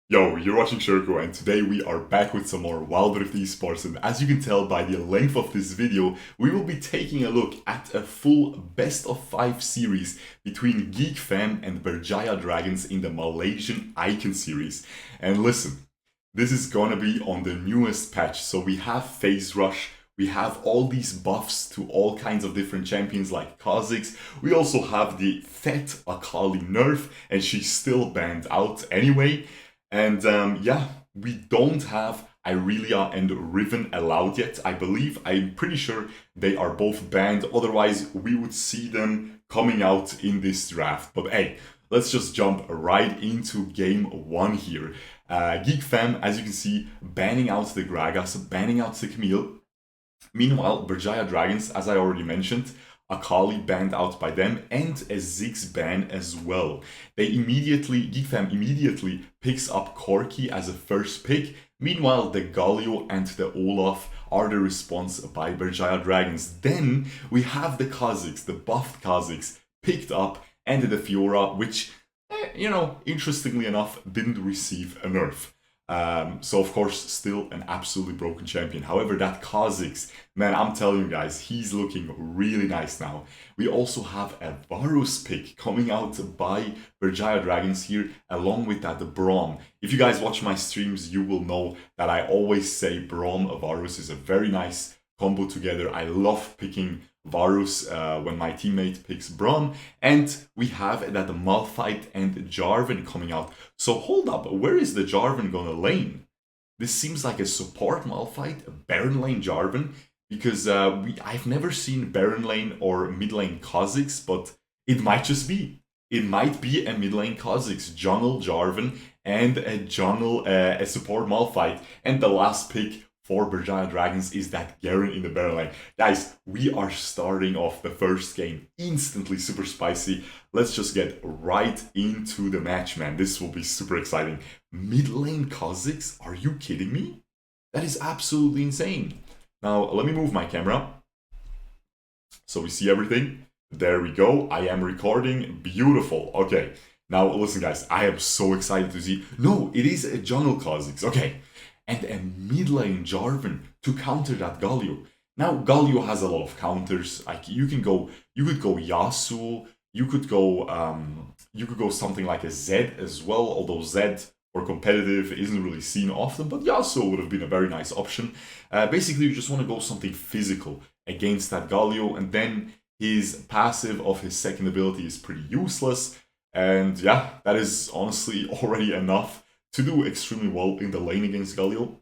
Yo, you're watching Shurkou, and today we are back with some more Wild Rift Esports, and as you can tell by the length of this video, we will be taking a look at a full best of 5 series between Geek Fam and Berjaya Dragons in the Malaysian Icon series. And listen, this is gonna be on the newest patch, so we have Phase Rush, we have all these buffs to all kinds of different champions like Kha'Zix. We also have the Fat Akali Nerf, and she's still banned out anyway. And yeah, we don't have Irelia and Riven allowed yet. I'm pretty sure they are both banned. Otherwise, we would see them coming out in this draft. But hey, let's just jump right into game 1 here. Geek Fam, as you can see, banning out the Gragas, banning out the Camille. Meanwhile, Berjaya Dragons, as I already mentioned, Akali banned out by them, and a Ziggs ban as well. Geek Fam immediately picks up Corki as a first pick. Meanwhile, the Galio and the Olaf are the response by Berjaya Dragons. Then we have the Kha'Zix, the buffed Kha'Zix, picked up, and the Fiora, which, interestingly enough, didn't receive a nerf. So of course, still an absolutely broken champion. However, that Kha'Zix, man, I'm telling you guys, he's looking really nice now. We also have a Varus pick coming out by Berjaya Dragons here, along with that Braum. If you guys watch my streams, you will know that I always say Braum Varus is a very nice combo together. I love picking Varus when my teammate picks Braum, and we have that Malphite and Jarvan coming out. So hold up, where is the Jarvan gonna lane? This seems like a support Malphite, a Baron lane Jarvan, because I've never seen Baron lane or mid lane Kha'Zix, but it might just be. It might be a mid lane Kha'Zix, jungle Jarvan, and a support Malphite, and the last pick for Berjaya Dragons is that Garen in the Baron lane. Guys, we are starting off the first game instantly super spicy. Let's just get right into the match, man. This will be super exciting. Mid lane Kha'Zix? Are you kidding me? That is absolutely insane. Now, let me move my camera so we see everything. There we go. I am recording. Beautiful. Okay. Now, listen, guys. I am so excited to see. No, it is a jungle Kha'Zix. Okay. And a mid lane Jarvan to counter that Galio. Now Galio has a lot of counters. Like you could go Yasuo, you could go something like a Zed as well, although Zed for competitive isn't really seen often, but Yasuo would have been a very nice option. Basically, you just want to go something physical against that Galio, and then his passive of his second ability is pretty useless. And yeah, that is honestly already enough to do extremely well in the lane against Galio.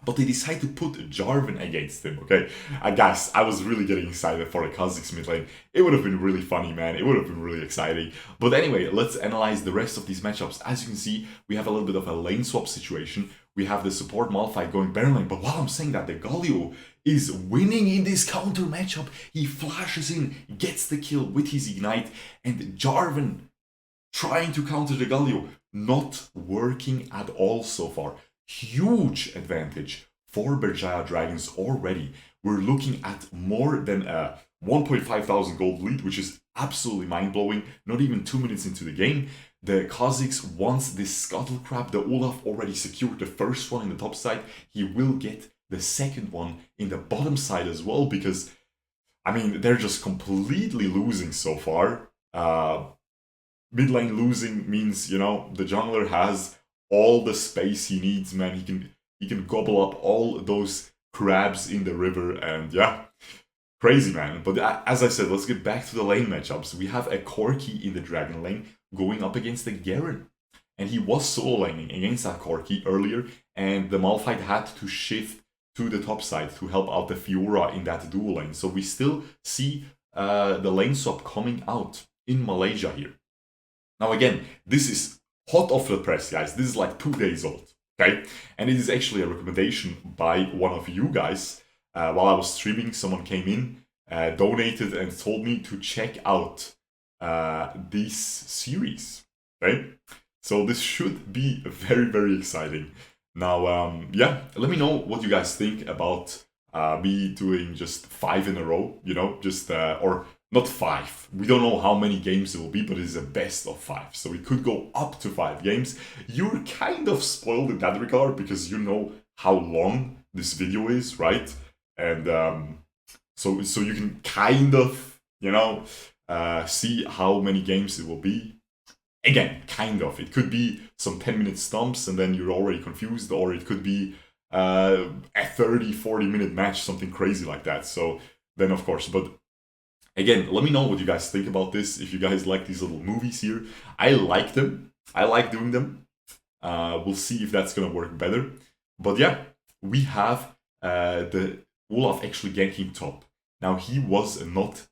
But they decide to put Jarvan against him, okay? Guys, I was really getting excited for the Kha'Zix mid lane. It would have been really funny, man. It would have been really exciting. But anyway, let's analyze the rest of these matchups. As you can see, we have a little bit of a lane swap situation. We have the support Malphite going Baron lane. But while I'm saying that, the Galio is winning in this counter matchup. He flashes in, gets the kill with his Ignite, and Jarvan trying to counter the Galio. Not working at all so far. Huge advantage for Berjaya Dragons already. We're looking at more than a 1.5 thousand gold lead, which is absolutely mind-blowing. Not even 2 minutes into the game. The Kha'Zix wants this Scuttle Crab. The Olaf already secured the first one in the top side. He will get the second one in the bottom side as well, because, I mean, they're just completely losing so far. Mid lane losing means, the jungler has all the space he needs, man. He can gobble up all those crabs in the river, and yeah, crazy, man. But as I said, let's get back to the lane matchups. We have a Corki in the Dragon lane going up against the Garen, and he was solo laning against that Corki earlier, and the Malphite had to shift to the top side to help out the Fiora in that dual lane. So we still see the lane swap coming out in Malaysia here. Now again, this is hot off the press, guys. This is like 2 days old, okay? And it is actually a recommendation by one of you guys. While I was streaming, someone came in, donated, and told me to check out this series, okay? So this should be very, very exciting. Now, yeah, let me know what you guys think about me doing just 5 in a row, or not 5. We don't know how many games it will be, but it is a best of 5. So it could go up to 5 games. You're kind of spoiled in that regard because you know how long this video is, right? And so you can kind of, you know, see how many games it will be. Again, kind of. It could be some 10-minute stumps and then you're already confused, or it could be a 30-40 minute match, something crazy like that. So then, of course, but again, let me know what you guys think about this. If you guys like these little movies here, I like them. I like doing them. We'll see if that's gonna work better. But yeah, we have the Olaf actually ganking top. Now he was not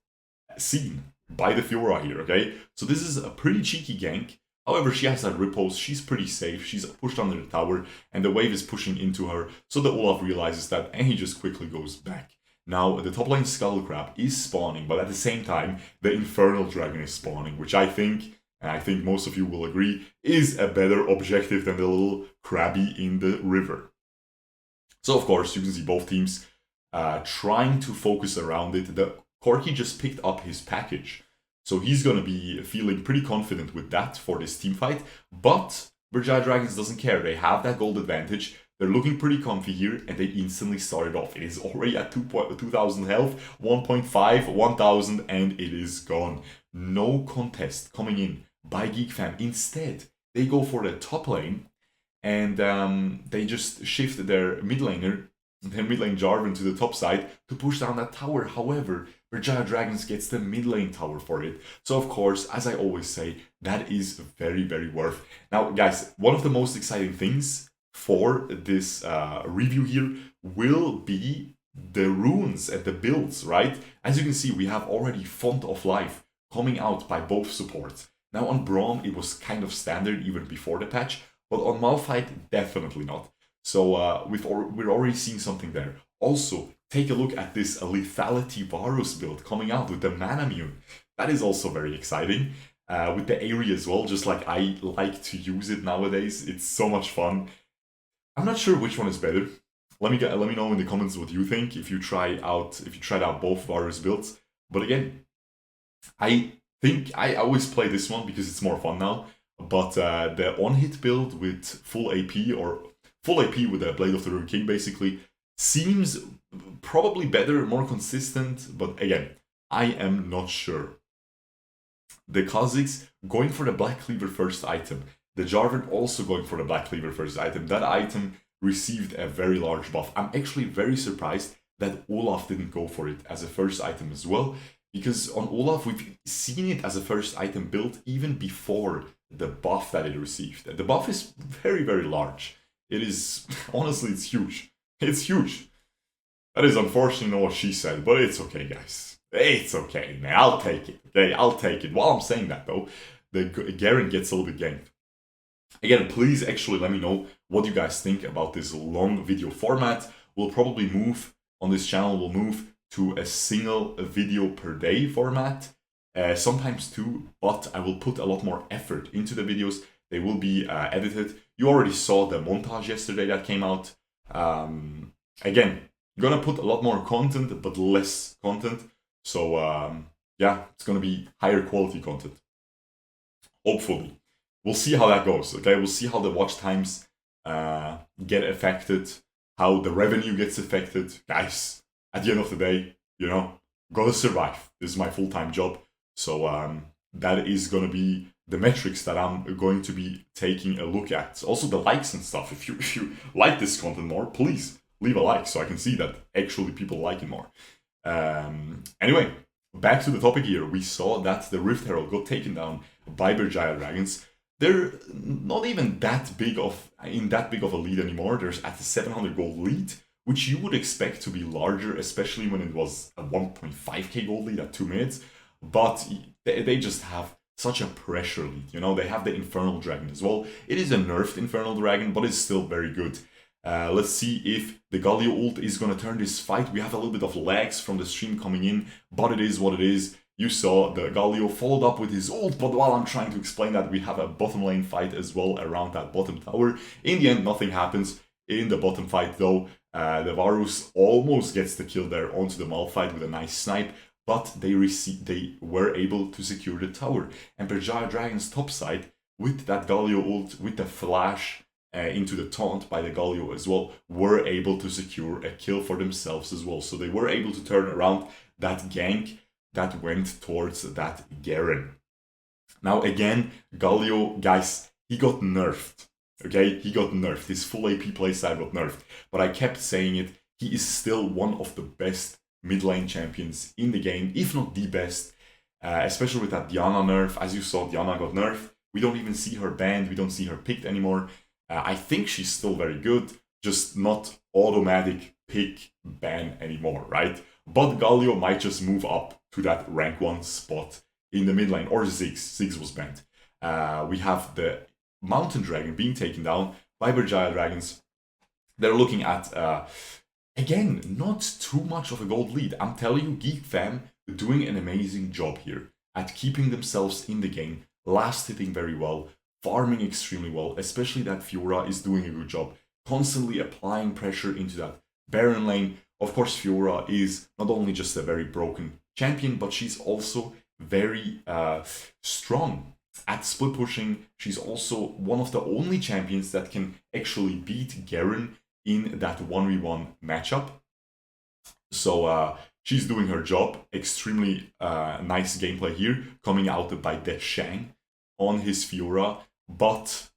seen by the Fiora here, okay? So this is a pretty cheeky gank. However, she has that riposte, she's pretty safe, she's pushed under the tower, and the wave is pushing into her, so the Olaf realizes that, and he just quickly goes back. Now, the top lane Scuttle Crab is spawning, but at the same time, the Infernal Dragon is spawning, which I think, and I think most of you will agree, is a better objective than the little Krabby in the river. So, of course, you can see both teams trying to focus around it. The Corki just picked up his package, so he's going to be feeling pretty confident with that for this team fight, but Berjaya Dragons doesn't care. They have that gold advantage. They're looking pretty comfy here, and they instantly started off. It is already at 2,000 health, 1.5, 1,000, and it is gone. No contest coming in by GeekFam. Instead, they go for the top lane, and they just shift their mid laner, their mid lane Jarvan, to the top side to push down that tower. However, Berjaya Dragons gets the mid lane tower for it. So, of course, as I always say, that is very, very worth. Now, guys, one of the most exciting things for this review here will be the runes and the builds, right? As you can see, we have already Font of Life coming out by both supports. Now on Braum, it was kind of standard even before the patch, but on Malphite, definitely not. So we're already seeing something there. Also, take a look at this Lethality Varus build coming out with the Manamune. That is also very exciting. With the Aerie as well, just like I like to use it nowadays. It's so much fun. I'm not sure which one is better. Let me know in the comments what you think if you tried out both Varus builds. But again, I think I always play this one because it's more fun now. But the on-hit build with full AP, or full AP with the Blade of the Rune King basically, seems probably better, more consistent. But again, I am not sure. The Kha'Zix going for the Black Cleaver first item. The Jarvan also going for the Black Cleaver first item. That item received a very large buff. I'm actually very surprised that Olaf didn't go for it as a first item as well, because on Olaf we've seen it as a first item build even before the buff that it received. The buff is very, very large. It is, honestly, it's huge. It's huge. That is unfortunately what she said, but it's okay, guys. It's okay, man. I'll take it. Okay, I'll take it. While I'm saying that though, the Garen gets a little bit ganked. Again, please actually let me know what you guys think about this long video format. We'll probably move on this channel, we'll move to a single video per day format, sometimes two, but I will put a lot more effort into the videos. They will be edited. You already saw the montage yesterday that came out. Again, I'm gonna put a lot more content, but less content. So yeah, it's gonna be higher quality content, hopefully. We'll see how that goes, okay? We'll see how the watch times get affected, how the revenue gets affected. Guys, at the end of the day, you know, gotta survive. This is my full-time job. So that is gonna be the metrics that I'm going to be taking a look at. Also the likes and stuff. If you like this content more, please leave a like so I can see that actually people like it more. Anyway, back to the topic here. We saw that the Rift Herald got taken down by Berjaya Dragons. They're not even that big of a lead anymore. There's at the 700 gold lead, which you would expect to be larger, especially when it was a 1.5k gold lead at 2 minutes. But they just have such a pressure lead. You know, they have the Infernal Dragon as well. It is a nerfed Infernal Dragon, but it's still very good. Let's see if the Galio ult is going to turn this fight. We have a little bit of lags from the stream coming in, but it is what it is. You saw the Galio followed up with his ult, but while I'm trying to explain that, we have a bottom lane fight as well around that bottom tower. In the end, nothing happens in the bottom fight though. The Varus almost gets the kill there onto the Malphite with a nice snipe, but they were able to secure the tower. And Berjaya Dragon's top side, with that Galio ult, with the flash into the taunt by the Galio as well, were able to secure a kill for themselves as well. So they were able to turn around that gank that went towards that Garen. Now again, Galio, guys, he got nerfed. Okay, he got nerfed. His full AP playstyle got nerfed. But I kept saying it, he is still one of the best mid lane champions in the game, if not the best. Especially with that Diana nerf. As you saw, Diana got nerfed. We don't even see her banned. We don't see her picked anymore. I think she's still very good, just not automatic pick ban anymore, right? But Galio might just move up to that rank 1 spot in the mid lane, or Ziggs. Ziggs was banned. We have the Mountain Dragon being taken down by Berjaya Dragons. They're looking at, again, not too much of a gold lead. I'm telling you, Geek Fam doing an amazing job here at keeping themselves in the game, last hitting very well, farming extremely well, especially that Fiora is doing a good job, constantly applying pressure into that Baron lane. Of course, Fiora is not only just a very broken champion, but she's also very strong at split pushing. She's also one of the only champions that can actually beat Garen in that 1v1 matchup. So she's doing her job. Extremely nice gameplay here, coming out by the Shang on his Fiora. But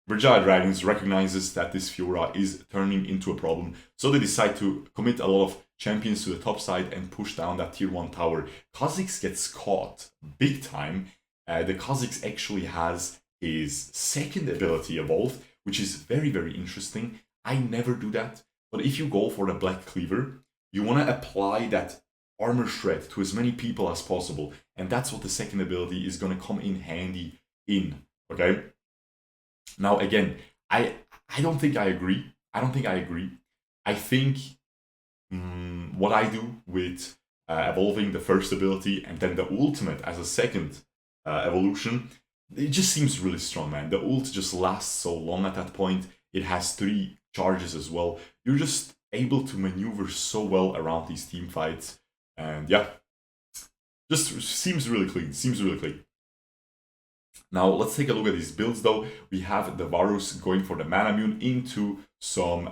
Berjaya Dragons recognizes that this Fiora is turning into a problem, so they decide to commit a lot of champions to the top side and push down that tier 1 tower. Kha'Zix gets caught big time. The Kha'Zix actually has his second ability evolved, which is very, very interesting. I never do that, but if you go for the Black Cleaver, you want to apply that armor shred to as many people as possible, and that's what the second ability is going to come in handy in, okay? Now again, I don't think I agree. I think what I do with evolving the first ability and then the ultimate as a second evolution, it just seems really strong, man. The ult just lasts so long at that point. It has 3 charges as well. You're just able to maneuver so well around these team fights. And yeah, just seems really clean. Now let's take a look at these builds though. We have the Varus going for the Mana Mune into some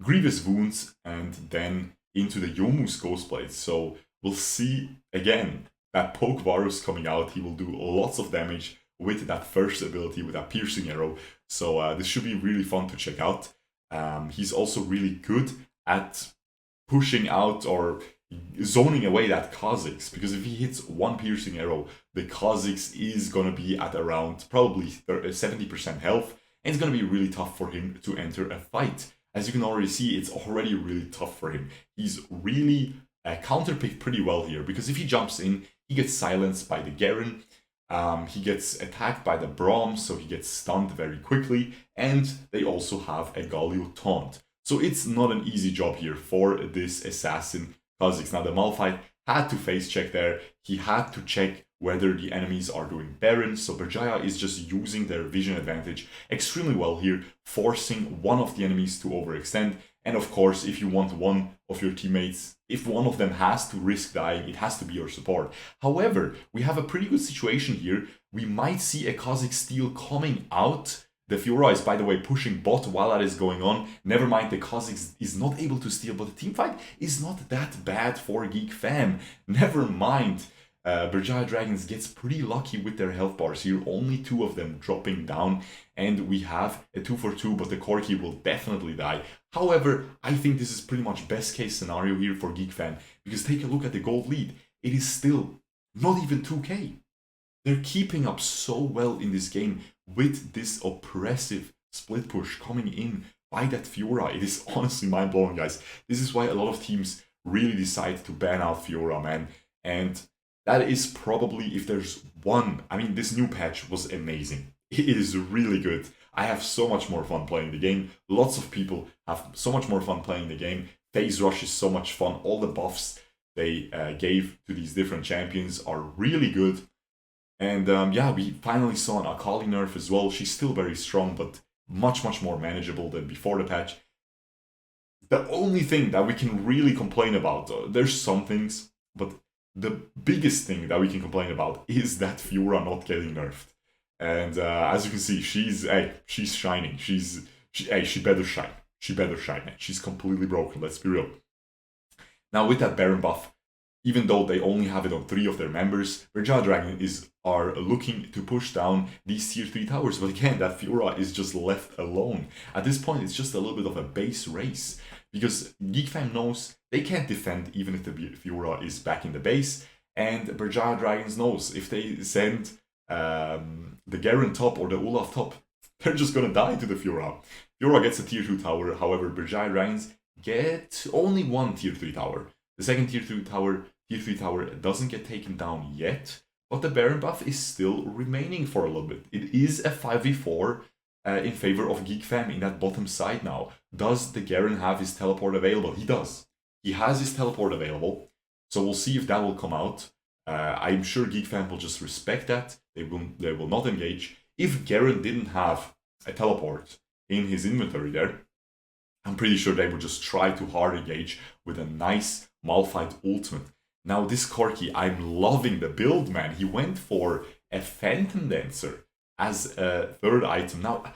Grievous Wounds and then into the Yomu's Ghostblade. So we'll see again that Poke Varus coming out. He will do lots of damage with that first ability, with that Piercing Arrow. So this should be really fun to check out. He's also really good at pushing out or zoning away that Kha'Zix, because if he hits 1 Piercing Arrow, the Kha'Zix is gonna be at around probably 70% health, and it's gonna be really tough for him to enter a fight. As you can already see, it's already really tough for him. He's really counterpicked pretty well here, because if he jumps in, he gets silenced by the Garen, he gets attacked by the Braum, so he gets stunned very quickly, and they also have a Galio taunt. So it's not an easy job here for this assassin Kha'Zix. Now the Malphite had to face check there. He had to check whether the enemies are doing Baron. So Berjaya is just using their vision advantage extremely well here, forcing one of the enemies to overextend. And of course, if you want one of your teammates, if one of them has to risk dying, it has to be your support. However, we have a pretty good situation here. We might see a Kha'Zix steal coming out. The Fiora is, by the way, pushing bot while that is going on. Never mind, the Kha'Zix is not able to steal, but the teamfight is not that bad for Geek Fam. Never mind. Berjaya Dragons gets pretty lucky with their health bars here. Only 2 of them dropping down, and we have a 2 for 2, but the Corki will definitely die. However, I think this is pretty much best case scenario here for Geek Fam, because take a look at the gold lead. It is still not even 2k. They're keeping up so well in this game with this oppressive split push coming in by that Fiora. It is honestly mind-blowing, guys. This is why a lot of teams really decide to ban out Fiora, man. And that is probably, if there's one, I mean, this new patch was amazing. It is really good. I have so much more fun playing the game. Lots of people have so much more fun playing the game. Phase Rush is so much fun. All the buffs they gave to these different champions are really good. And yeah, we finally saw an Akali Nerf as well. She's still very strong, but much, much more manageable than before the patch. The only thing that we can really complain about, there's some things, but the biggest thing that we can complain about is that Fiora not getting nerfed. And as you can see, she's shining. She better shine. She better shine, man. She's completely broken, let's be real. Now with that Baron buff, even though they only have it on 3 of their members, Berja Dragon are looking to push down these tier 3 towers. But again, that Fiora is just left alone. At this point, it's just a little bit of a base race. Because GeekFam knows they can't defend even if the Fiora is back in the base. And Berja Dragons knows if they send the Garen top or the Olaf top, they're just gonna die to the Fiora. Fiora gets a tier 2 tower, however, Berja Dragons get only 1 tier 3 tower. The second tier 3 tower doesn't get taken down yet, but the Baron buff is still remaining for a little bit. It is a 5v4 in favor of GeekFam in that bottom side now. Does the Garen have his teleport available? He does. He has his teleport available, so we'll see if that will come out. I'm sure GeekFam will just respect that. They will not engage. If Garen didn't have a teleport in his inventory there, I'm pretty sure they would just try to hard engage with a nice Malphite ultimate. Now this Corki, I'm loving the build, man. He went for a Phantom Dancer as a 3rd item. Now,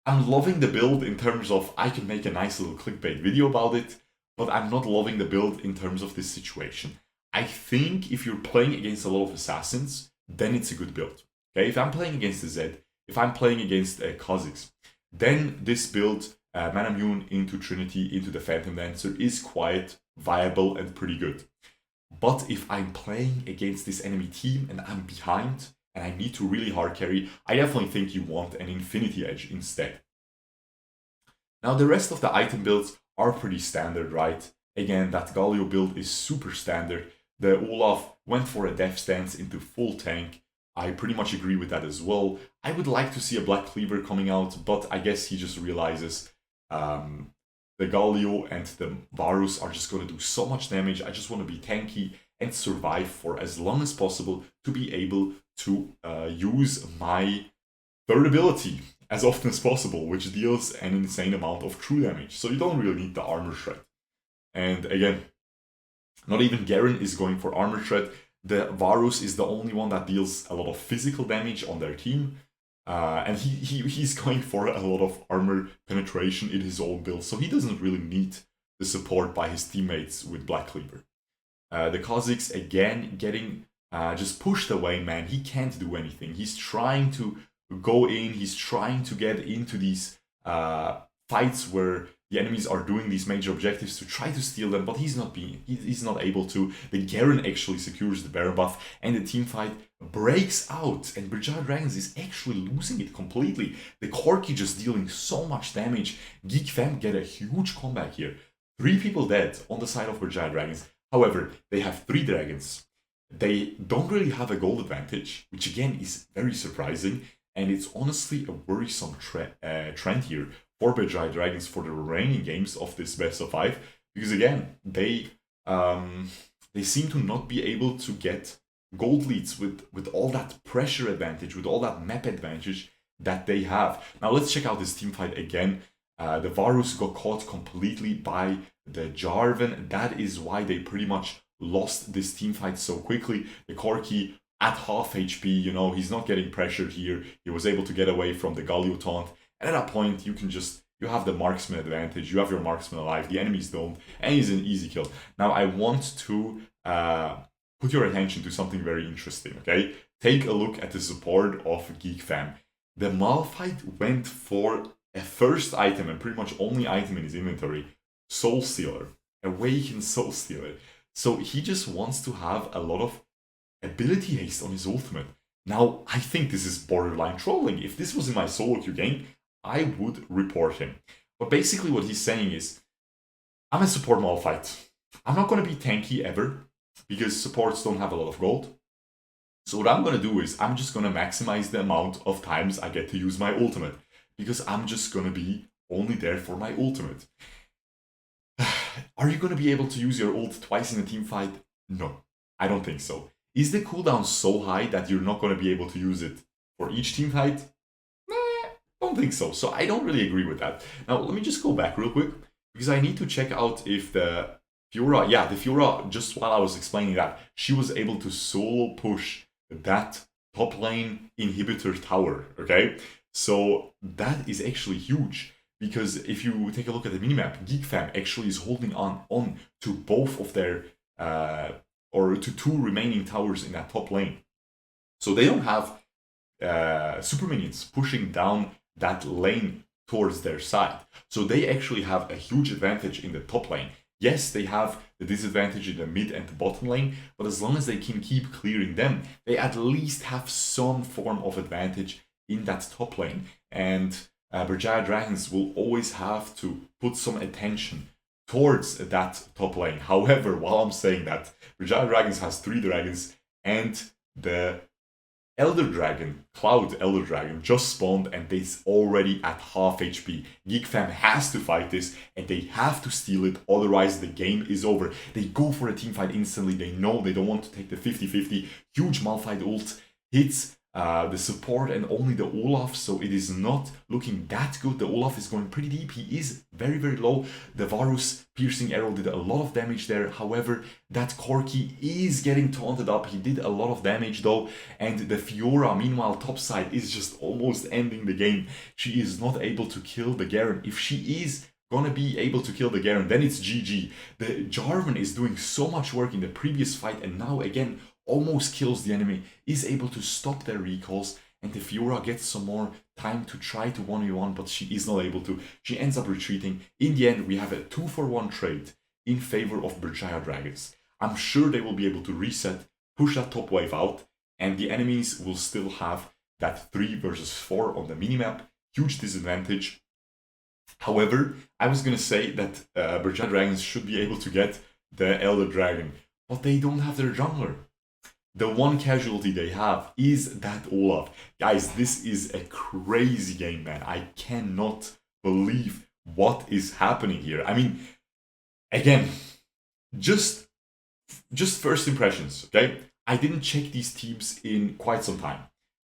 I'm loving the build in terms of I can make a nice little clickbait video about it, but I'm not loving the build in terms of this situation. I think if you're playing against a lot of assassins, then it's a good build. Okay, if I'm playing against the Zed, if I'm playing against Kha'Zix, then this build, Mana Immune into Trinity, into the Phantom Dancer, is quite viable and pretty good. But if I'm playing against this enemy team and I'm behind, and I need to really hard carry, I definitely think you want an Infinity Edge instead. Now the rest of the item builds are pretty standard, right? Again, that Galio build is super standard. The Olaf went for a death stance into full tank. I pretty much agree with that as well. I would like to see a Black Cleaver coming out, but I guess he just realizes the Galio and the Varus are just going to do so much damage. I just want to be tanky and survive for as long as possible to be able to use my 3rd ability as often as possible, which deals an insane amount of true damage. So you don't really need the armor shred. And again, not even Garen is going for armor shred. The Varus is the only one that deals a lot of physical damage on their team. And he's going for a lot of armor penetration in his own build. So he doesn't really need the support by his teammates with Black Cleaver. The Kha'Zix, again, getting just pushed away, man. He can't do anything. He's trying to go in. He's trying to get into these fights where the enemies are doing these major objectives to try to steal them, but he's not able to. The Garen actually secures the Baron buff, and the team fight breaks out, and Berja Dragons is actually losing it completely. The Corki just dealing so much damage. GeekFam get a huge comeback here. 3 people dead on the side of Berja Dragons. However, they have 3 dragons. They don't really have a gold advantage, which again is very surprising, and it's honestly a worrisome trend here for Berja Dragons for the remaining games of this best of 5, because again, they seem to not be able to get gold leads with all that pressure advantage, with all that map advantage that they have. Now let's check out this team fight again. The Varus got caught completely by the Jarvan. That is why they pretty much lost this team fight so quickly. The Corki at half HP, you know, he's not getting pressured here. He was able to get away from the Galio taunt. And at that point, you have the marksman advantage. You have your marksman alive. The enemies don't. And he's an easy kill. Now, I want to put your attention to something very interesting, okay? Take a look at the support of GeekFam. The Malphite went for a first item and pretty much only item in his inventory, Soul Stealer. Awakened Soul Stealer. So he just wants to have a lot of ability haste on his ultimate. Now, I think this is borderline trolling. If this was in my solo queue game, I would report him. But basically what he's saying is, I'm a support Malphite. I'm not going to be tanky ever, because supports don't have a lot of gold. So what I'm going to do is, I'm just going to maximize the amount of times I get to use my ultimate, because I'm just going to be only there for my ultimate. Are you going to be able to use your ult twice in a team fight? No, I don't think so. Is the cooldown so high that you're not going to be able to use it for each team fight? Don't think so. So I don't really agree with that. Now, let me just go back real quick, because I need to check out if the Fiora, yeah, the Fiora, just while I was explaining that, she was able to solo push that top lane inhibitor tower, okay? So that is actually huge, because if you take a look at the minimap, GeekFam actually is holding on to both of their, or to two remaining towers in that top lane. So they don't have super minions pushing down that lane towards their side. So they actually have a huge advantage in the top lane. Yes, they have the disadvantage in the mid and the bottom lane, but as long as they can keep clearing them, they at least have some form of advantage in that top lane. And Berjaya Dragons will always have to put some attention towards that top lane. However, while I'm saying that, Berjaya Dragons has 3 dragons, and the Elder Dragon, Cloud Elder Dragon, just spawned and it's already at half HP. GeekFam has to fight this and they have to steal it, otherwise the game is over. They go for a team fight instantly, they know they don't want to take the 50-50. Huge Malphite ult hits the support and only the Olaf, so it is not looking that good. The Olaf is going pretty deep, he is very, very low. The Varus piercing arrow did a lot of damage there, however, that Corki is getting taunted up, he did a lot of damage though, and the Fiora, meanwhile, topside is just almost ending the game. She is not able to kill the Garen. If she is gonna be able to kill the Garen, then it's GG. The Jarvan is doing so much work in the previous fight, and now again, almost kills the enemy, is able to stop their recalls, and the Fiora gets some more time to try to 1v1, but she is not able to. She ends up retreating. In the end, we have a 2-for-1 trade in favor of Berjaya Dragons. I'm sure they will be able to reset, push that top wave out, and the enemies will still have that 3 versus 4 on the minimap. Huge disadvantage. However, I was gonna say that Berjaya Dragons should be able to get the Elder Dragon, but they don't have their jungler. The one casualty they have is that Olaf. Guys, this is a crazy game, man. I cannot believe what is happening here. I mean, again, just first impressions, okay? I didn't check these teams in quite some time.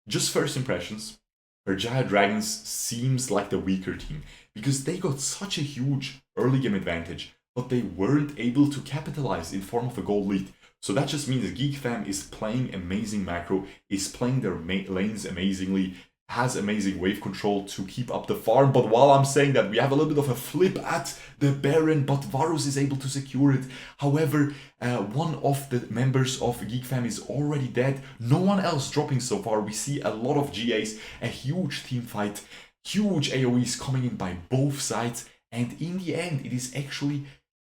Just first impressions, Berjaya Dragons seems like the weaker team, because they got such a huge early game advantage, but they weren't able to capitalize in form of a gold lead. So that just means that GeekFam is playing amazing macro, is playing their lanes amazingly, has amazing wave control to keep up the farm. But while I'm saying that, we have a little bit of a flip at the Baron, but Varus is able to secure it. However, one of the members of GeekFam is already dead. No one else dropping so far. We see a lot of GAs, a huge team fight, huge AoEs coming in by both sides. And in the end, it is actually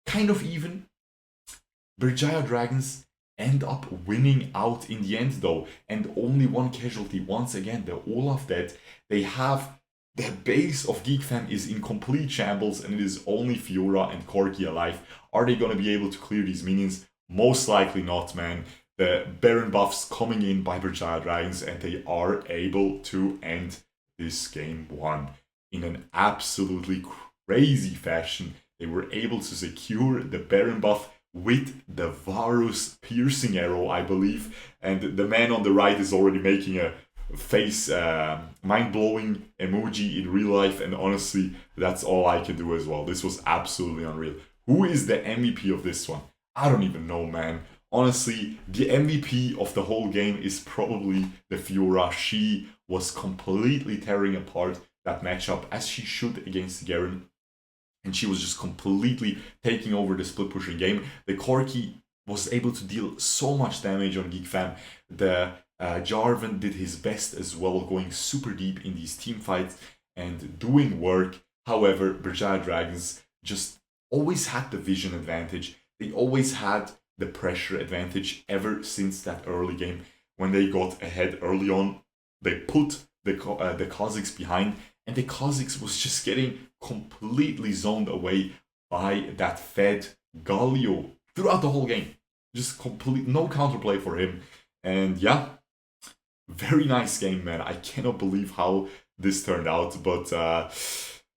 kind of even. Berjaya Dragons end up winning out in the end though, and only one casualty. Once again, the Olaf dead. They have the base of GeekFam is in complete shambles, and it is only Fiora and Corki alive. Are they gonna be able to clear these minions? Most likely not, man. The Baron buffs coming in by Berjaya Dragons, and they are able to end this game 1 in an absolutely crazy fashion. They were able to secure the Baron buff with the Varus piercing arrow, I believe, and the man on the right is already making a face mind-blowing emoji in real life, and honestly, that's all I can do as well. This was absolutely unreal. Who is the MVP of this one? I don't even know, man. Honestly, the MVP of the whole game is probably the Fiora. She was completely tearing apart that matchup, as she should against Garen. And she was just completely taking over the split pushing game. The Corki was able to deal so much damage on GeekFam. The Jarvan did his best as well, going super deep in these team fights and doing work. However, Berjaya Dragons just always had the vision advantage. They always had the pressure advantage ever since that early game. When they got ahead early on, they put the Kha'Zix behind, and the Kha'Zix was just getting completely zoned away by that fed Galio throughout the whole game. Just complete, no counterplay for him. And yeah, very nice game, man. I cannot believe how this turned out. But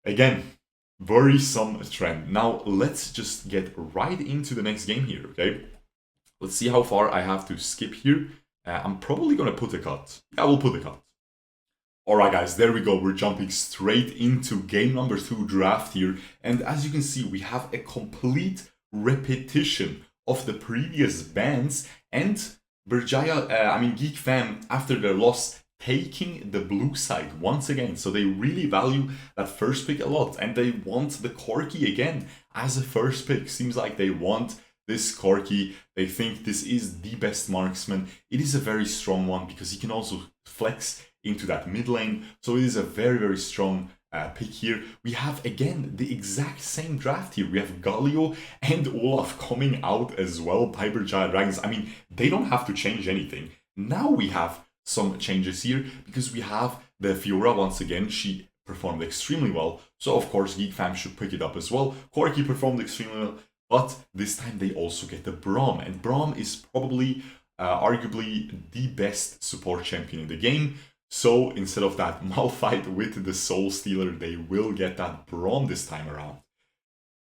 again, worrisome trend. Now, let's just get right into the next game here, okay? Let's see how far I have to skip here. I'm probably going to put a cut. Yeah, we'll put a cut. Alright guys, there we go. We're jumping straight into game number 2 draft here. And as you can see, we have a complete repetition of the previous bans, and Geek Fam, after their loss, taking the blue side once again. So they really value that first pick a lot, and they want the Corki again as a first pick. Seems like they want this Corki. They think this is the best marksman. It is a very strong one because he can also flex into that mid lane. So it is a very, very strong pick here. We have again the exact same draft here. We have Galio and Olaf coming out as well by Berjaya Dragons. I mean, they don't have to change anything. Now we have some changes here because we have the Fiora once again. She performed extremely well. So of course Geek Fam should pick it up as well. Corki performed extremely well, but this time they also get the Braum, and Braum is probably arguably the best support champion in the game. So instead of that Malphite with the Soul Stealer, they will get that Braum this time around.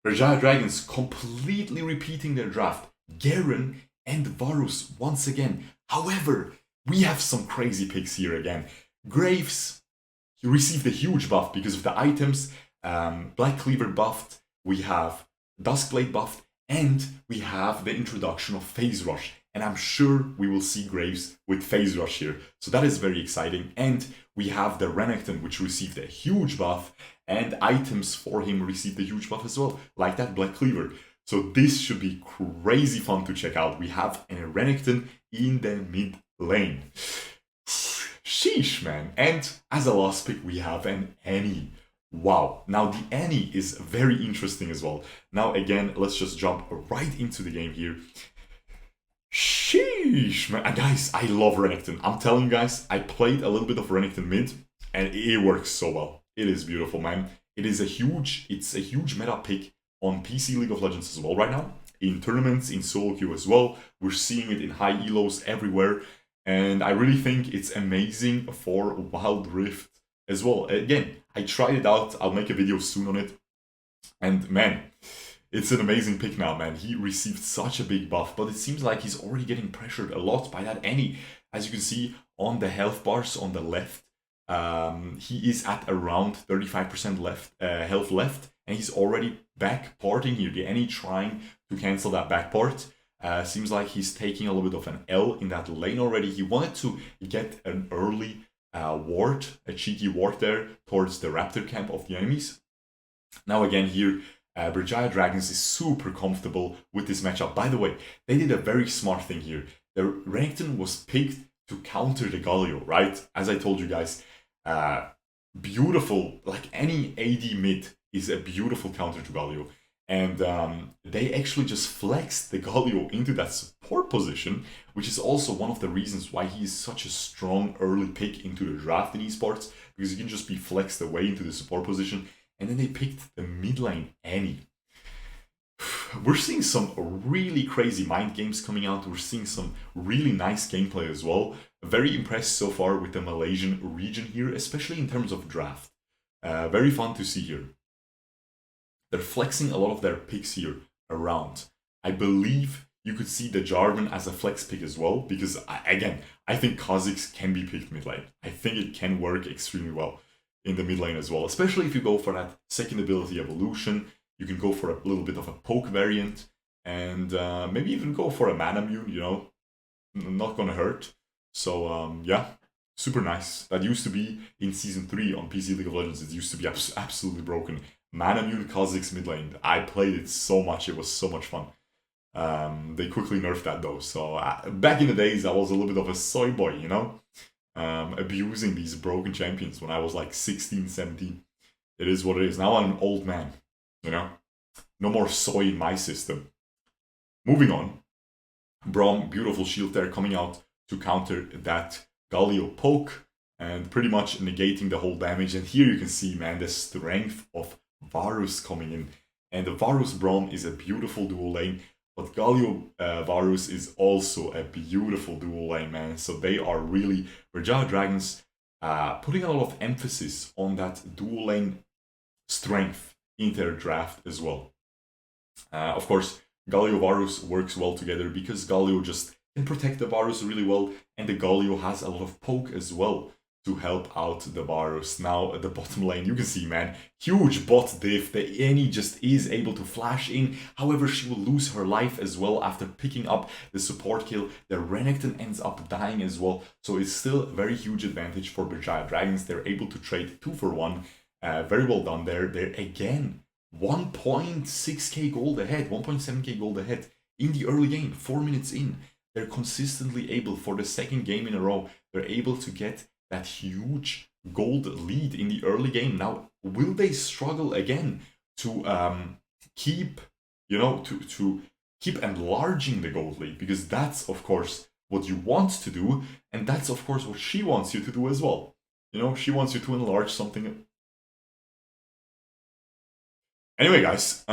Berjaya Dragons completely repeating their draft. Garen and Varus once again. However, we have some crazy picks here again. Graves, he received a huge buff because of the items. Black Cleaver buffed. We have Duskblade buffed. And we have the introduction of Phase Rush. And I'm sure we will see Graves with Phase Rush here. So that is very exciting. And we have the Renekton, which received a huge buff. And items for him received a huge buff as well, like that Black Cleaver. So this should be crazy fun to check out. We have a Renekton in the mid lane. Sheesh, man. And as a last pick, we have an Annie. Wow. Now the Annie is very interesting as well. Now again, let's just jump right into the game here. Sheesh, man. And guys, I love Renekton. I'm telling you guys, I played a little bit of Renekton mid, and it works so well. It is beautiful, man. It's a huge meta pick on PC League of Legends as well right now. In tournaments, in solo queue as well. We're seeing it in high elos everywhere. And I really think it's amazing for Wild Rift as well. Again, I tried it out. I'll make a video soon on it. And man, it's an amazing pick now, man. He received such a big buff, but it seems like he's already getting pressured a lot by that Annie. As you can see on the health bars on the left, he is at around 35% left health left, and he's already back parting here. The Annie trying to cancel that back part. Seems like he's taking a little bit of an L in that lane already. He wanted to get an early ward, a cheeky ward there towards the Raptor camp of the enemies. Now again here, Berjaya Dragons is super comfortable with this matchup. By the way, they did a very smart thing here. The Renekton was picked to counter the Galio, right? As I told you guys, beautiful, like any AD mid is a beautiful counter to Galio. And they actually just flexed the Galio into that support position, which is also one of the reasons why he is such a strong early pick into the draft in esports, because he can just be flexed away into the support position. And then they picked the mid lane Annie. We're seeing some really crazy mind games coming out. We're seeing some really nice gameplay as well. Very impressed so far with the Malaysian region here, especially in terms of draft. Very fun to see here. They're flexing a lot of their picks here around. I believe you could see the Jarvan as a flex pick as well, because again, I think Kha'Zix can be picked mid lane. I think it can work extremely well in the mid lane as well, especially if you go for that second ability evolution. You can go for a little bit of a poke variant, and maybe even go for a mana mune, you know, not gonna hurt. So yeah, super nice. That used to be in Season 3 on PC League of Legends. It used to be absolutely broken. Mana mune Kha'Zix mid lane. I played it so much, it was so much fun. They quickly nerfed that though, so back in the days I was a little bit of a soy boy, you know? Abusing these broken champions when I was like 16, 17. It is what it is. Now I'm an old man, you know? No more soy in my system. Moving on. Braum, beautiful shield there coming out to counter that Galio poke and pretty much negating the whole damage. And here you can see, man, the strength of Varus coming in. And the Varus Braum is a beautiful dual lane. But Galio Varus is also a beautiful dual lane, man. So they are really, Berjaya Dragons, putting a lot of emphasis on that dual lane strength in their draft as well. Of course, Galio Varus works well together because Galio just can protect the Varus really well, and the Galio has a lot of poke as well. to help out the Varus. Now, the bottom lane, you can see, man, huge bot diff. The Annie just is able to flash in. However, she will lose her life as well after picking up the support kill. The Renekton ends up dying as well. So it's still a very huge advantage for Berjaya Dragons. They're able to trade 2 for 1. Very well done there. They're, again, 1.6k gold ahead, 1.7k gold ahead in the early game, 4 minutes in. They're consistently able, for the second game in a row, they're able to get that huge gold lead in the early game. Now, will they struggle again to keep, you know, to keep enlarging the gold lead? Because that's, of course, what you want to do, and that's, of course, what she wants you to do as well. You know, she wants you to enlarge something. Anyway, guys,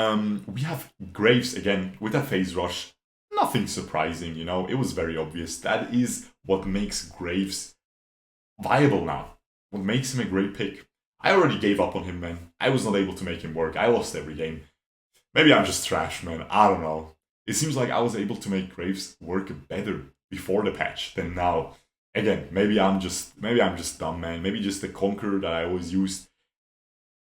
we have Graves again with that phase rush. Nothing surprising, you know, it was very obvious. That is what makes Graves viable now. What makes him a great pick. I already gave up on him, man. I was not able to make him work. I lost every game. Maybe I'm just trash, man. I don't know. It seems like I was able to make Graves work better before the patch than now. Again, maybe I'm just dumb, man. Maybe just the Conqueror that I always used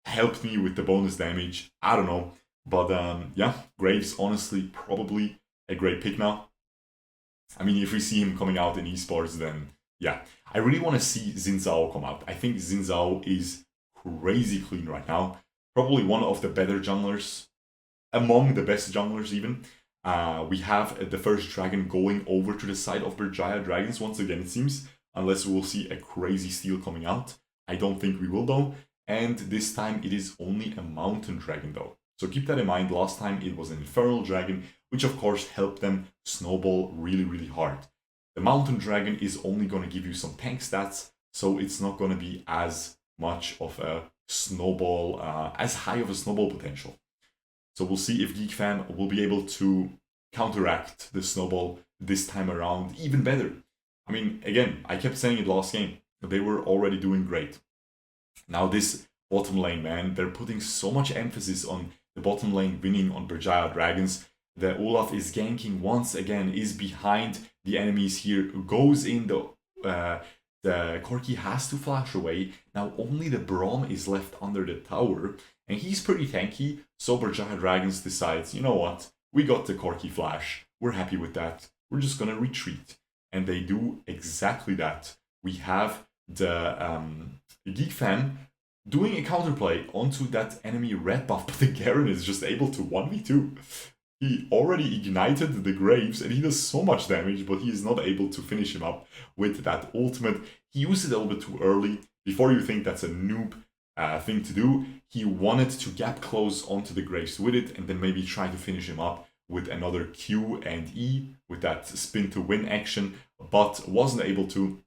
helped me with the bonus damage. I don't know. But yeah, Graves, honestly, probably a great pick now. I mean, if we see him coming out in esports, then yeah. I really want to see Xin Zhao come out. I think Xin Zhao is crazy clean right now. Probably one of the better junglers, among the best junglers even. We have the first dragon going over to the side of Berjaya Dragons once again, it seems. Unless we will see a crazy steal coming out. I don't think we will though. And this time it is only a mountain dragon though. So keep that in mind. Last time it was an infernal dragon, which of course helped them snowball really, really hard. The mountain dragon is only going to give you some tank stats, so it's not going to be as much of a snowball, as high of a snowball potential. So we'll see if GeekFam will be able to counteract the snowball this time around even better. I mean, again, I kept saying it last game, they were already doing great. Now this bottom lane, man, they're putting so much emphasis on the bottom lane winning on Berjaya Dragons. The Olaf is ganking once again, is behind the enemies here, goes in, the Corki has to flash away. Now only the Braum is left under the tower, and he's pretty tanky, so Berjaya Dragons decides, you know what, we got the Corki flash, we're happy with that, we're just gonna retreat. And they do exactly that. We have the GeekFam doing a counterplay onto that enemy red buff, but the Garen is just able to 1v2. He already ignited the Graves and he does so much damage, but he is not able to finish him up with that ultimate. He used it a little bit too early. Before you think that's a noob thing to do, he wanted to gap close onto the Graves with it and then maybe try to finish him up with another Q and E with that spin to win action, but wasn't able to.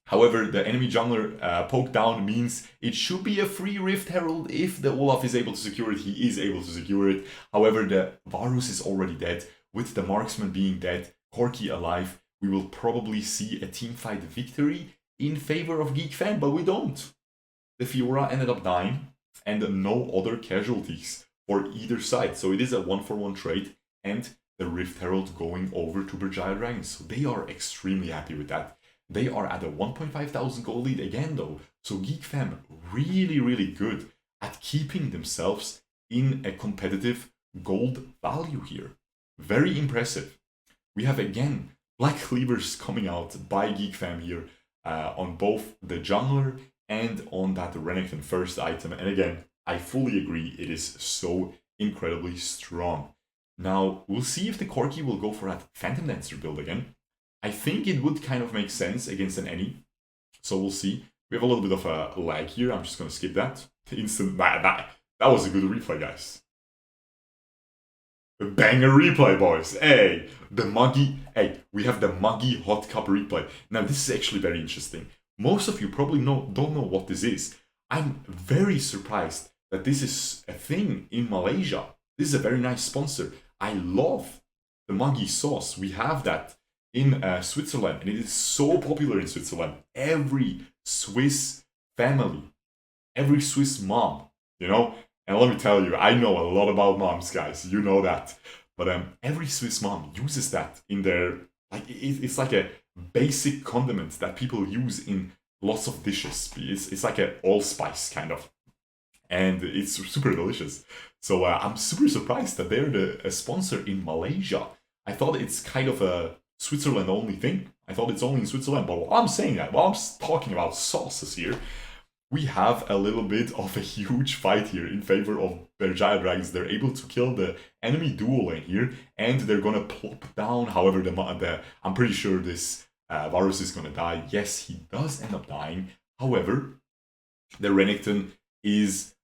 However, the enemy jungler poke down means it should be a free Rift Herald. If the Olaf is able to secure it, he is able to secure it. However, the Varus is already dead. With the marksman being dead, Corki alive, we will probably see a teamfight victory in favor of GeekFam, but we don't. The Fiora ended up dying, and no other casualties for either side. So it is a 1-for-1 trade, and the Rift Herald going over to Berjaya Dragons. So they are extremely happy with that. They are at a 1,500 gold lead again though, so GeekFam really, really good at keeping themselves in a competitive gold value here. Very impressive. We have again Black Cleavers coming out by GeekFam here on both the jungler and on that Renekton first item. And again, I fully agree, it is so incredibly strong. Now, we'll see if the Corki will go for that Phantom Dancer build again. I think it would kind of make sense against an Annie, so we'll see. We have a little bit of a lag here, I'm just going to skip that. Instant, that was a good replay, guys. A banger replay, boys. Hey, we have the Muggy Hot Cup replay. Now, this is actually very interesting. Most of you probably don't know what this is. I'm very surprised that this is a thing in Malaysia. This is a very nice sponsor. I love the Muggy sauce. We have that in Switzerland, and it is so popular in Switzerland. Every Swiss family, every Swiss mom, you know, and let me tell you, I know a lot about moms, guys, you know that, but every Swiss mom uses that in their, like, it's like a basic condiment that people use in lots of dishes. It's like an allspice kind of, and it's super delicious. So I'm super surprised that they're a sponsor in Malaysia. I thought it's kind of a Switzerland only thing. I thought it's only in Switzerland, but while I'm saying that, while I'm talking about sauces here, we have a little bit of a huge fight here in favor of Berjaya Dragons. They're able to kill the enemy duo lane here, and they're gonna plop down. However, I'm pretty sure this Varus is gonna die. Yes, he does end up dying. However, the Renekton is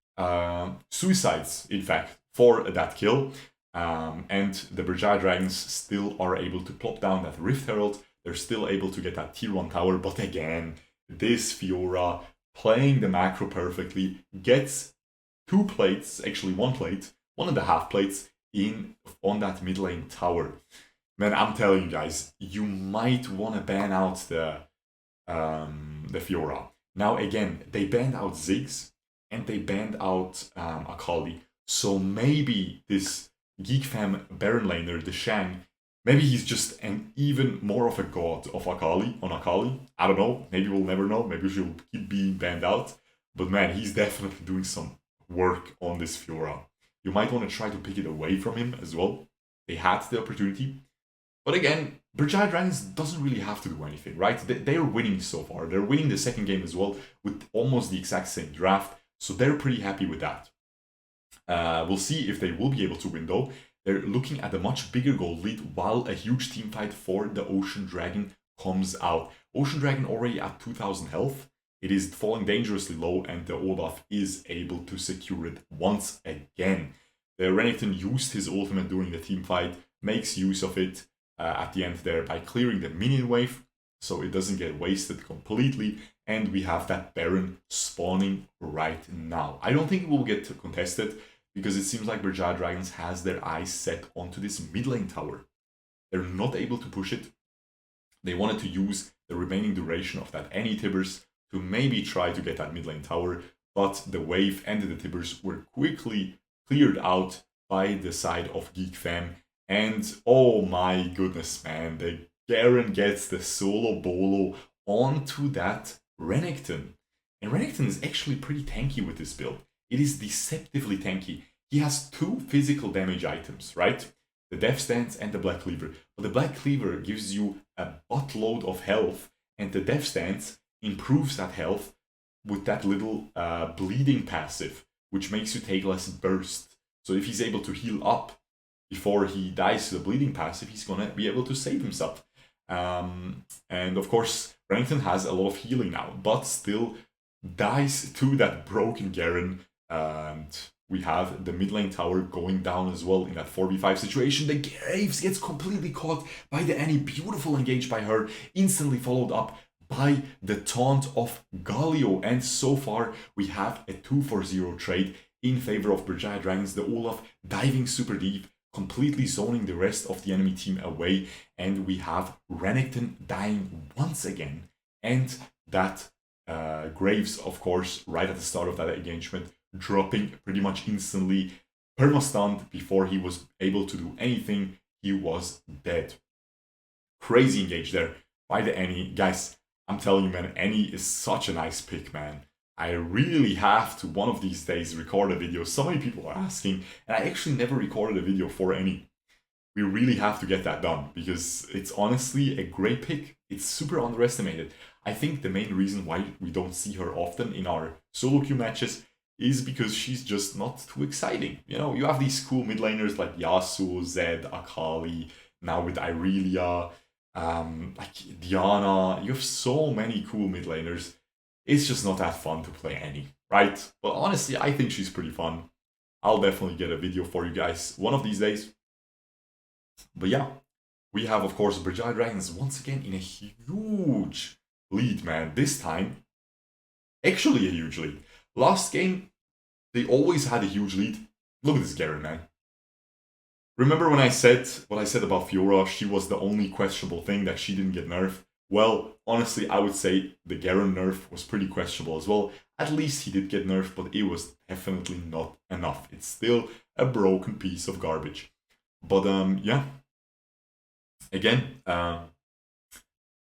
suicides, in fact, for that kill. And the Berjaya Dragons still are able to plop down that Rift Herald. They're still able to get that tier 1 tower, but again, this Fiora, playing the macro perfectly, gets 2 plates, actually 1 plate, 1.5 plates on that mid lane tower. Man, I'm telling you guys, you might want to ban out the Fiora. Now again, they banned out Ziggs and they banned out Akali. So maybe this Geek Fam Baron laner, the Shang, maybe he's just an even more of a god of Akali on Akali. I don't know. Maybe we'll never know. Maybe she'll keep being banned out. But man, he's definitely doing some work on this Fiora. You might want to try to pick it away from him as well. They had the opportunity. But again, Berjaya Dragons doesn't really have to do anything, right? They're winning so far. They're winning the second game as well with almost the exact same draft. So they're pretty happy with that. We'll see if they will be able to win though. They're looking at a much bigger gold lead while a huge team fight for the Ocean Dragon comes out. Ocean Dragon already at 2000 health. It is falling dangerously low and the Olaf is able to secure it once again. The Renekton used his ultimate during the team fight, makes use of it at the end there by clearing the minion wave so it doesn't get wasted completely, and we have that Baron spawning right now. I don't think it will get contested because it seems like Berjaya Dragons has their eyes set onto this mid lane tower. They're not able to push it. They wanted to use the remaining duration of that any Tibbers to maybe try to get that mid lane tower, but the wave and the Tibbers were quickly cleared out by the side of Geek Fam. And oh my goodness, man, the Garen gets the solo bolo onto that Renekton. And Renekton is actually pretty tanky with this build. It is deceptively tanky. He has 2 physical damage items, right? The Death Stance and the Black Cleaver. But the Black Cleaver gives you a buttload of health, and the Death Stance improves that health with that little bleeding passive, which makes you take less burst. So if he's able to heal up before he dies to the bleeding passive, he's gonna be able to save himself. And of course, Renekton has a lot of healing now, but still dies to that broken Garen. And we have the mid lane tower going down as well in that 4v5 situation. The Graves gets completely caught by the Annie, beautiful engage by her, instantly followed up by the taunt of Galio. And so far, we have a 2-for-0 trade in favor of Berjaya Dragons. The Olaf diving super deep, completely zoning the rest of the enemy team away. And we have Renekton dying once again. And that Graves, of course, right at the start of that engagement, dropping pretty much instantly, perma-stunned before he was able to do anything. He was dead. Crazy engage there by the Annie. Guys, I'm telling you, man, Annie is such a nice pick, man. I really have to one of these days record a video. So many people are asking, and I actually never recorded a video for Annie. We really have to get that done because it's honestly a great pick. It's super underestimated. I think the main reason why we don't see her often in our solo queue matches is because she's just not too exciting. You know, you have these cool mid laners like Yasuo, Zed, Akali, now with Irelia, like Diana. You have so many cool mid laners. It's just not that fun to play Annie, right? But honestly, I think she's pretty fun. I'll definitely get a video for you guys one of these days. But yeah, we have, of course, Berjaya Dragons once again in a huge lead, man. This time, actually a huge lead. Last game, they always had a huge lead. Look at this Garen, man. Remember when I said what I said about Fiora? She was the only questionable thing that she didn't get nerfed. Well, honestly, I would say the Garen nerf was pretty questionable as well. At least he did get nerfed, but it was definitely not enough. It's still a broken piece of garbage. But yeah, again,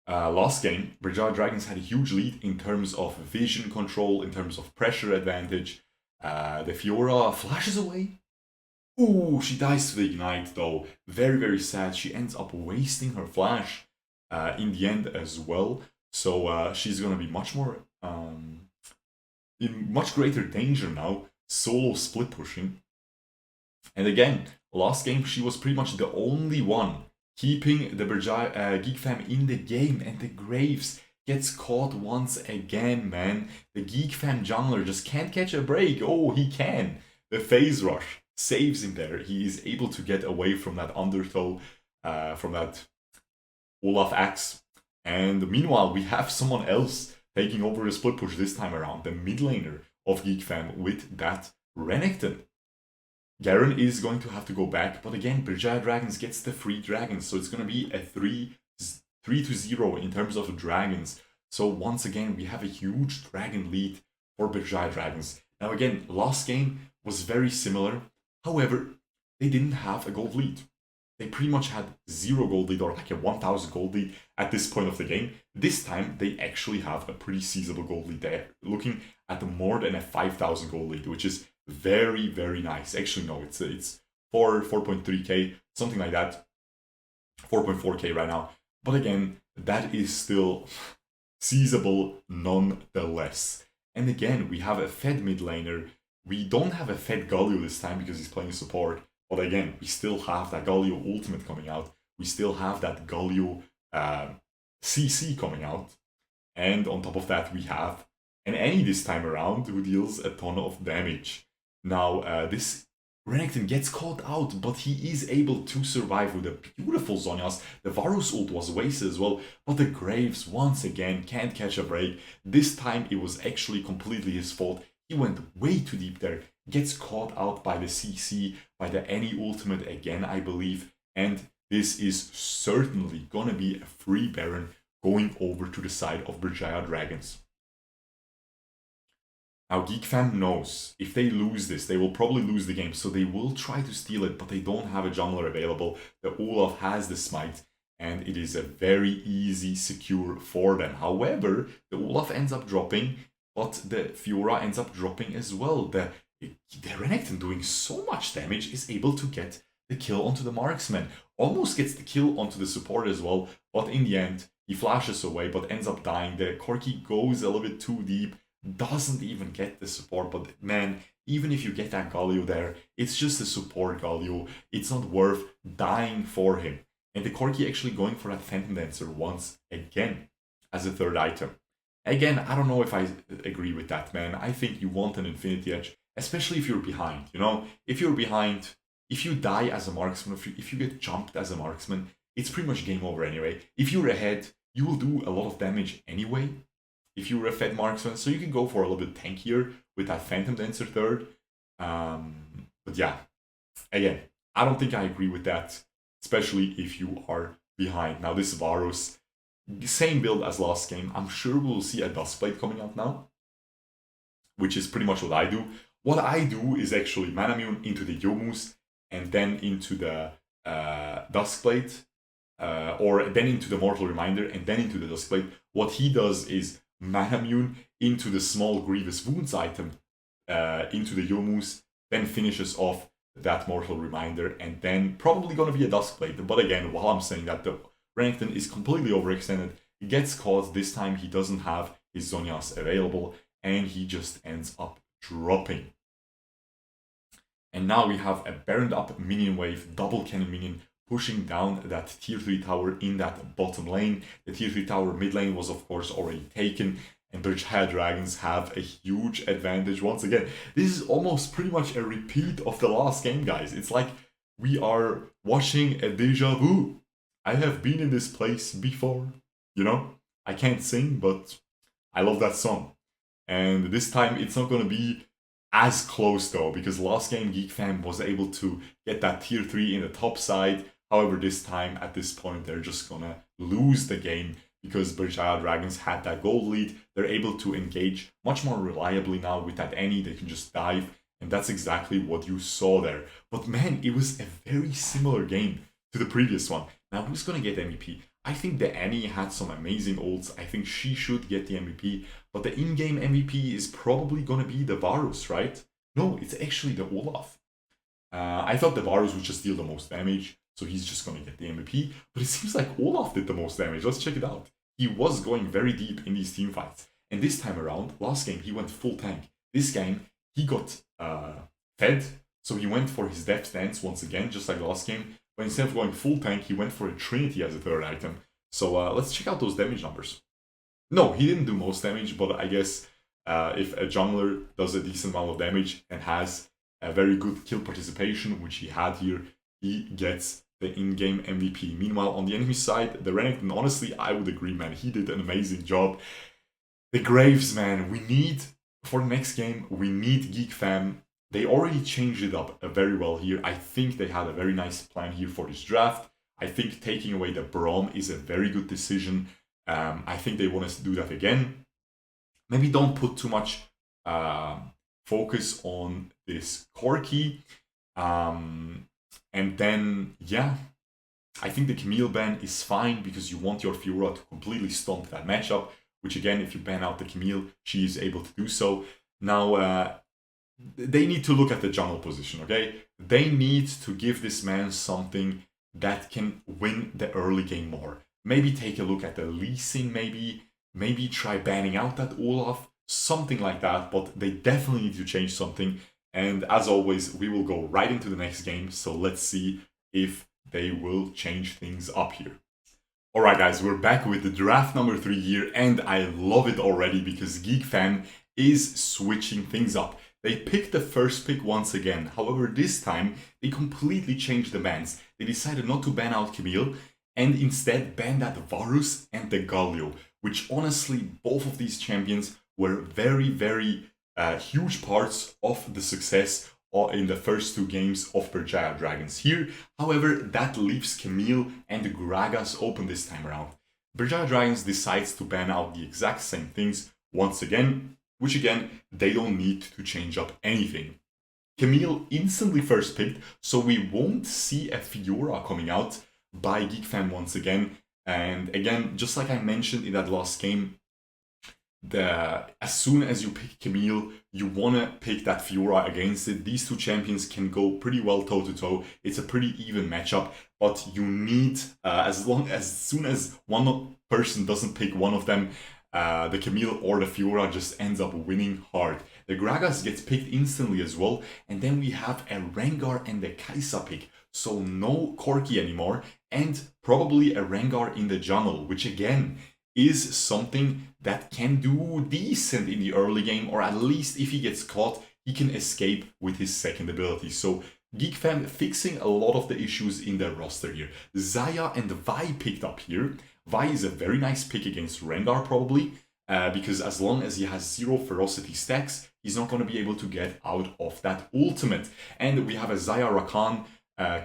last game, Berjaya Dragons had a huge lead in terms of vision control, in terms of pressure advantage. The Fiora flashes away. Ooh, she dies to the Ignite though. Very, very sad. She ends up wasting her flash in the end as well. So she's gonna be much more in much greater danger now, solo split pushing. And again, last game she was pretty much the only one keeping the Geek Fam in the game, and the Graves gets caught once again, man. The Geek Fam jungler just can't catch a break. Oh, he can. The phase rush saves him there. He is able to get away from that undertow, from that Olaf axe. And meanwhile, we have someone else taking over the split push this time around, the mid laner of Geek Fam with that Renekton. Garen is going to have to go back, but again, Berjaya Dragons gets the free dragons, so it's going to be a 3-0 in terms of dragons. So once again, we have a huge dragon lead for Berjaya Dragons. Now again, last game was very similar. However, they didn't have a gold lead. They pretty much had 0 gold lead, or like a 1000 gold lead at this point of the game. This time, they actually have a pretty seizable gold lead. They're looking at more than a 5000 gold lead, which is very, very nice. Actually, no, it's 4.3k, something like that. 4.4k right now. But again, that is still seizable nonetheless. And again, we have a fed mid laner. We don't have a fed Galio this time because he's playing support. But again, we still have that Galio ultimate coming out. We still have that Galio CC coming out. And on top of that, we have an Annie this time around who deals a ton of damage. Now, this Renekton gets caught out, but he is able to survive with a beautiful Zhonya's. The Varus ult was wasted as well, but the Graves, once again, can't catch a break. This time, it was actually completely his fault. He went way too deep there, gets caught out by the CC, by the Annie ultimate again, I believe, and this is certainly gonna be a free Baron going over to the side of Berjaya Dragons. Now, Geek Fam knows if they lose this, they will probably lose the game, so they will try to steal it, but they don't have a jungler available. The Olaf has the smite, and it is a very easy secure for them. However, the Olaf ends up dropping, but the Fiora ends up dropping as well. The Renekton, doing so much damage, is able to get the kill onto the marksman. Almost gets the kill onto the support as well, but in the end, he flashes away, but ends up dying. The Corki goes a little bit too deep, doesn't even get the support, but man, even if you get that Galio there, it's just a support Galio. It's not worth dying for him. And the Corki actually going for that Phantom Dancer once again as a third item. Again, I don't know if I agree with that, man. I think you want an Infinity Edge, especially if you're behind, you know? If you're behind, if you die as a marksman, if you get jumped as a marksman, it's pretty much game over anyway. If you're ahead, you will do a lot of damage anyway. If you're a fed marksman, so you can go for a little bit tankier with that Phantom Dancer third. But yeah, again, I don't think I agree with that, especially if you are behind. Now this Varus, same build as last game. I'm sure we'll see a Duskblade coming out now, which is pretty much what I do. What I do is actually Manamune into the Yomus, and then into the Duskblade, or then into the Mortal Reminder, and then into the Duskblade. What he does is Manamune into the small Grievous Wounds item, into the Yomus, then finishes off that Mortal Reminder, and then probably gonna be a Duskblade. But again, while I'm saying that, the Renekton is completely overextended. He gets caught. This time he doesn't have his Zhonya's available, and he just ends up dropping. And now we have a baroned up minion wave, double cannon minion, pushing down that tier 3 tower in that bottom lane. The tier 3 tower mid lane was of course already taken, and Berjaya Dragons have a huge advantage once again. This is almost pretty much a repeat of the last game, guys. It's like we are watching a deja vu. I have been in this place before, you know? I can't sing, but I love that song. And this time it's not gonna be as close though, because last game Geek Fam was able to get that tier 3 in the top side. However, this time, at this point, they're just gonna lose the game because Berjaya Dragons had that gold lead. They're able to engage much more reliably now with that Annie. They can just dive, and that's exactly what you saw there. But man, it was a very similar game to the previous one. Now, who's gonna get MVP? I think the Annie had some amazing ults. I think she should get the MVP, but the in-game MVP is probably gonna be the Varus, right? No, it's actually the Olaf. I thought the Varus would just deal the most damage, so he's just gonna get the MVP, but it seems like Olaf did the most damage. Let's check it out. He was going very deep in these team fights, and this time around, last game, he went full tank. This game, he got fed, so he went for his death stance once again, just like last game, but instead of going full tank, he went for a Trinity as a third item. So let's check out those damage numbers. No, he didn't do most damage, but I guess if a jungler does a decent amount of damage and has a very good kill participation, which he had here, he gets the in-game MVP. Meanwhile, on the enemy side, the Renekton, honestly, I would agree, man. He did an amazing job. The Graves, man, we need, for the next game, we need Geek Fam. They already changed it up very well here. I think they had a very nice plan here for this draft. I think taking away the Braum is a very good decision. I think they want to do that again. Maybe don't put too much focus on this Corki. And then, yeah, I think the Camille ban is fine because you want your Fiora to completely stomp that matchup, which again, if you ban out the Camille, she is able to do so. Now, they need to look at the jungle position, okay? They need to give this man something that can win the early game more. Maybe take a look at the Lee Sin, maybe try banning out that Olaf, something like that, but they definitely need to change something. And as always, we will go right into the next game, so let's see if they will change things up here. Alright guys, we're back with the draft number 3 here, and I love it already because Geek Fam is switching things up. They picked the first pick once again, however this time they completely changed the bans. They decided not to ban out Camille, and instead ban that Varus and the Galio, which honestly, both of these champions were very, very huge parts of the success in the first 2 games of Berjaya Dragons here. However, that leaves Camille and Gragas open this time around. Berjaya Dragons decides to ban out the exact same things once again, which again, they don't need to change up anything. Camille instantly first picked, so we won't see a Fiora coming out by Geek Fam once again. And again, just like I mentioned in that last game, as soon as you pick Camille, you want to pick that Fiora against it. These 2 champions can go pretty well toe-to-toe. It's a pretty even matchup, but you need, as soon as one person doesn't pick one of them, the Camille or the Fiora just ends up winning hard. The Gragas gets picked instantly as well, and then we have a Rengar and the Kai'Sa pick. So no Corki anymore, and probably a Rengar in the jungle, which again is something that can do decent in the early game, or at least if he gets caught, he can escape with his second ability. So Geek Fam fixing a lot of the issues in their roster here. Xayah and Vi picked up here. Vi is a very nice pick against Rengar probably, because as long as he has 0 ferocity stacks, he's not going to be able to get out of that ultimate. And we have a Xayah Rakan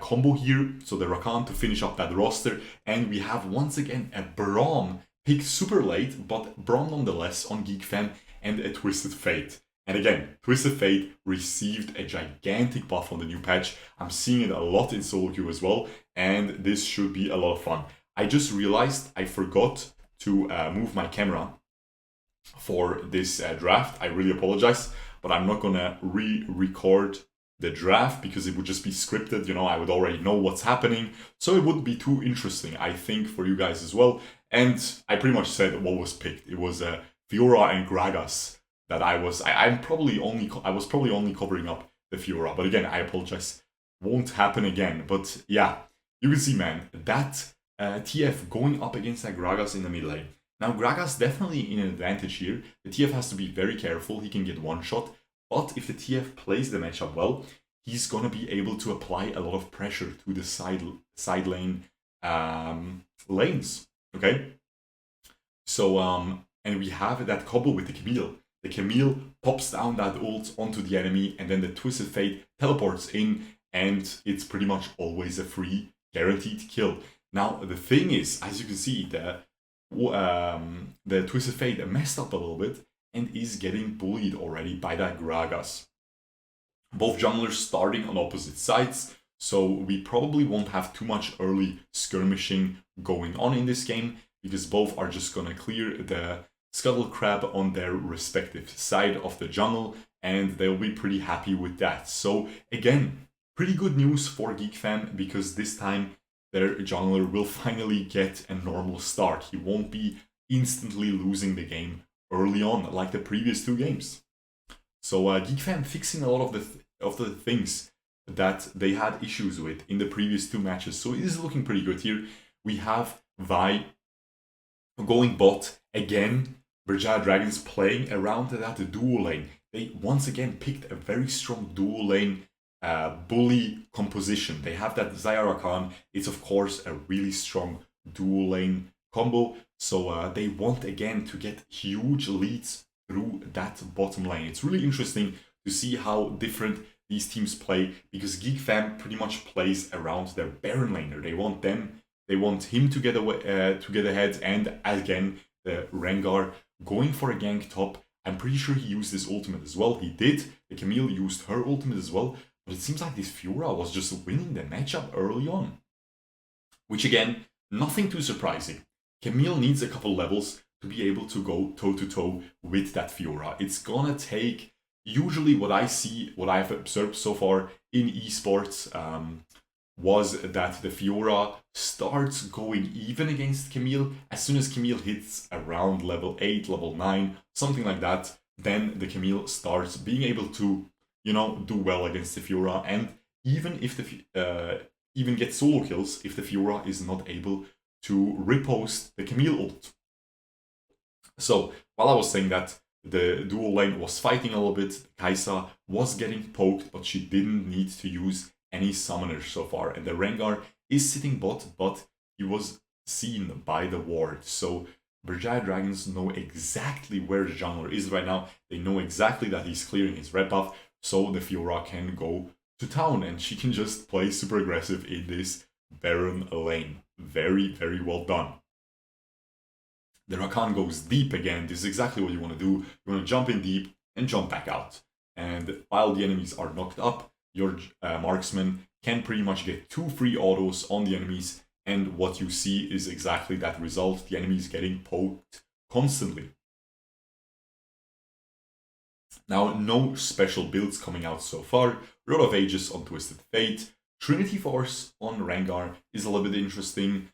combo here, so the Rakan to finish up that roster. And we have once again a Braum picked super late, but Braum nonetheless on Geek Fam, and a Twisted Fate. And again, Twisted Fate received a gigantic buff on the new patch. I'm seeing it a lot in solo queue as well, and this should be a lot of fun. I just realized I forgot to move my camera for this draft. I really apologize, but I'm not gonna re-record the draft because it would just be scripted, you know, I would already know what's happening, so it wouldn't be too interesting, I think, for you guys as well. And I pretty much said what was picked. It was Fiora and Gragas that I was probably only covering up the Fiora, but again, I apologize, won't happen again. But yeah, you can see, man, that TF going up against that Gragas in the mid lane. Now Gragas definitely in an advantage here. The TF has to be very careful, he can get one shot, but if the TF plays the matchup well, he's gonna be able to apply a lot of pressure to the side lane lanes. Okay, so and we have that combo with the Camille. The Camille pops down that ult onto the enemy, and then the Twisted Fate teleports in, and it's pretty much always a free guaranteed kill. Now the thing is, as you can see, the Twisted Fate messed up a little bit and is getting bullied already by that Gragas. Both junglers starting on opposite sides, So we probably won't have too much early skirmishing going on in this game, because both are just gonna clear the Scuttle Crab on their respective side of the jungle, and they'll be pretty happy with that. So again, pretty good news for GeekFam, because this time their jungler will finally get a normal start. He won't be instantly losing the game early on like the previous 2 games. So GeekFam fixing a lot of the things that they had issues with in the previous 2 matches. So it is looking pretty good here. We have Vi going bot again. Berjaya Dragons playing around that duo lane. They once again picked a very strong duo lane bully composition. They have that Xayah Rakan. It's of course a really strong duo lane combo. So they want again to get huge leads through that bottom lane. It's really interesting to see how different these teams play, because GeekFam pretty much plays around their Baron laner. They want him to get ahead, and again the Rengar going for a gank top. I'm pretty sure he used his ultimate as well. He did. The Camille used her ultimate as well. But it seems like this Fiora was just winning the matchup early on. Which again, nothing too surprising. Camille needs a couple levels to be able to go toe-to-toe with that Fiora. It's gonna take, usually what I've observed so far in esports, was that the Fiora starts going even against Camille. As soon as Camille hits around level 8, level 9, something like that, then the Camille starts being able to, do well against the Fiora, and even if even get solo kills if the Fiora is not able to riposte the Camille ult. So while I was saying that the dual lane was fighting a little bit, Kai'Sa was getting poked, but she didn't need to use any summoners so far, and the Rengar is sitting bot, but he was seen by the ward. So Berjaya Dragons know exactly where the jungler is right now. They know exactly that he's clearing his red buff, so the Fiora can go to town and she can just play super aggressive in this Baron lane. Very, very well done. The Rakan goes deep again. This is exactly what you want to do. You want to jump in deep and jump back out. And while the enemies are knocked up, your marksman can pretty much get 2 free autos on the enemies, and what you see is exactly that result. The enemy is getting poked constantly. Now, no special builds coming out so far. Rod of Ages on Twisted Fate. Trinity Force on Rengar is a little bit interesting.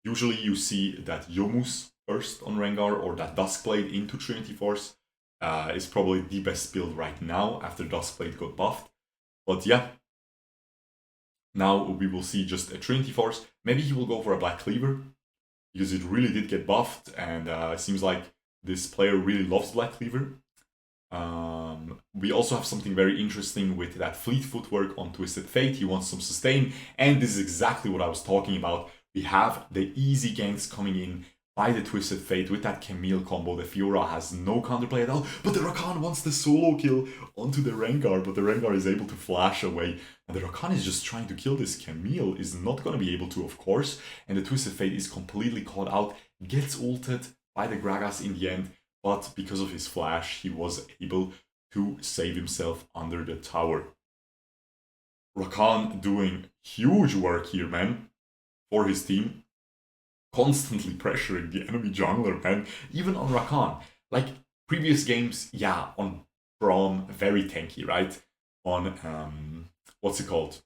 Usually you see that Yomus first on Rengar, or that Duskblade into Trinity Force. Is probably the best build right now after Duskblade got buffed. But yeah, now we will see just a Trinity Force. Maybe he will go for a Black Cleaver, because it really did get buffed, and it seems like this player really loves Black Cleaver. We also have something very interesting with that Fleet Footwork on Twisted Fate. He wants some sustain, and this is exactly what I was talking about. We have the easy ganks coming in by the Twisted Fate with that Camille combo. The Fiora has no counterplay at all, but the Rakan wants the solo kill onto the Rengar, but the Rengar is able to flash away. And the Rakan is just trying to kill this Camille, is not going to be able to, of course, and the Twisted Fate is completely caught out, gets ulted by the Gragas in the end, but because of his flash, he was able to save himself under the tower. Rakan doing huge work here, man, for his team. Constantly pressuring the enemy jungler, man. Even on Rakan. Like, previous games, yeah, on Braum, very tanky, right? On, what's it called?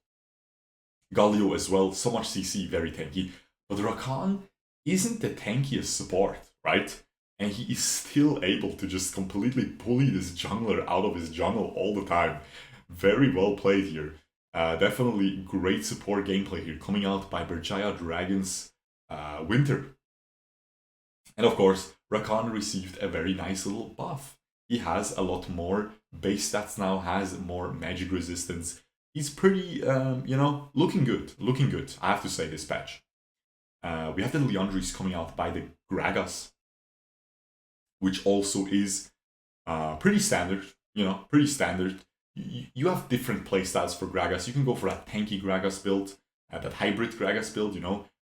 Galio as well, so much CC, very tanky. But Rakan isn't the tankiest support, right? And he is still able to just completely bully this jungler out of his jungle all the time. Very well played here. Definitely great support gameplay here, coming out by Berjaya Dragons Winter. And of course, Rakan received a very nice little buff. He has a lot more base stats now, has more magic resistance. He's pretty, looking good. Looking good, I have to say, this patch. We have the Liandry's coming out by the Gragas, which also is pretty standard, pretty standard. You have different playstyles for Gragas. You can go for that tanky Gragas build, that hybrid Gragas build,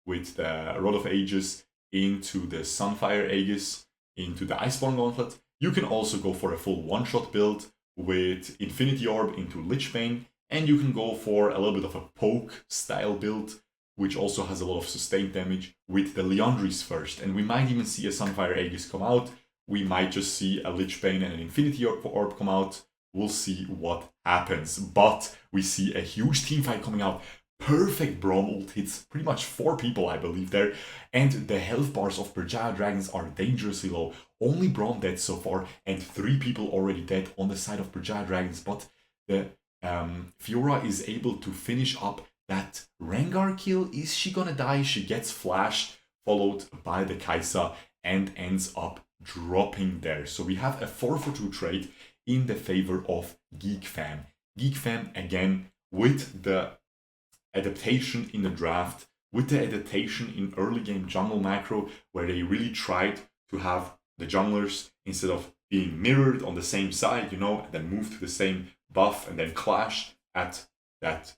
with the Rod of Ages into the Sunfire Aegis, into the Iceborne Gauntlet. You can also go for a full one-shot build with Infinity Orb into Lichbane And you can go for a little bit of a poke style build, which also has a lot of sustained damage with the Liandry's first. And we might even see a Sunfire Aegis come out. We might just see a Lich Bane and an Infinity Orb come out. We'll see what happens. But we see a huge teamfight coming out. Perfect Braum ult hits pretty much 4 people, I believe, there. And the health bars of Berjaya Dragons are dangerously low. Only Braum dead so far, and 3 people already dead on the side of Berjaya Dragons. But the Fiora is able to finish up that Rengar kill. Is she gonna die? She gets flashed, followed by the Kai'Sa, and ends up dropping there. So we have a 4-for-2 trade in the favor of Geek Fam. Geek Fam, again, with the adaptation in the draft, with the adaptation in early game jungle macro, where they really tried to have the junglers, instead of being mirrored on the same side, you know, and then move to the same buff and then clash at that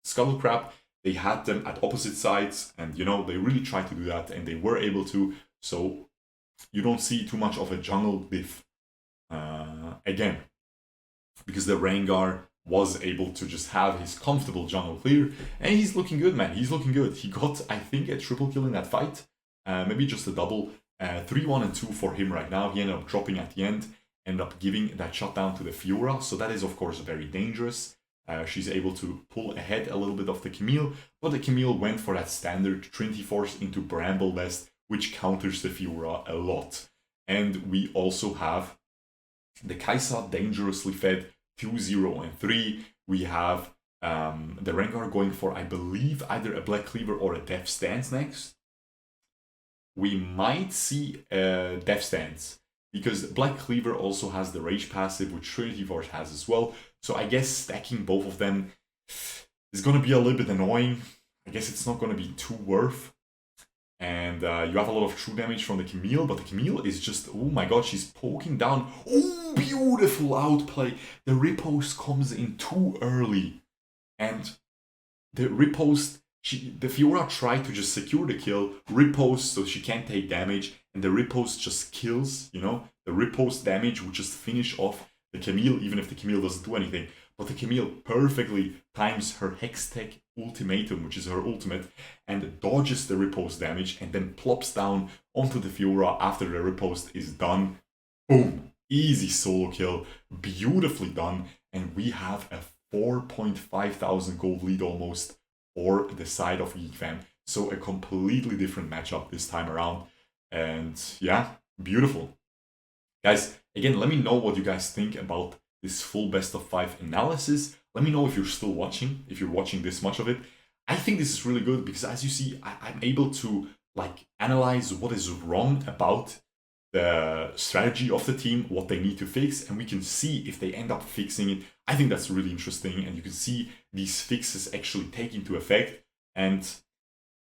Scuttle Crab, they had them at opposite sides, and you know, they really tried to do that, and they were able to. So you don't see too much of a jungle diff again, because the Rengar was able to just have his comfortable jungle clear, and he's looking good, man. He's looking good. He got, I think, a triple kill in that fight, maybe just a double. 3-1 and 2 for him right now. He ended up dropping at the end, ended up giving that shutdown to the Fiora, so that is of course very dangerous. She's able to pull ahead a little bit of the Camille, but the Camille went for that standard Trinity Force into Bramble Nest, which counters the Fiora a lot. And we also have the Kai'Sa dangerously fed 2-0 and 3. We have the Rengar going for, I believe, either a Black Cleaver or a Death Stance next. We might see a Death Stance, because Black Cleaver also has the Rage passive, which Trinity Force has as well. So I guess stacking both of them is going to be a little bit annoying. I guess it's not going to be too worth. And you have a lot of true damage from the Camille, but the Camille is just, oh my god, she's poking down. Oh, beautiful outplay. The riposte comes in too early. And the riposte, the Fiora tried to just secure the kill, riposte so she can't take damage, and the riposte just kills, you know? The riposte damage would just finish off the Camille, even if the Camille doesn't do anything. But the Camille perfectly times her Hextech Ultimatum, which is her ultimate, and dodges the riposte damage, and then plops down onto the Fiora after the riposte is done. Boom! Easy solo kill, beautifully done, and we have a 4,500 gold lead almost for the side of Geek Fam. So a completely different matchup this time around. And yeah, beautiful. Guys, again, let me know what you guys think about this full best of 5 analysis. Let me know if you're still watching, if you're watching this much of it. I think this is really good because, as you see, I'm able to like analyze what is wrong about the strategy of the team, what they need to fix, and we can see if they end up fixing it. I think that's really interesting, and you can see these fixes actually take into effect. And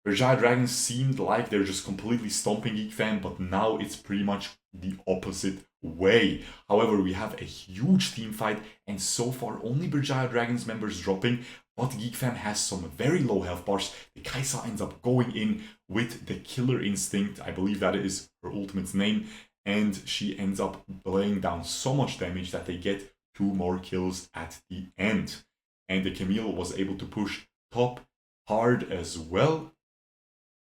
Berjaya Dragons seemed like they're just completely stomping Geek Fam, but now it's pretty much the opposite way. However, we have a huge team fight, and so far only Berjaya Dragons members dropping, but Geek Fam has some very low health bars. The Kai'Sa ends up going in with the Killer Instinct, I believe that is her ultimate's name, and she ends up laying down so much damage that they get 2 more kills at the end. And the Camille was able to push top hard as well,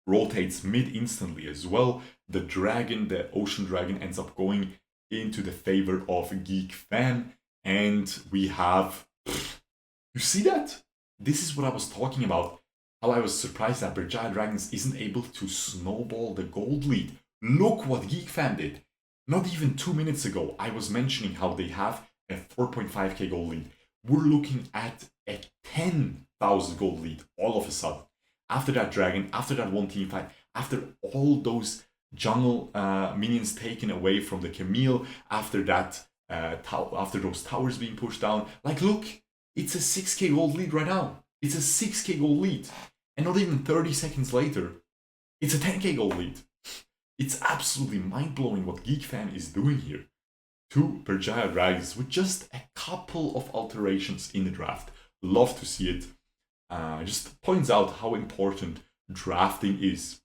rotates mid instantly as well. The dragon, the Ocean Dragon, ends up going into the favor of Geek Fam, and we have, you see that? This is what I was talking about, how I was surprised that Berjaya Dragons isn't able to snowball the gold lead. Look what Geek Fam did. Not even 2 minutes ago, I was mentioning how they have a 4.5k gold lead. We're looking at a 10,000 gold lead all of a sudden. After that dragon, after that one team fight, after all those jungle minions taken away from the Camille, after that, after those towers being pushed down, like look, it's a 6k gold lead right now. It's a 6k gold lead, and not even 30 seconds later, it's a 10k gold lead. It's absolutely mind-blowing what Geek Fam is doing here to Berjaya Dragons with just a couple of alterations in the draft. Love to see it. Just points out how important drafting is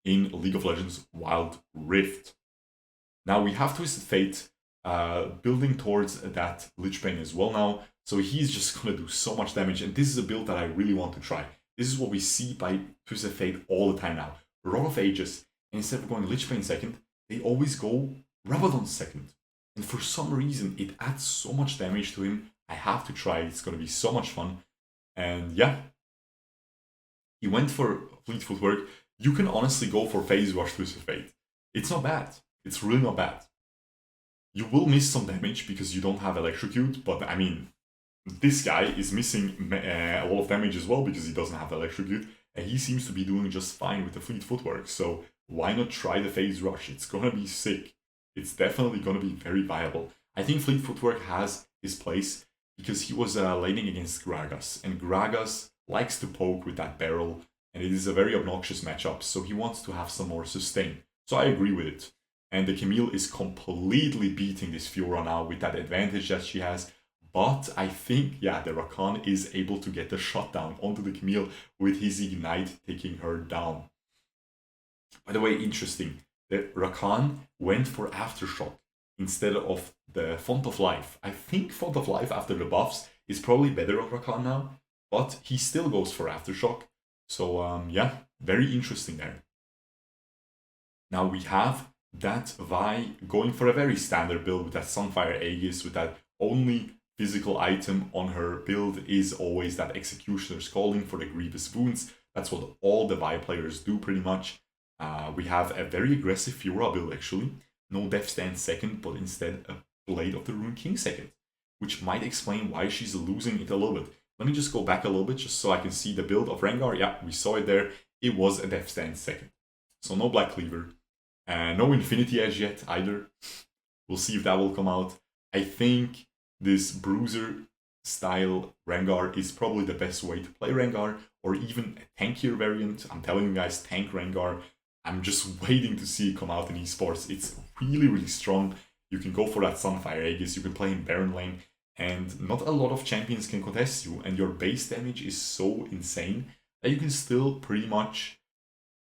in League of Legends Wild Rift. Now we have Twisted Fate building towards that Lich Bane as well now. So he's just gonna do so much damage, and this is a build that I really want to try. This is what we see by Twisted Fate all the time now. Rod of Ages, and instead of going Lich Bane second, they always go Rabadon second. And for some reason, it adds so much damage to him. I have to try it. It's gonna be so much fun. And yeah, he went for Fleet Footwork. You can honestly go for Phase Rush Twisted Fate. It's not bad. It's really not bad. You will miss some damage because you don't have Electrocute, but I mean, this guy is missing a lot of damage as well because he doesn't have Electrocute, and he seems to be doing just fine with the Fleet Footwork, so why not try the Phase Rush? It's gonna be sick. It's definitely gonna be very viable. I think Fleet Footwork has his place because he was laning against Gragas, and Gragas likes to poke with that barrel, and it is a very obnoxious matchup, so he wants to have some more sustain. So I agree with it. And the Camille is completely beating this Fiora now with that advantage that she has. But I think, yeah, the Rakan is able to get the shutdown onto the Camille with his Ignite taking her down. By the way, interesting. The Rakan went for Aftershock instead of the Font of Life. I think Font of Life after the buffs is probably better on Rakan now, but he still goes for Aftershock. So yeah, very interesting there. Now we have that Vi going for a very standard build with that Sunfire Aegis, with that only physical item on her build is always that Executioner's Calling for the Grievous Wounds. That's what all the Vi players do pretty much. We have a very aggressive Fiora build actually. No Death Stand second, but instead a Blade of the Rune King second, which might explain why she's losing it a little bit. Let me just go back a little bit just so I can see the build of Rengar. Yeah, we saw it there. It was a Death Stand second. So no Black Cleaver. No Infinity Edge yet either. We'll see if that will come out. I think this Bruiser style Rengar is probably the best way to play Rengar, or even a tankier variant. I'm telling you guys, tank Rengar. I'm just waiting to see it come out in esports. It's really, really strong. You can go for that Sunfire Aegis, you can play in Baron lane, and not a lot of champions can contest you, and your base damage is so insane that you can still pretty much,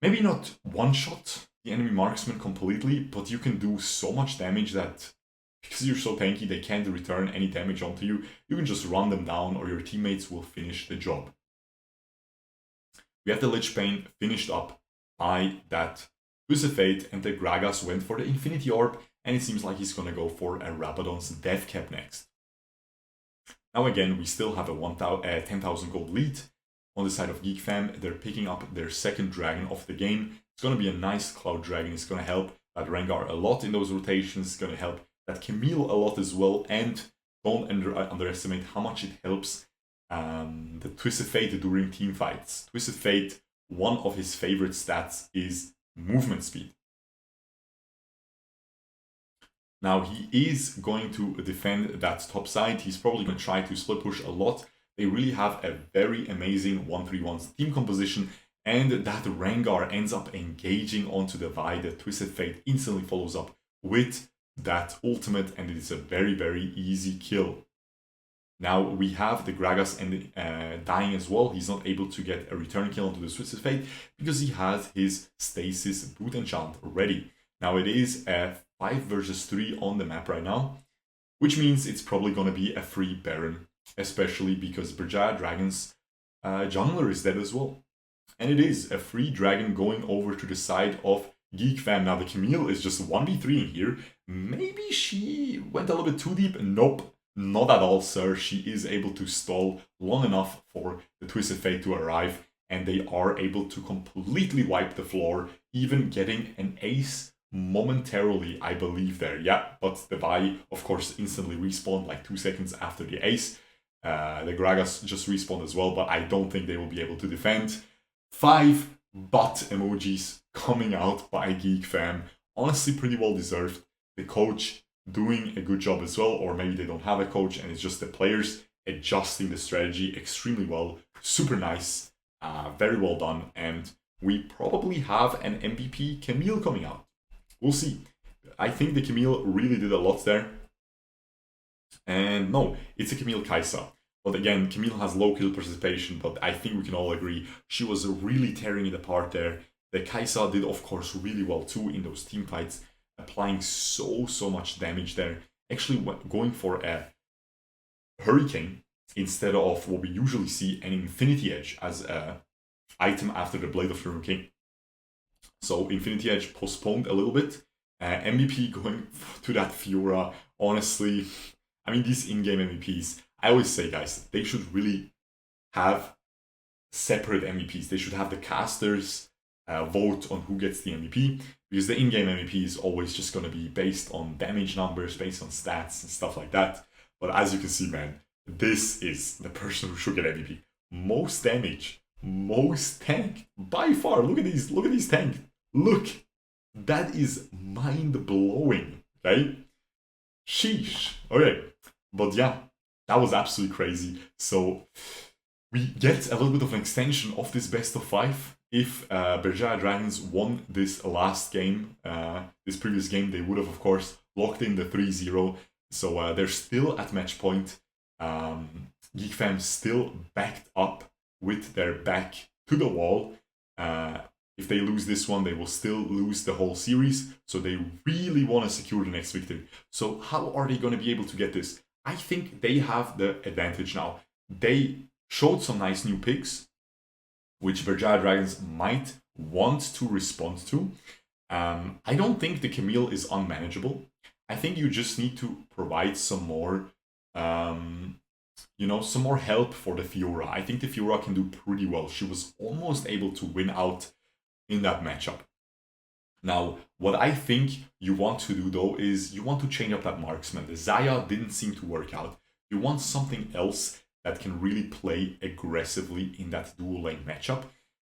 maybe not one-shot the enemy marksman completely, but you can do so much damage that because you're so tanky they can't return any damage onto you. You can just run them down or your teammates will finish the job. We have the Lich Bane finished up by that Twisted Fate, and the Gragas went for the Infinity Orb, and it seems like he's gonna go for a Rabadon's Death Cap next. Now again, we still have a 10,000 gold lead. On the side of Geek Fam, they're picking up their second dragon of the game. It's going to be a nice Cloud Dragon. It's going to help that Rengar a lot in those rotations. It's going to help that Camille a lot as well. And don't underestimate how much it helps the Twisted Fate during team fights. Twisted Fate, one of his favorite stats is movement speed. Now he is going to defend that top side. He's probably going to try to split push a lot. They really have a very amazing 1-3-1 team composition, and that Rengar ends up engaging onto the Vi. The Twisted Fate instantly follows up with that ultimate, and it is a very, very easy kill. Now we have the Gragas dying as well. He's not able to get a return kill onto the Twisted Fate because he has his Stasis boot enchant ready. Now it is a 5 versus 3 on the map right now, which means it's probably going to be a free Baron, especially because Berjaya Dragon's jungler is dead as well. And it is a free dragon going over to the side of Geek Fam. Now the Camille is just 1v3 in here. Maybe she went a little bit too deep. Nope, not at all, sir. She is able to stall long enough for the Twisted Fate to arrive, and they are able to completely wipe the floor, even getting an ace momentarily, I believe there. Yeah, but the Vi, of course, instantly respawned like 2 seconds after the ace. The Gragas just respawned as well, but I don't think they will be able to defend. 5 butt emojis coming out by Geek Fam. Honestly, pretty well deserved. The coach doing a good job as well, or maybe they don't have a coach and it's just the players adjusting the strategy extremely well. Super nice, very well done, and we probably have an MVP Camille coming out. We'll see. I think the Camille really did a lot there. And no, it's a Camille Kai'Sa. But again, Camille has low kill participation, but I think we can all agree she was really tearing it apart there. The Kai'Sa did, of course, really well too in those team fights, applying so much damage there. Actually going for a Hurricane instead of what we usually see, an Infinity Edge as an item after the Blade of the Rune King. So Infinity Edge postponed a little bit. MVP going to that Fiora. Honestly, I mean, these in-game MVPs, I always say, guys, they should really have separate MVPs. They should have the casters vote on who gets the MVP, because the in-game MVP is always just going to be based on damage numbers, based on stats and stuff like that. But as you can see, man, this is the person who should get MVP. Most damage, most tank, by far. Look at these tank. Look, that is mind-blowing, okay? Sheesh. Okay, but yeah, that was absolutely crazy. So we get a little bit of an extension of this best of 5. If Berjaya Dragons won this last game, this previous game, they would have, of course, locked in the 3-0. So they're still at match point. Geek Fam still backed up with their back to the wall. If they lose this one, they will still lose the whole series. So they really want to secure the next victory. So how are they going to be able to get this? I think they have the advantage now. They showed some nice new picks, which Berjaya Dragons might want to respond to. I don't think the Camille is unmanageable. I think you just need to provide some more, some more help for the Fiora. I think the Fiora can do pretty well. She was almost able to win out in that matchup. Now, what I think you want to do though is you want to change up that marksman. The Xayah didn't seem to work out. You want something else that can really play aggressively in that dual lane matchup.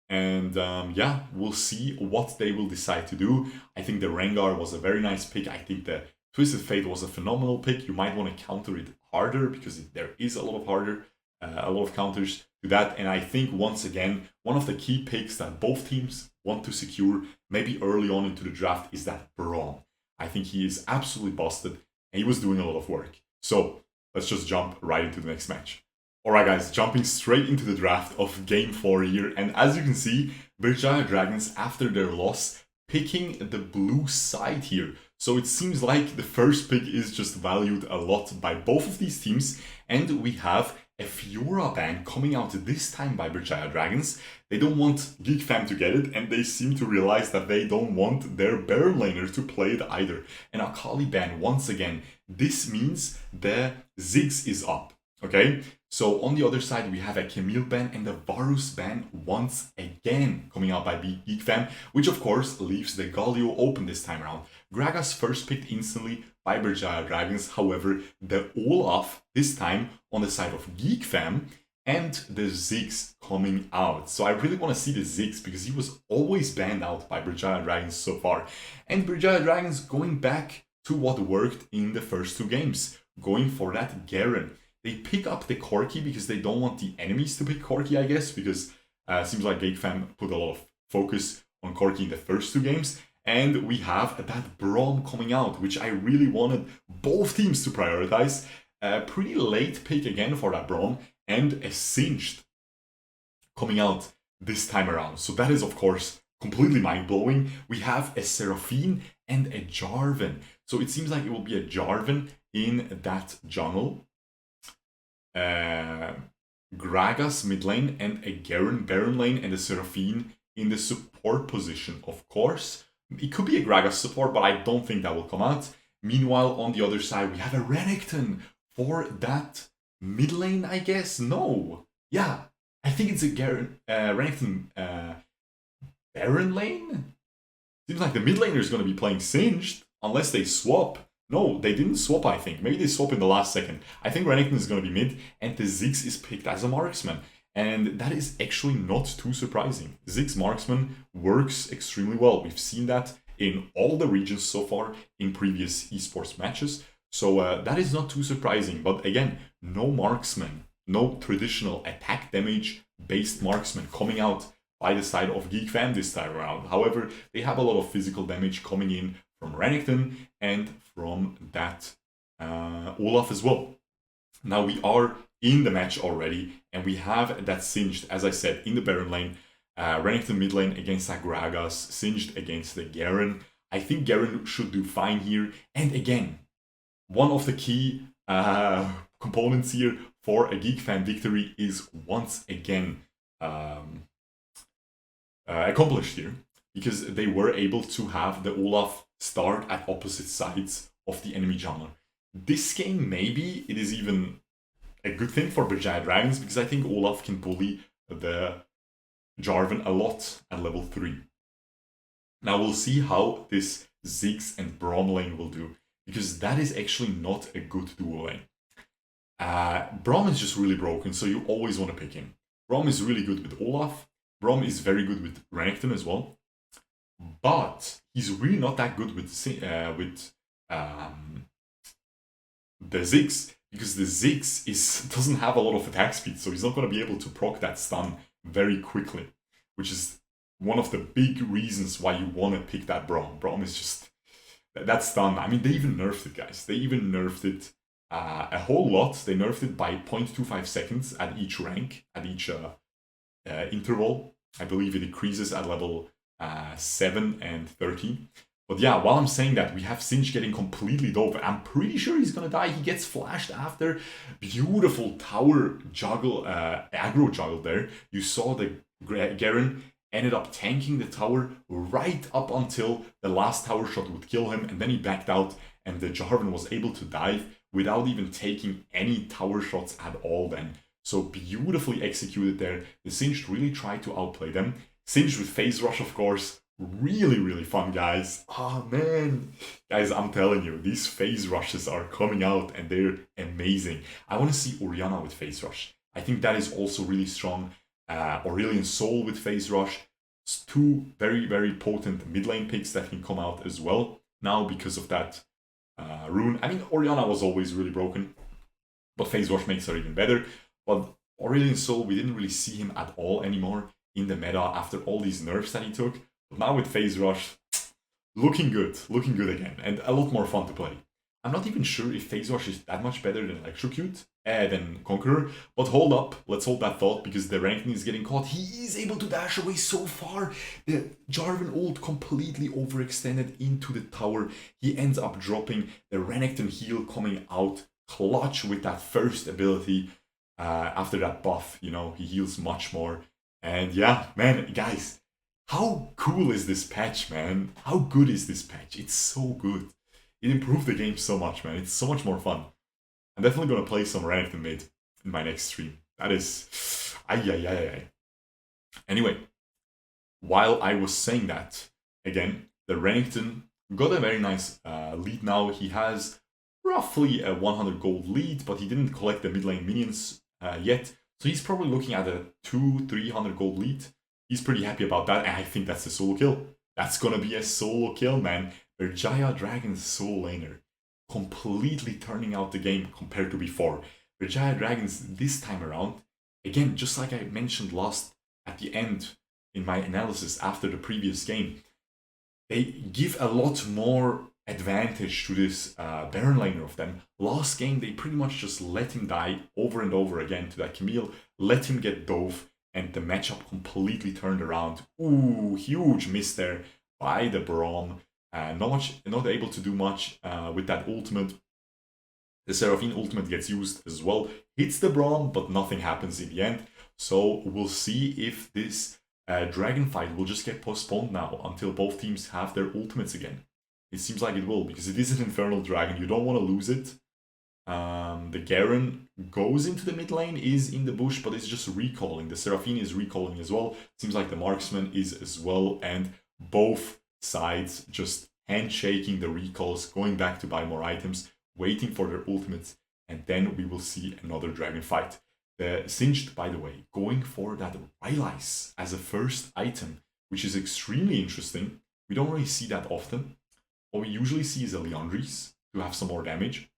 And yeah, we'll see what they will decide to do. I think the Rengar was a very nice pick. I think the Twisted Fate was a phenomenal pick. You might want to counter it harder because there is a lot of counters to that. And I think once again, one of the key picks that both teams want to secure maybe early on into the draft is that Braum. I think he is absolutely busted and he was doing a lot of work. So let's just jump right into the next match. Alright guys, jumping straight into the draft of Game 4 here. And as you can see, Berjaya Dragons, after their loss, picking the blue side here. So it seems like the first pick is just valued a lot by both of these teams. And we have a Fiora ban coming out this time by Berjaya Dragons. They don't want Geek Fam to get it, and they seem to realize that they don't want their Baron laner to play it either. An Akali ban once again. This means the Ziggs is up, okay? So on the other side, we have a Camille ban and a Varus ban once again coming out by Geek Fam, which of course leaves the Galio open this time around. Gragas first picked instantly by Berjaya Dragons, however, the Olaf this time on the side of Geek Fam and the Ziggs coming out. So I really want to see the Ziggs because he was always banned out by Berjaya Dragons so far. And Berjaya Dragons going back to what worked in the first 2 games, going for that Garen. They pick up the Corki because they don't want the enemies to pick Corki, I guess, because it seems like Geek Fam put a lot of focus on Corki in the first 2 games. And we have that Braum coming out, which I really wanted both teams to prioritize. A pretty late pick again for that Braum, and a Singed coming out this time around. So that is, of course, completely mind-blowing. We have a Seraphine and a Jarvan. So it seems like it will be a Jarvan in that jungle. Gragas mid lane and a Garen Baron lane, and a Seraphine in the support position, of course. It could be a Gragas support, but I don't think that will come out. Meanwhile, on the other side, we have a Renekton for that mid lane, I guess? No. Yeah, I think it's a Renekton Baron lane? Seems like the mid laner is going to be playing Singed, unless they swap. No, they didn't swap, I think. Maybe they swap in the last second. I think Renekton is going to be mid, and the Ziggs is picked as a marksman. And that is actually not too surprising. Ziggs marksman works extremely well. We've seen that in all the regions so far in previous esports matches. So that is not too surprising. But again, no marksman, no traditional attack damage based marksman coming out by the side of Geek Fam this time around. However, they have a lot of physical damage coming in from Renekton and from that Olaf as well. Now we are in the match already, and we have that Singed, as I said, in the Baron lane. Renekton mid lane against that Gragas, Singed against the Garen. I think Garen should do fine here. And again, one of the key components here for a Geek Fan victory is once again accomplished here, because they were able to have the Olaf start at opposite sides of the enemy jungler. This game, maybe it is even a good thing for Berjaya Dragons, because I think Olaf can bully the Jarvan a lot at level 3. Now we'll see how this Ziggs and Braum lane will do, because that is actually not a good duo lane. Braum is just really broken, so you always want to pick him. Braum is really good with Olaf. Braum is very good with Renekton as well. But he's really not that good with the Ziggs, because the Ziggs doesn't have a lot of attack speed, so he's not going to be able to proc that stun very quickly, which is one of the big reasons why you want to pick that Braum. Braum is just... that stun, I mean, they even nerfed it, guys. They even nerfed it a whole lot. They nerfed it by 0.25 seconds at each rank, at each interval. I believe it decreases at level 7 and 13. But yeah, while I'm saying that, we have SHEEESH getting completely dove. I'm pretty sure he's gonna die. He gets flashed after. Beautiful tower juggle, aggro juggle there. You saw the Garen ended up tanking the tower right up until the last tower shot would kill him, and then he backed out, and the Jarvan was able to dive without even taking any tower shots at all then. So beautifully executed there. The SHEEESH really tried to outplay them. SHEEESH with phase rush, of course. Really, really fun, guys. Oh, man. Guys, I'm telling you, these phase rushes are coming out and they're amazing. I want to see Orianna with phase rush. I think that is also really strong. Aurelion Sol with phase rush. It's two very, very potent mid lane picks that can come out as well now because of that rune. I mean, Orianna was always really broken, but phase rush makes her even better. But Aurelion Sol, we didn't really see him at all anymore in the meta after all these nerfs that he took. But now with phase rush, looking good again, and a lot more fun to play. I'm not even sure if phase rush is that much better than Electrocute, than Conqueror, but hold up, let's hold that thought, because the Renekton is getting caught. He is able to dash away so far. The Jarvan ult completely overextended into the tower. He ends up dropping the Renekton heal coming out clutch with that first ability. After that buff, you know, he heals much more. And yeah, man, guys, how cool is this patch, man? How good is this patch? It's so good. It improved the game so much, man. It's so much more fun. I'm definitely gonna play some Renekton mid in my next stream. That is... Ay. Anyway, while I was saying that, again, the Renekton got a very nice lead now. He has roughly a 100 gold lead, but he didn't collect the mid lane minions yet. So he's probably looking at a 200-300 gold lead. He's pretty happy about that, and I think that's a solo kill. That's gonna be a solo kill, man. Berjaya Dragons solo laner. Completely turning out the game compared to before. Berjaya Dragons this time around, again, just like I mentioned last at the end in my analysis after the previous game, they give a lot more advantage to this Baron laner of them. Last game, they pretty much just let him die over and over again to that Camille, let him get dove, and the matchup completely turned around. Ooh, huge miss there by the Braum. Not able to do much with that ultimate. The Seraphine ultimate gets used as well. Hits the Braum, but nothing happens in the end. So we'll see if this dragon fight will just get postponed now until both teams have their ultimates again. It seems like it will, because it is an Infernal Dragon. You don't want to lose it. The Garen goes into the mid lane, is in the bush, but it's just recalling. The Seraphine is recalling as well. Seems like the Marksman is as well, and both sides just handshaking the recalls, going back to buy more items, waiting for their ultimates, and then we will see another dragon fight. The Singed, by the way, going for that Rylai's as a first item, which is extremely interesting. We don't really see that often. What we usually see is a Liandry's to have some more damage.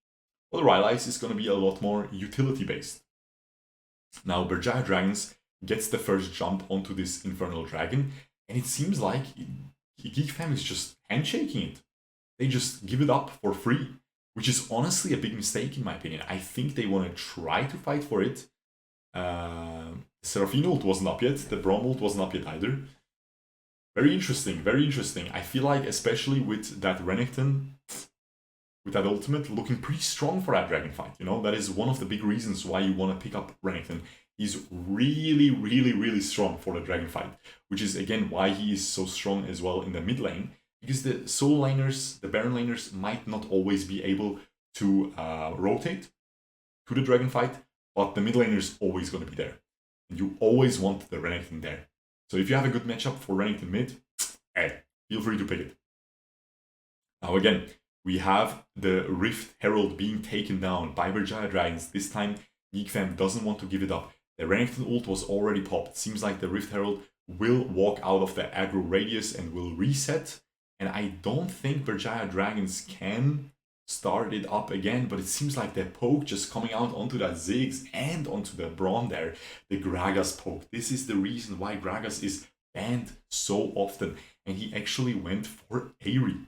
Well, Rylai's is going to be a lot more utility-based. Now, Berjaya Dragons gets the first jump onto this Infernal Dragon, and it seems like Geek Fam is just handshaking it. They just give it up for free, which is honestly a big mistake in my opinion. I think they want to try to fight for it. Seraphine ult wasn't up yet, the Braum ult wasn't up yet either. Very interesting, very interesting. I feel like, especially with that Renekton, with that ultimate, looking pretty strong for that dragon fight. You know, that is one of the big reasons why you want to pick up Renekton. He's really, really, really strong for the dragon fight, which is again why he is so strong as well in the mid lane, because the solo laners, the Baron laners might not always be able to rotate to the dragon fight, but the mid laner is always going to be there. And you always want the Renekton there. So if you have a good matchup for Renekton mid, hey, feel free to pick it. Now again, we have the Rift Herald being taken down by Berjaya Dragons. This time, GeekFam doesn't want to give it up. The Renekton ult was already popped. It seems like the Rift Herald will walk out of the aggro radius and will reset. And I don't think Berjaya Dragons can start it up again, but it seems like the poke just coming out onto that Ziggs and onto the Braum there. The Gragas poke. This is the reason why Gragas is banned so often. And he actually went for Aerie.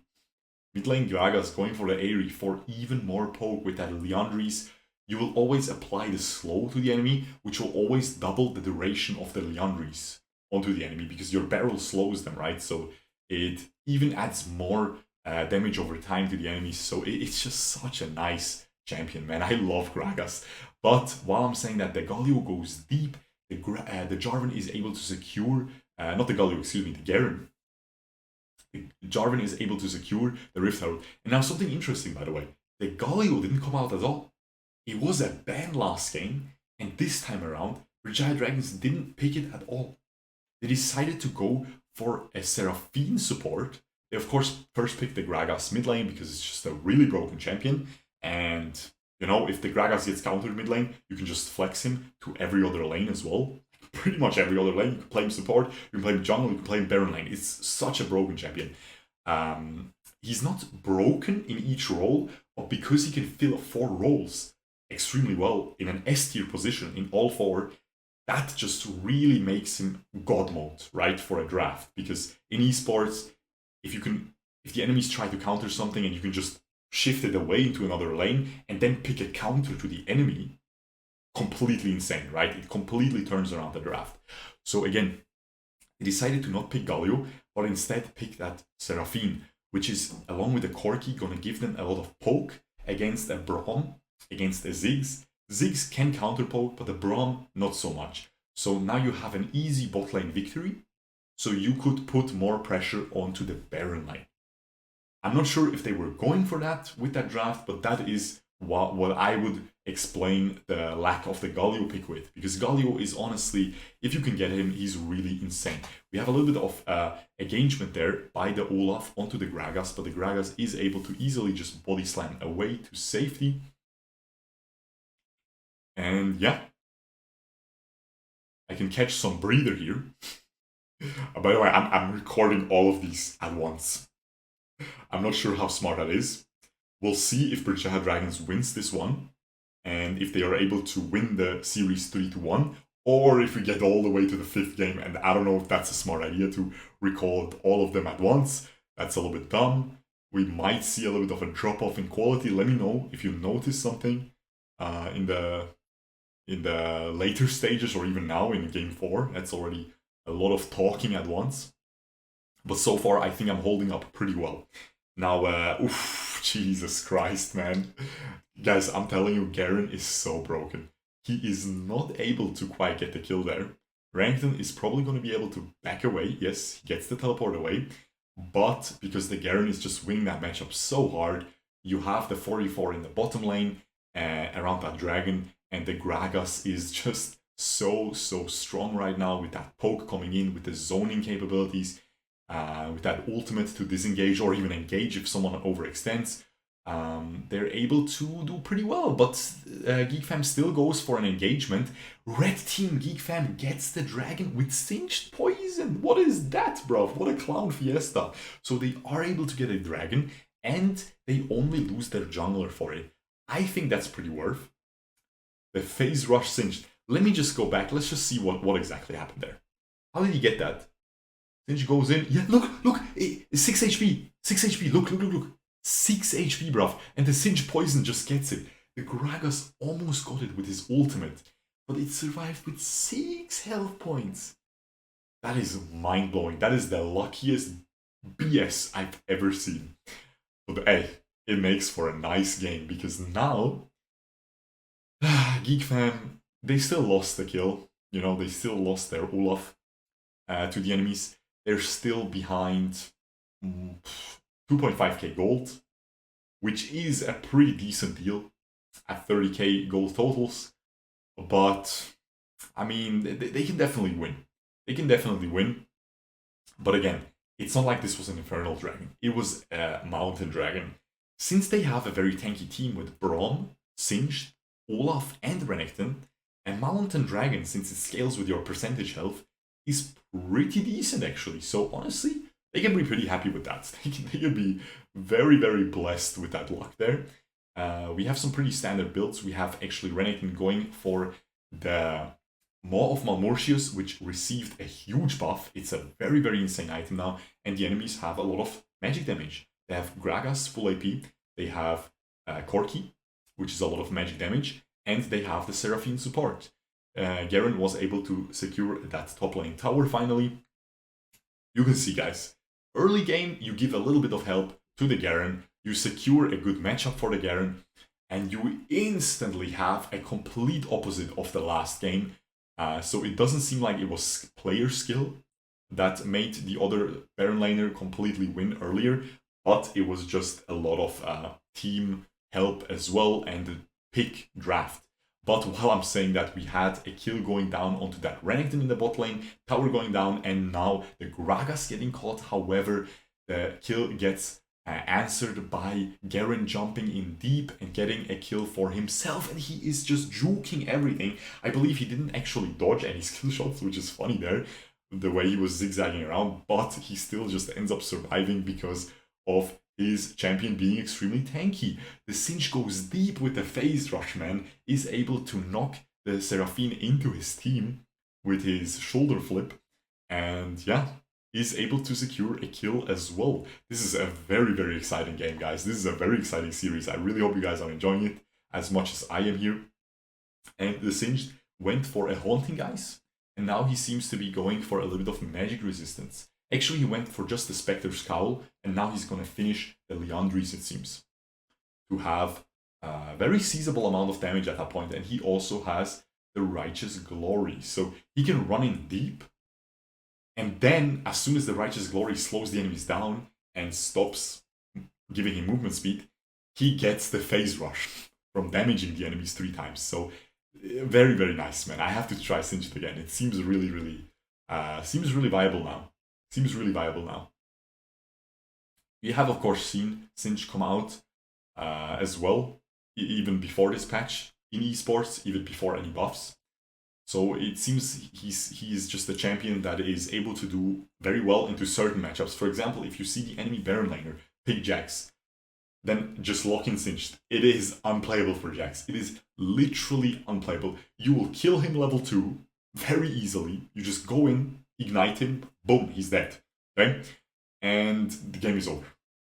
Mid lane Gragas going for the Aerie for even more poke with that Liandry's. You will always apply the slow to the enemy, which will always double the duration of the Liandry's onto the enemy, because your barrel slows them, right? So it even adds more damage over time to the enemies. So it's just such a nice champion, man. I love Gragas. But while I'm saying that, the Galio goes deep, the Jarvan is able to secure, not the Galio, excuse me, the Garen. Jarvan is able to secure the Rift Herald. And now something interesting, by the way. The Galio didn't come out at all. It was a ban last game, and this time around, Berjaya Dragons didn't pick it at all. They decided to go for a Seraphine support. They of course first picked the Gragas mid lane because it's just a really broken champion. And you know, if the Gragas gets countered mid lane, you can just flex him to every other lane as well. Pretty much every other lane. You can play him support, you can play him jungle, you can play him Baron lane. It's such a broken champion. He's not broken in each role, but because he can fill 4 roles extremely well in an S tier position in all 4, that just really makes him god mode, right, for a draft. Because in esports, if the enemies try to counter something and you can just shift it away into another lane and then pick a counter to the enemy, completely insane, right? It completely turns around the draft. So again, they decided to not pick Galio, but instead pick that Seraphine, which is, along with the Corki, gonna give them a lot of poke against a Braum, against a Ziggs. Ziggs can counter poke, but the Braum not so much. So now you have an easy bot lane victory, so you could put more pressure onto the Baron lane. I'm not sure if they were going for that with that draft, but that is what I would explain the lack of the Galio pick with. Because Galio is honestly, if you can get him, he's really insane. We have a little bit of engagement there by the Olaf onto the Gragas, but the Gragas is able to easily just body slam away to safety. And yeah, I can catch some breather here. By the way, I'm recording all of these at once. I'm not sure how smart that is. We'll see if Berjaya Dragons wins this one, and if they are able to win the series 3-1, or if we get all the way to the 5th game, and I don't know if that's a smart idea to record all of them at once. That's a little bit dumb. We might see a little bit of a drop-off in quality. Let me know if you notice something in the later stages, or even now in game 4. That's already a lot of talking at once. But so far, I think I'm holding up pretty well. Now, Jesus Christ, man. Guys, I'm telling you, Garen is so broken. He is not able to quite get the kill there. Renekton is probably going to be able to back away. Yes, he gets the teleport away. But because the Garen is just winning that matchup so hard, you have the 44 in the bottom lane around that dragon. And the Gragas is just so strong right now with that poke coming in, with the zoning capabilities. With that ultimate to disengage or even engage if someone overextends, they're able to do pretty well. But GeekFam still goes for an engagement. Red Team GeekFam gets the dragon with Singed Poison. What is that, bro? What a clown fiesta. So they are able to get a dragon, and they only lose their jungler for it. I think that's pretty worth. The phase rush Singed. Let me just go back. Let's just see what exactly happened there. How did he get that? Singe goes in. Yeah, look, 6 HP. 6 HP. Look. 6 HP, bruv. And the Singe Poison just gets it. The Gragas almost got it with his ultimate, but it survived with 6 health points. That is mind-blowing. That is the luckiest BS I've ever seen. But hey, it makes for a nice game, because now Geek Fam, they still lost the kill. You know, they still lost their Olaf to the enemies. They're still behind 2.5k gold, which is a pretty decent deal at 30k gold totals. But, I mean, they can definitely win. They can definitely win. But again, it's not like this was an Infernal Dragon. It was a Mountain Dragon. Since they have a very tanky team with Braum, Singed, Olaf, and Renekton, a Mountain Dragon, since it scales with your percentage health, is pretty decent actually. So honestly, they can be pretty happy with that. They can be very, very blessed with that luck there. We have some pretty standard builds. We have actually Renekton going for the Maw of Malmortius, which received a huge buff. It's a very, very insane item now, and the enemies have a lot of magic damage. They have Gragas full AP, they have Corki, which is a lot of magic damage, and they have the Seraphine support. Garen was able to secure that top lane tower finally. You can see, guys, early game you give a little bit of help to the Garen, you secure a good matchup for the Garen, and you instantly have a complete opposite of the last game. So it doesn't seem like it was player skill that made the other Baron laner completely win earlier, but it was just a lot of team help as well and the pick draft. But while I'm saying that, we had a kill going down onto that Renekton in the bot lane, tower going down, and now the Gragas getting caught. However, the kill gets answered by Garen jumping in deep and getting a kill for himself, and he is just juking everything. I believe he didn't actually dodge any skill shots, which is funny there, the way he was zigzagging around, but he still just ends up surviving because of his champion being extremely tanky. The Singe goes deep with the phase rush, man, is able to knock the Seraphine into his team with his shoulder flip, and yeah, is able to secure a kill as well. This is a very, very exciting game, guys. This is a very exciting series. I really hope you guys are enjoying it as much as I am here. And the Singed went for a Haunting, guys, and now he seems to be going for a little bit of magic resistance. Actually, he went for just the Spectre's Cowl, and now he's going to finish the Liandry's, it seems, to have a very seizable amount of damage at that point, and he also has the Righteous Glory, so he can run in deep. And then, as soon as the Righteous Glory slows the enemies down and stops giving him movement speed, he gets the phase rush from damaging the enemies 3 times. So, very, very nice, man. I have to try Singed again. It seems really, really, viable now. Seems really viable now. We have, of course, seen Singed come out as well, even before this patch in esports, even before any buffs. So it seems he is just a champion that is able to do very well into certain matchups. For example, if you see the enemy Baron laner pick Jax, then just lock in Singed. It is unplayable for Jax. It is literally unplayable. You will kill him level 2 very easily. You just go in, ignite him, boom, he's dead. Okay? And the game is over.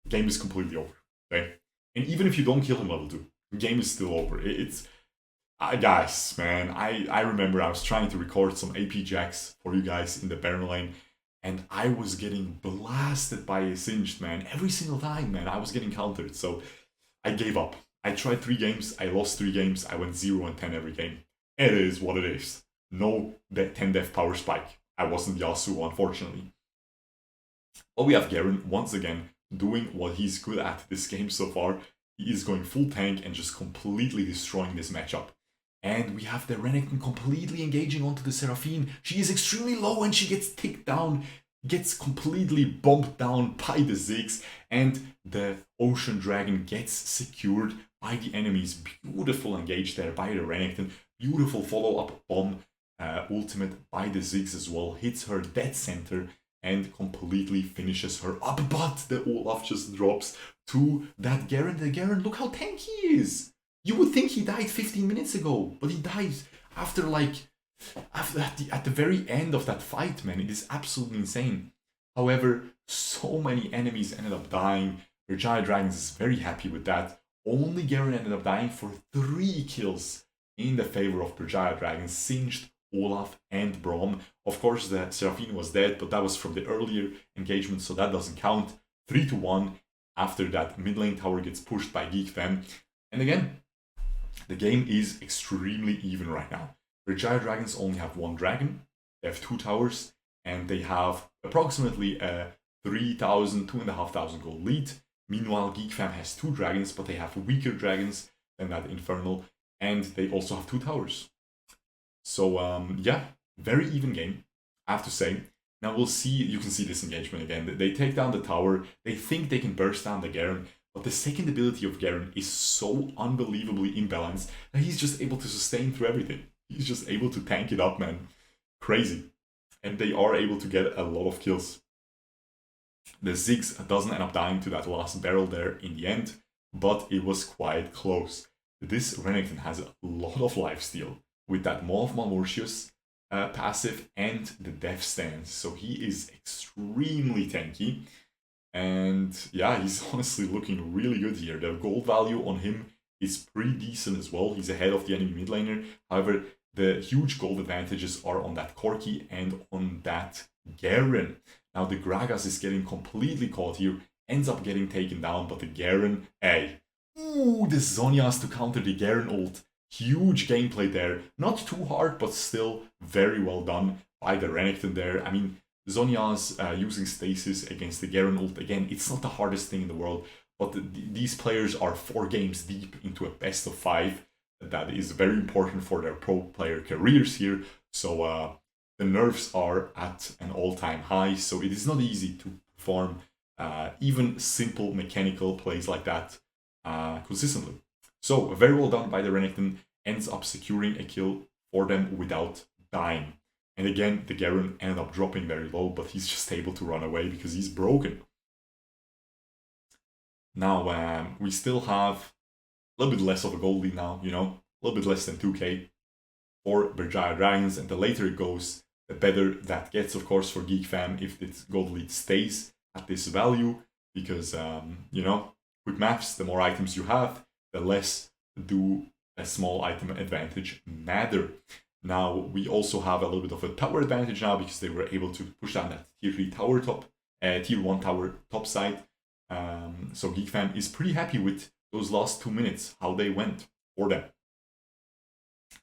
The game is completely over. Okay? And even if you don't kill him level 2, the game is still over. It's... guys, man, I remember I was trying to record some AP Jax for you guys in the Baron lane, and I was getting blasted by a Singed, man. Every single time, man, I was getting countered, so I gave up. I tried 3 games, I lost 3 games, I went 0 and 10 every game. It is what it is. No 10 death power spike. I wasn't Yasuo, unfortunately. But we have Garen, once again, doing what he's good at this game so far. He is going full tank and just completely destroying this matchup. And we have the Renekton completely engaging onto the Seraphine. She is extremely low and she gets ticked down, gets completely bumped down by the Ziggs, and the Ocean Dragon gets secured by the enemies. Beautiful engage there by the Renekton. Beautiful follow-up bomb ultimate by the Ziggs as well. Hits her dead center and completely finishes her up. But the Olaf just drops to that Garen. The Garen, look how tanky he is. You would think he died 15 minutes ago, but he died after at the very end of that fight, man. It is absolutely insane. However, so many enemies ended up dying. Berjaya Dragons is very happy with that. Only Garen ended up dying for 3 kills in the favor of Berjaya Dragons, Singed, Olaf, and Braum. Of course, the Seraphine was dead, but that was from the earlier engagement, so that doesn't count. 3-1, after that mid lane tower gets pushed by GeekFam. And again, the game is extremely even right now. Berjaya Dragons only have one dragon, they have 2 towers, and they have approximately a 2,500 gold lead. Meanwhile, GeekFam has 2 dragons, but they have weaker dragons than that Infernal, and they also have 2 towers. So yeah, very even game, I have to say. Now we'll see, you can see this engagement again. They take down the tower, they think they can burst down the Garen, but the second ability of Garen is so unbelievably imbalanced that he's just able to sustain through everything. He's just able to tank it up, man. Crazy. And they are able to get a lot of kills. The Ziggs doesn't end up dying to that last barrel there in the end, but it was quite close. This Renekton has a lot of lifesteal with that Maw of Malmortius passive and the Death Stance. So he is extremely tanky. And yeah, he's honestly looking really good here. The gold value on him is pretty decent as well. He's ahead of the enemy mid laner. However, the huge gold advantages are on that Corki and on that Garen. Now the Gragas is getting completely caught here, ends up getting taken down, but the Garen, hey, ooh, the Zhonya's to counter the Garen ult. Huge gameplay there. Not too hard, but still very well done by the Renekton there. I mean, Zhonya's using stasis against the Garen ult. Again, it's not the hardest thing in the world, but these players are 4 games deep into a best of 5. That is very important for their pro player careers here. So the nerfs are at an all-time high, so it is not easy to perform even simple mechanical plays like that consistently. So very well done by the Renekton, ends up securing a kill for them without dying. And again, the Garen ended up dropping very low, but he's just able to run away because he's broken. Now, we still have a little bit less of a gold lead now, you know, a little bit less than 2k for Berjaya Dragons, and the later it goes, the better that gets, of course, for GeekFam if its gold lead stays at this value, because, you know, quick maths, the more items you have, the less do a small item advantage matter. Now, we also have a little bit of a tower advantage now because they were able to push down that tier 3 tower top, tier 1 tower top side. So GeekFam is pretty happy with those last 2 minutes, how they went for them.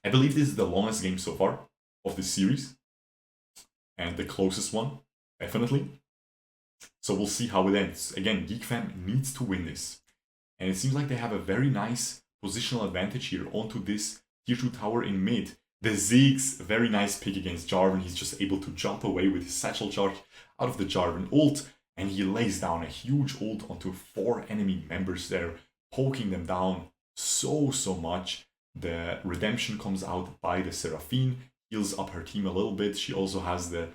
I believe this is the longest game so far of this series, and the closest one, definitely. So we'll see how it ends. Again, GeekFam needs to win this. And it seems like they have a very nice positional advantage here onto this tier 2 tower in mid. The Ziggs, very nice pick against Jarvan. He's just able to jump away with his satchel charge out of the Jarvan ult, and he lays down a huge ult onto 4 enemy members there, poking them down so much. The redemption comes out by the Seraphine, heals up her team a little bit. She also has the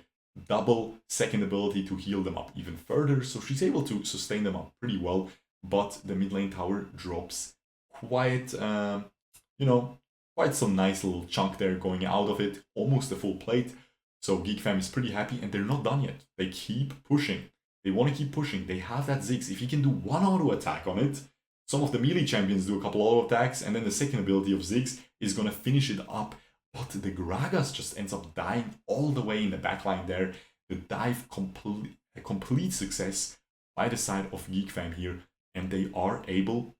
double second ability to heal them up even further, so she's able to sustain them up pretty well. But the mid lane tower drops quite, you know, quite some nice little chunk there going out of it, almost a full plate. So GeekFam is pretty happy, and they're not done yet. They keep pushing. They want to keep pushing. They have that Ziggs. If he can do 1 auto attack on it, some of the melee champions do a couple auto attacks, and then the second ability of Ziggs is going to finish it up. But the Gragas just ends up dying all the way in the backline there. The dive, a complete success by the side of GeekFam here. And they are able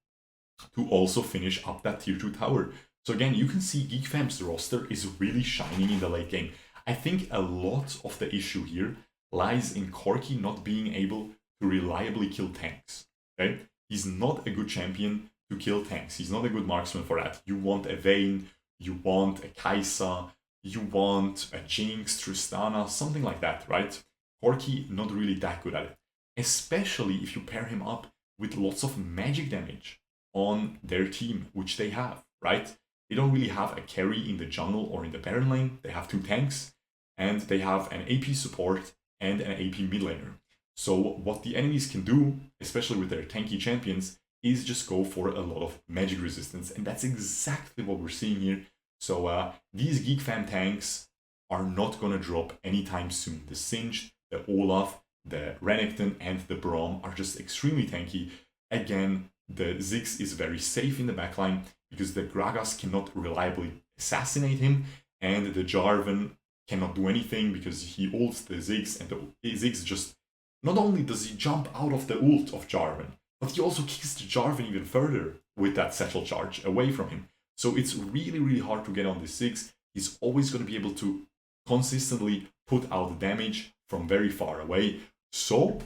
to also finish up that tier 2 tower. So again, you can see GeekFam's roster is really shining in the late game. I think a lot of the issue here lies in Corki not being able to reliably kill tanks. Okay? He's not a good champion to kill tanks. He's not a good marksman for that. You want a Vayne, you want a Kai'Sa, you want a Jinx, Tristana, something like that, right? Corki not really that good at it. Especially if you pair him up with lots of magic damage on their team, which they have, right? They don't really have a carry in the jungle or in the Baron lane. They have 2 tanks, and they have an AP support and an AP mid laner. So what the enemies can do, especially with their tanky champions, is just go for a lot of magic resistance, and that's exactly what we're seeing here. So these GeekFam tanks are not gonna drop anytime soon. The Singed, the Olaf, the Renekton, and the Braum are just extremely tanky. Again, the Ziggs is very safe in the backline because the Gragas cannot reliably assassinate him, and the Jarvan cannot do anything because he ults the Ziggs, and the Ziggs just, not only does he jump out of the ult of Jarvan, but he also kicks the Jarvan even further with that Satchel Charge away from him. So it's really, really hard to get on the 6. He's always going to be able to consistently put out damage from very far away. So,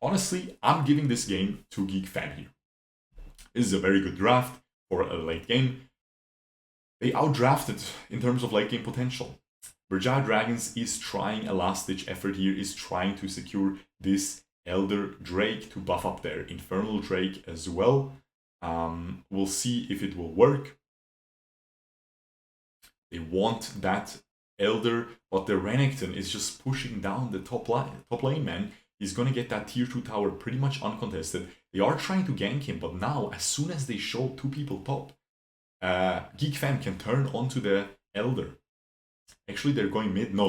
honestly, I'm giving this game to Geek Fam here. This is a very good draft for a late game. They outdrafted in terms of late game potential. Berjaya Dragons is trying a last-ditch effort here, is trying to secure this Elder Drake to buff up their Infernal Drake as well. We'll see if it will work. They want that Elder, but the Renekton is just pushing down the top lane, man. He's gonna get that tier 2 tower pretty much uncontested. They are trying to gank him, but now, as soon as they show 2 people top, Geek Fam can turn onto the Elder. Actually, they're going mid. No,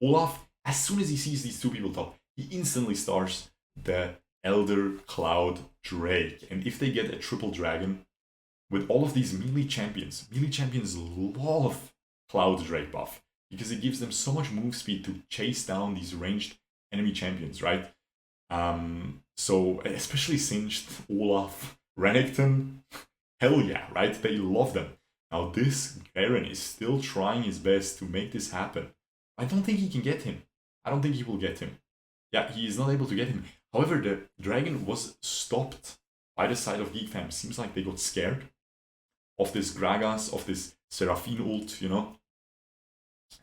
Olaf, as soon as he sees these 2 people top, he instantly starts the Elder Cloud Drake. And if they get a triple dragon, with all of these melee champions love Cloud Drake buff, because it gives them so much move speed to chase down these ranged enemy champions, right? So, especially Singed, Olaf, Renekton, hell yeah, right? They love them. Now this Garen is still trying his best to make this happen. I don't think he can get him. I don't think he will get him. Yeah, he is not able to get him. However, the dragon was stopped by the side of Geek Fam. Seems like they got scared of this Gragas, of this Seraphine ult, you know.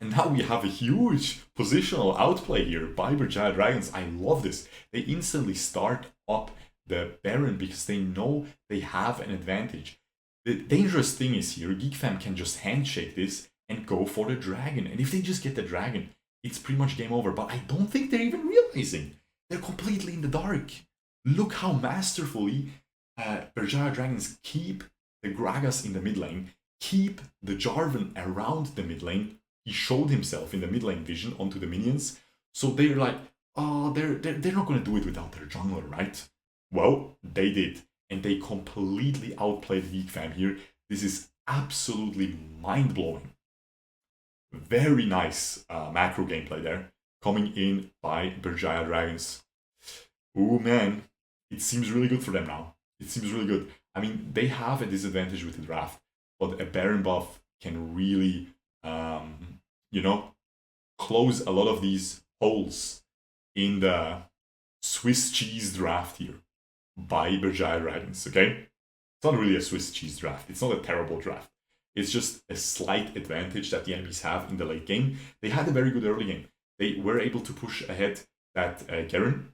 And now we have a huge positional outplay here by Berjaya Dragons. I love this. They instantly start up the Baron because they know they have an advantage. The dangerous thing is here, Geek Fam can just handshake this and go for the dragon. And if they just get the dragon, it's pretty much game over. But I don't think they're even realizing. They're completely in the dark. Look how masterfully Berjaya Dragons keep the Gragas in the mid lane, keep the Jarvan around the mid lane. He showed himself in the mid lane vision onto the minions. So they're like, oh, they're not going to do it without their jungler, right? Well, they did. And they completely outplayed Geek Fam here. This is absolutely mind-blowing. Very nice macro gameplay there, coming in by Berjaya Dragons. Oh man, it seems really good for them now. It seems really good. I mean, they have a disadvantage with the draft, but a Baron buff can really, you know, close a lot of these holes in the Swiss cheese draft here by Berjaya Dragons, okay? It's not really a Swiss cheese draft. It's not a terrible draft. It's just a slight advantage that the enemies have in the late game. They had a very good early game. They were able to push ahead that Garen.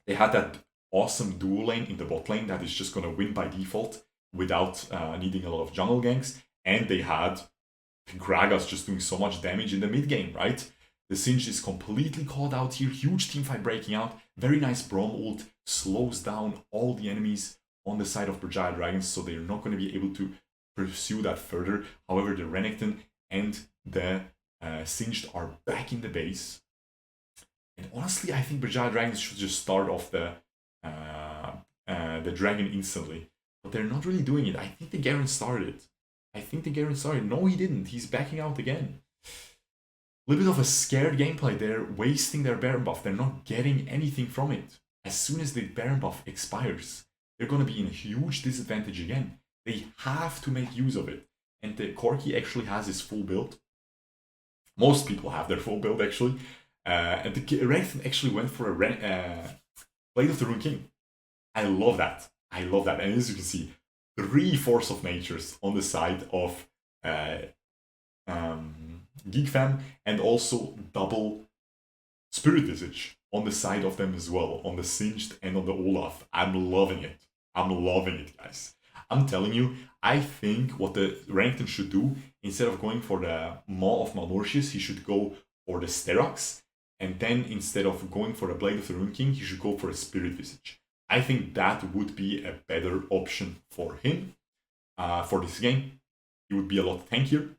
They had that awesome duo lane in the bot lane that is just going to win by default without needing a lot of jungle ganks. And they had Gragas just doing so much damage in the mid game, right? The Singed is completely called out here. Huge teamfight breaking out. Very nice Braum ult. Slows down all the enemies on the side of Berjaya Dragons, so they're not going to be able to pursue that further. However, the Renekton and the Singed are back in the base. And honestly, I think Berjaya Dragons should just start off the dragon instantly. But they're not really doing it. I think the Garen started. No, he didn't. He's backing out again. A little bit of a scared gameplay. They're wasting their Baron buff. They're not getting anything from it. As soon as the Baron buff expires, they're going to be in a huge disadvantage again. They have to make use of it. And the Corki actually has his full build. Most people have their full build, actually. And the Renekton actually went for a Blade of the Rune King. I love that. And as you can see, 3 Force of Natures on the side of Geek Fam, and also double Spirit Visage on the side of them as well, on the Singed and on the Olaf. I'm loving it, guys. I'm telling you, I think what the Renekton should do, instead of going for the Maw of Malmortius, he should go for the Sterox, and then instead of going for the Blade of the Rune King, he should go for a Spirit Visage. I think that would be a better option for him for this game. He would be a lot tankier,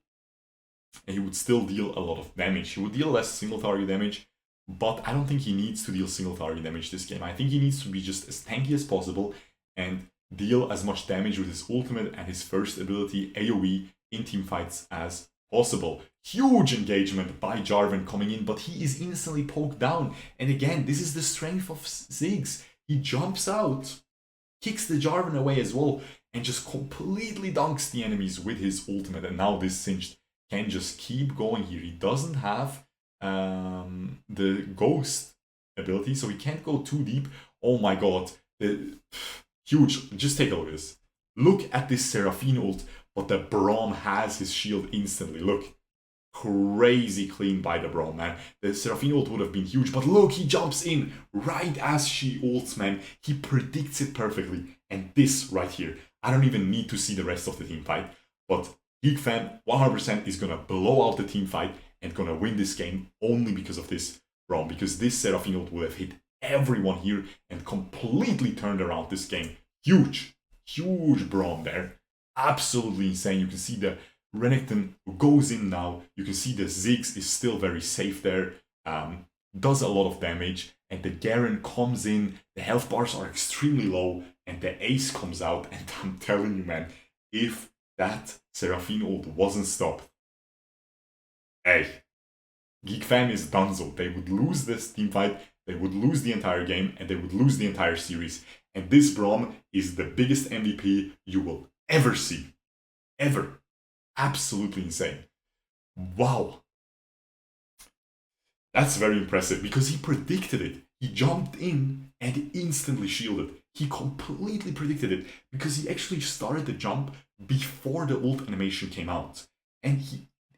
and he would still deal a lot of damage. He would deal less single target damage, but I don't think he needs to deal single target damage this game. I think he needs to be just as tanky as possible and deal as much damage with his ultimate and his first ability, AoE, in teamfights as possible. Huge engagement by Jarvan coming in, but he is instantly poked down. And again, this is the strength of Ziggs. He jumps out kicks the Jarvan away as well, and just completely dunks the enemies with his ultimate. And now this Singed can just keep going here. He doesn't have the Ghost ability, so he can't go too deep. Oh my god, huge. Just take a look at this. Look at this Seraphine ult, but the Braum has his shield instantly. Look. Crazy clean by the Braum, man. The Seraphine ult would have been huge, but look, he jumps in right as she ults, man. He predicts it perfectly. And this right here, I don't even need to see the rest of the team fight, but GeekFam 100% is gonna blow out the team fight and gonna win this game only because of this Braum, because this Seraphine ult would have hit everyone here and completely turned around this game. Huge Braum there. Absolutely insane. You can see the Renekton goes in now. You can see the Kha'Zix is still very safe there. Does a lot of damage. And the Garen comes in. The health bars are extremely low. And the ace comes out. And I'm telling you, man, if that Seraphine ult wasn't stopped, hey, GeekFam is donezo. They would lose this team fight. They would lose the entire game. And they would lose the entire series. And this Braum is the biggest MVP you will ever see. Ever. Absolutely insane. Wow. That's very impressive because he predicted it. He jumped in and instantly shielded. He completely predicted it because he actually started the jump before the ult animation came out. And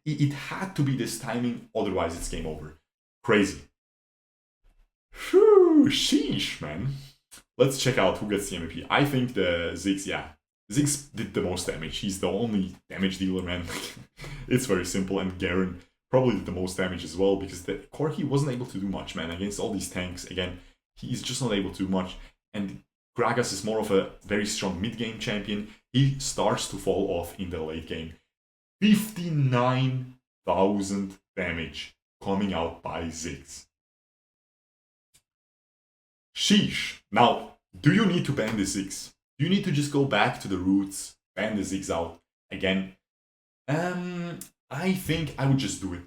it had to be this timing, otherwise it's game over. Crazy. Whew, sheesh, man. Let's check out who gets the MVP. I think the Kha'Zix, yeah. Kha'Zix did the most damage. He's the only damage dealer, man. It's very simple. And Garen probably did the most damage as well because the Corki wasn't able to do much, man. Against all these tanks, again, he's just not able to do much. And Gragas is more of a very strong mid-game champion. He starts to fall off in the late game. 59,000 damage coming out by Kha'Zix. Sheesh. Now, do you need to ban the Kha'Zix? You need to just go back to the roots, ban the Kha'Zix out again. I think I would just do it.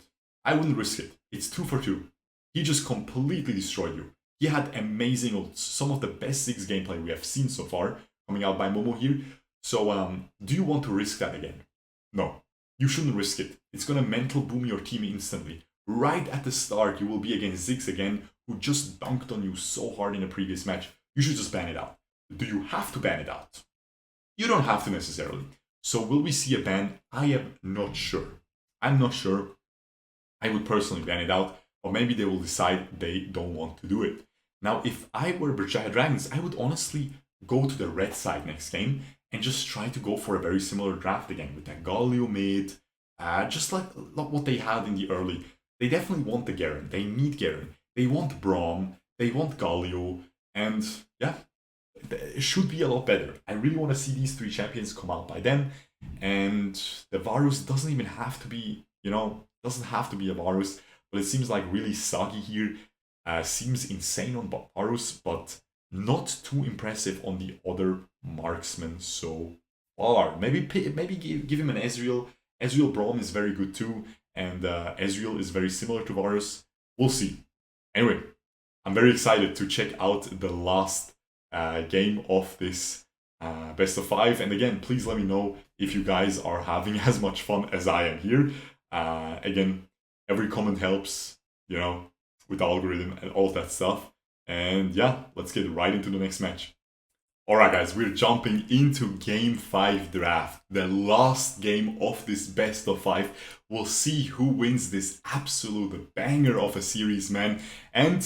I wouldn't risk it. It's 2 for 2. He just completely destroyed you. He had amazing ults, some of the best Kha'Zix gameplay we have seen so far, coming out by Momo here. So, do you want to risk that again? No, you shouldn't risk it. It's gonna mental boom your team instantly. Right at the start, you will be against Kha'Zix again, who just dunked on you so hard in a previous match. You should just ban it out. Do you have to ban it out? You don't have to necessarily. So will we see a ban? I am not sure. I'm not sure. I would personally ban it out, or maybe they will decide they don't want to do it. Now, if I were Berjaya Dragons, I would honestly go to the red side next game and just try to go for a very similar draft again with that Galio mid, just like what they had in the early. They definitely want the Garen. They need Garen. They want Braum. They want Galio. And yeah, it should be a lot better. I really want to see these 3 champions come out by then. And the Varus doesn't even have to be, doesn't have to be a Varus. But it seems like really Sagi here. Seems insane on Varus, but not too impressive on the other marksmen so far. Maybe give him an Ezreal. Ezreal Braum is very good too. And Ezreal is very similar to Varus. We'll see. Anyway, I'm very excited to check out the last game of this best of 5. And again, please let me know if you guys are having as much fun as I am here. Again, every comment helps, with the algorithm and all of that stuff. And yeah, let's get right into the next match. Alright guys, we're jumping into Game 5 draft. The last game of this best of 5. We'll see who wins this absolute banger of a series, man. And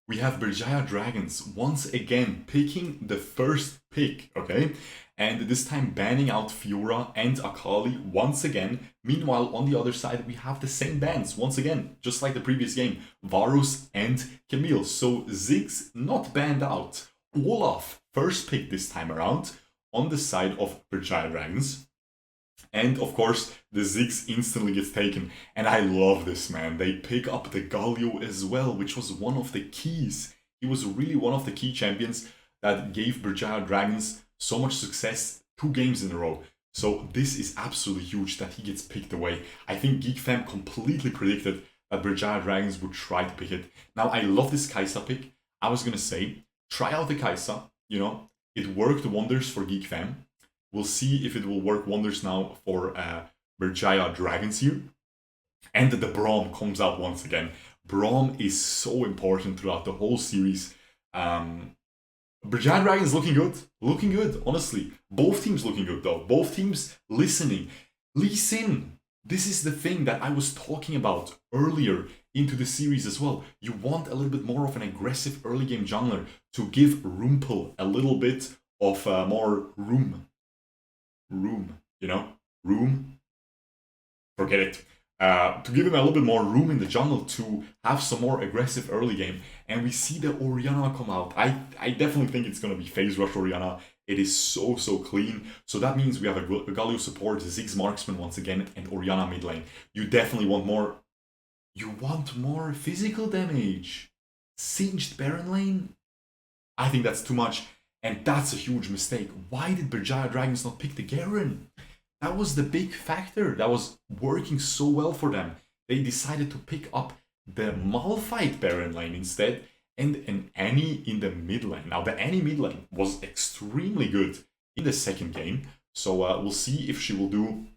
we have Berjaya Dragons once again picking the first pick, okay? And this time banning out Fiora and Akali once again. Meanwhile, on the other side, we have the same bans once again, just like the previous game. Varus and Camille. So Ziggs not banned out. Olaf first pick this time around on the side of Berjaya Dragons. And of course, the Ziggs instantly gets taken. And I love this, man. They pick up the Galio as well, which was one of the keys. He was really one of the key champions that gave Berjaya Dragons so much success 2 games in a row. So this is absolutely huge that he gets picked away. I think GeekFam completely predicted that Berjaya Dragons would try to pick it. Now, I love this Kai'Sa pick. I was going to say, try out the Kai'Sa, It worked wonders for Geek Fam. We'll see if it will work wonders now for Berjaya Dragons here. And the Braum comes out once again. Braum is so important throughout the whole series. Berjaya Dragons looking good, honestly. Both teams looking good though, both teams listening. Lee Sin, this is the thing that I was talking about earlier into the series as well. You want a little bit more of an aggressive early game jungler to give Rumpel a little bit of more room, you know? Room? Forget it. To give him a little bit more room in the jungle to have some more aggressive early game. And we see the Orianna come out. I definitely think it's going to be phase rush Orianna. It is so clean. So that means we have a Galio support, Ziggs marksman once again, and Orianna mid lane. You definitely want more. You want more physical damage. Singed Baron lane? I think that's too much. And that's a huge mistake. Why did Berjaya Dragons not pick the Garen? That was the big factor that was working so well for them. They decided to pick up the Malphite Baron lane instead and an Annie in the mid lane. Now the Annie mid lane was extremely good in the second game. So we'll see if she will do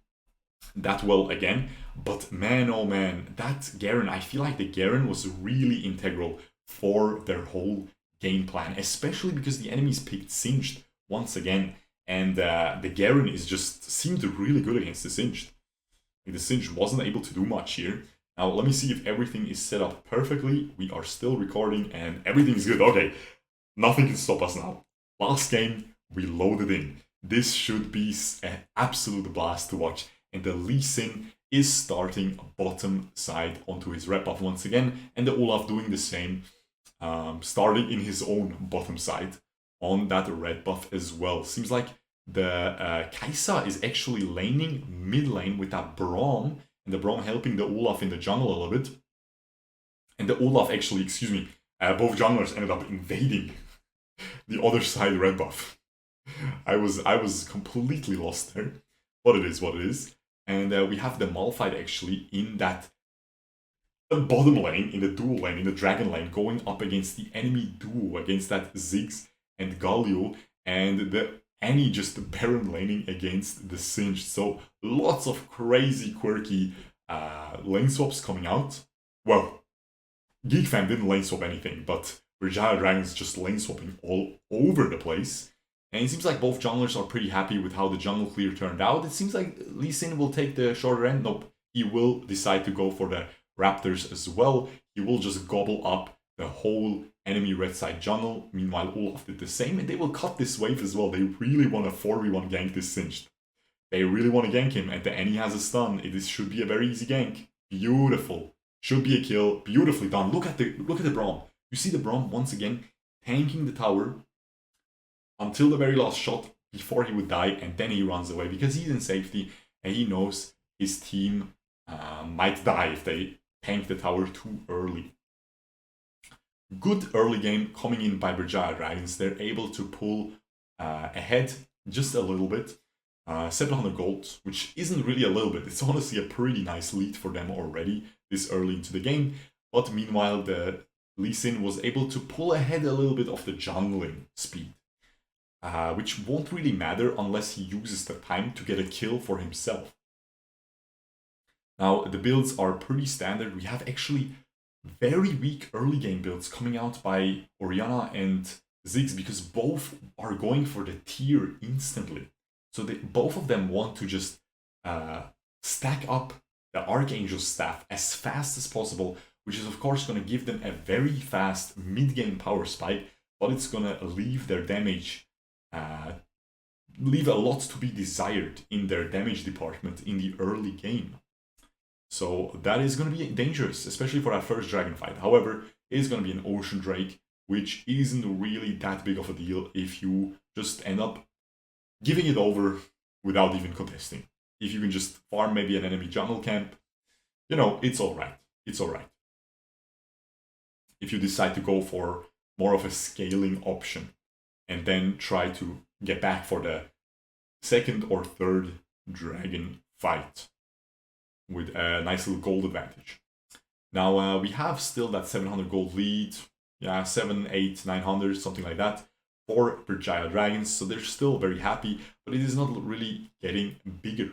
that well again. But man, oh man, that Garen, I feel like the Garen was really integral for their whole game plan. Especially because the enemies picked Singed once again. And the Garen is just seemed really good against the Singed. The Singed wasn't able to do much here. Now let me see if everything is set up perfectly. We are still recording and everything is good. Okay, nothing can stop us now. Last game, we loaded in. This should be an absolute blast to watch. And the Lee Sin is starting bottom side onto his red buff once again. And the Olaf doing the same, starting in his own bottom side on that red buff as well. Seems like the Kai'Sa is actually laning mid lane with that Braum, and the Braum helping the Olaf in the jungle a little bit. And the Olaf actually, excuse me, both junglers ended up invading the other side red buff. I was completely lost there, but it is what it is. And we have the Malphite actually in that bottom lane, in the dual lane, in the dragon lane, going up against the enemy duo, against that Ziggs and Galio, and the Annie just Baron laning against the Singed. So lots of crazy, quirky lane swaps coming out. Well, Geek Fam didn't lane swap anything, but Berjaya Dragons just lane swapping all over the place. And it seems like both junglers are pretty happy with how the jungle clear turned out. It seems like Lee Sin will take the shorter end. Nope, he will decide to go for the Raptors as well. He will just gobble up the whole enemy red side jungle. Meanwhile, Olaf did the same, and they will cut this wave as well. They really want to 4v1 gank this Singed. They really want to gank him, and the Annie has a stun. This should be a very easy gank. Beautiful. Should be a kill. Beautifully done. Look at the Braum. You see the Braum once again tanking the tower until the very last shot before he would die, and then he runs away because he's in safety and he knows his team might die if they tank the tower too early. Good early game coming in by Berjaya Dragons. They're able to pull ahead just a little bit. 700 gold, which isn't really a little bit. It's honestly a pretty nice lead for them already this early into the game. But meanwhile, the Lee Sin was able to pull ahead a little bit of the jungling speed, which won't really matter unless he uses the time to get a kill for himself. Now, the builds are pretty standard. We have actually very weak early game builds coming out by Orianna and Ziggs because both are going for the tier instantly. So both of them want to just stack up the Archangel's staff as fast as possible, which is of course going to give them a very fast mid-game power spike, but it's going to leave their damage, leave a lot to be desired in their damage department in the early game. So that is going to be dangerous, especially for that first dragon fight. However, it is going to be an Ocean Drake, which isn't really that big of a deal if you just end up giving it over without even contesting. If you can just farm maybe an enemy jungle camp, you know, it's alright. It's alright. If you decide to go for more of a scaling option and then try to get back for the second or third dragon fight with a nice little gold advantage. Now we have still that 700 gold lead, yeah, 7, 8, 900, something like that, for Berjaya Dragons, so they're still very happy, but it is not really getting bigger.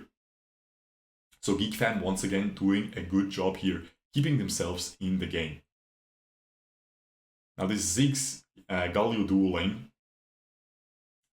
So Geek Fam once again doing a good job here, keeping themselves in the game. Now this Ziggs Galio duo lane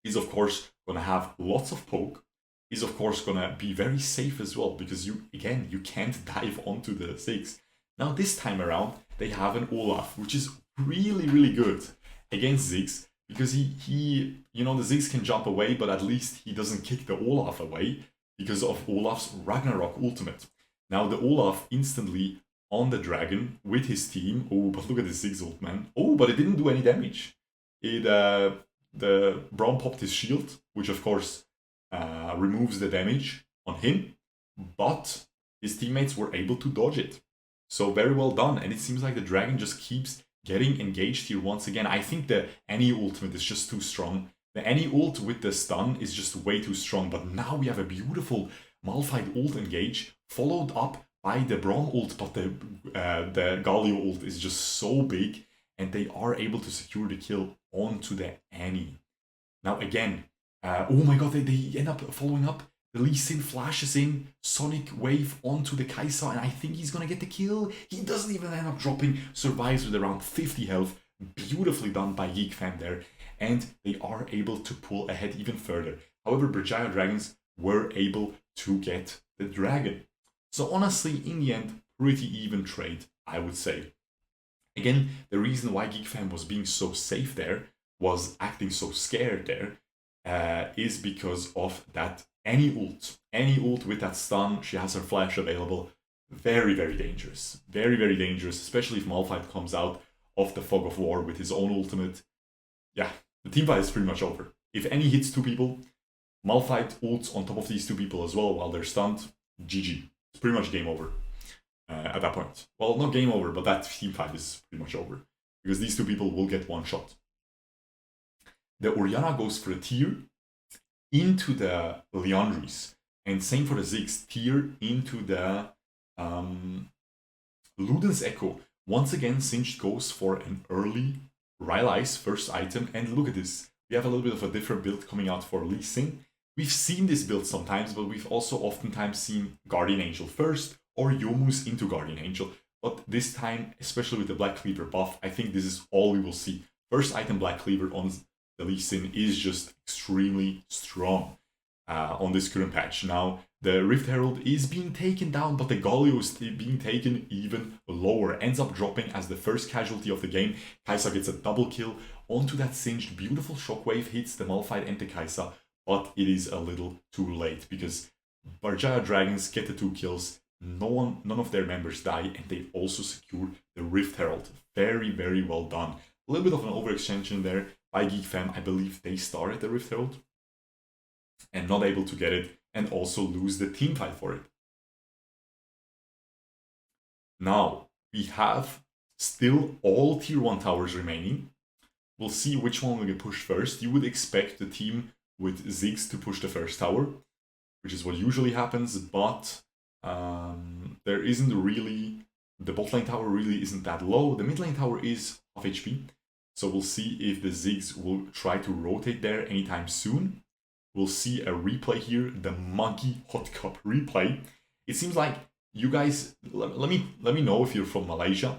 is of course going to have lots of poke, is of course going to be very safe as well, because you can't dive onto the Ziggs. Now this time around, they have an Olaf, which is really good against Ziggs, because he the Ziggs can jump away, but at least he doesn't kick the Olaf away because of Olaf's Ragnarok ultimate. Now the Olaf instantly on the dragon with his team. Oh, but look at this Ziggs ult, man. Oh, but it didn't do any damage. It the Braum popped his shield, which of course removes the damage on him, but his teammates were able to dodge it. So very well done, and it seems like the dragon just keeps getting engaged here once again. I think the Annie ultimate is just too strong. The Annie ult with the stun is just way too strong, but now we have a beautiful Malphite ult engage, followed up by the Braum ult, but the Galio ult is just so big, and they are able to secure the kill onto the Annie. Now again, oh my god, they end up following up. The Lee Sin flashes in, Sonic Wave onto the Kai'Sa, and I think he's gonna get the kill. He doesn't even end up dropping, survives with around 50 health. Beautifully done by Geek Fam there, and they are able to pull ahead even further. However, Berjaya Dragons were able to get the dragon. So honestly, in the end, pretty even trade, I would say. Again, the reason why Geek Fam was being so safe there, was acting so scared there, is because of that Annie ult. Annie ult with that stun, she has her flash available. Very dangerous. Very dangerous, especially if Malphite comes out of the fog of war with his own ultimate. Yeah, the teamfight is pretty much over. If Annie hits two people, Malphite ults on top of these two people as well while they're stunned, GG. It's pretty much game over at that point. Well, not game over, but that teamfight is pretty much over, because these two people will get one shot. The Orianna goes for a tier into the Liandry's, and same for the Ziggs, tier into the Luden's Echo. Once again, Singed goes for an early Rylai's first item, and look at this. We have a little bit of a different build coming out for Lee Sin. We've seen this build sometimes, but we've also oftentimes seen Guardian Angel first, or Youmuu's into Guardian Angel. But this time, especially with the Black Cleaver buff, I think this is all we will see. First item Black Cleaver on the Lee Sin is just extremely strong on this current patch. Now, the Rift Herald is being taken down, but the Galio is being taken even lower. Ends up dropping as the first casualty of the game. Kai'Sa gets a double kill onto that Singed. Beautiful shockwave hits the Malphite and the Kai'Sa, but it is a little too late, because Berjaya Dragons get the 2 kills. None of their members die, and they also secure the Rift Herald. Very well done. A little bit of an overextension there by Geek Fam. I believe they started the Rift Herald and not able to get it, and also lose the team fight for it. Now, we have still all tier 1 towers remaining. We'll see which one will get pushed first. You would expect the team with Ziggs to push the first tower, which is what usually happens, but there isn't really, the bot lane tower really isn't that low. The mid lane tower is half HP, so we'll see if the Ziggs will try to rotate there anytime soon. We'll see a replay here, the Muggy Hot Cup replay. It seems like you guys, let me know if you're from Malaysia,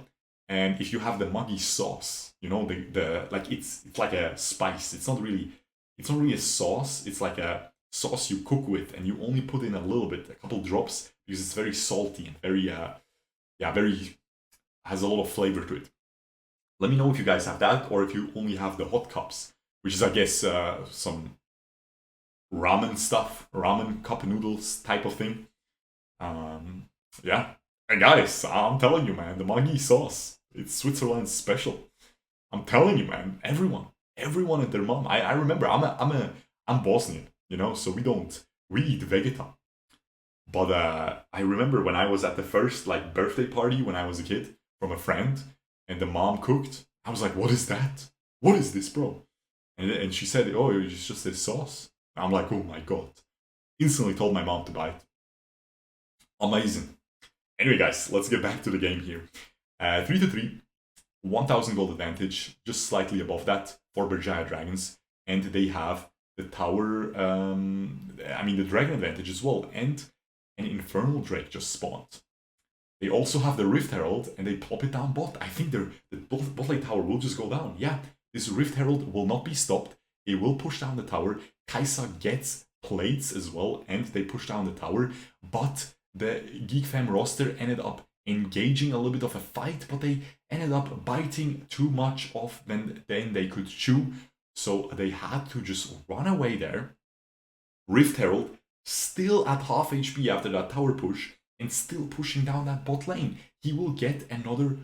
and if you have the Muggy sauce, you know, the like it's like a spice. It's not really a sauce. It's like a sauce you cook with, and you only put in a little bit, a couple drops, because it's very salty and very has a lot of flavor to it. Let me know if you guys have that, or if you only have the hot cups, which is, I guess, some ramen stuff, ramen cup noodles type of thing. Yeah, and guys, I'm telling you, man, the Maggi sauce, it's Switzerland's special. I'm telling you, man, everyone and their mom. I remember, I'm Bosnian, you know, so we eat vegeta. But I remember when I was at the first like birthday party when I was a kid from a friend, and the mom cooked. I was like, what is that? What is this, bro? And she said, oh, it's just this sauce. I'm like, oh my god. Instantly told my mom to buy it. Amazing. Anyway, guys, let's get back to the game here. 3-3, 1000 gold advantage, just slightly above that for Berjaya Dragons. and they have the tower, I mean the dragon advantage as well, and an Infernal Drake just spawned. They also have the Rift Herald, and they plop it down bot. I think the bot lane tower will just go down. Yeah, this Rift Herald will not be stopped. It will push down the tower. Kha'Zix gets plates as well, and they push down the tower. But the Geek Fam roster ended up engaging a little bit of a fight, but they ended up biting too much off than they could chew. So they had to just run away there. Rift Herald still at half HP after that tower push, and still pushing down that bot lane. He will get another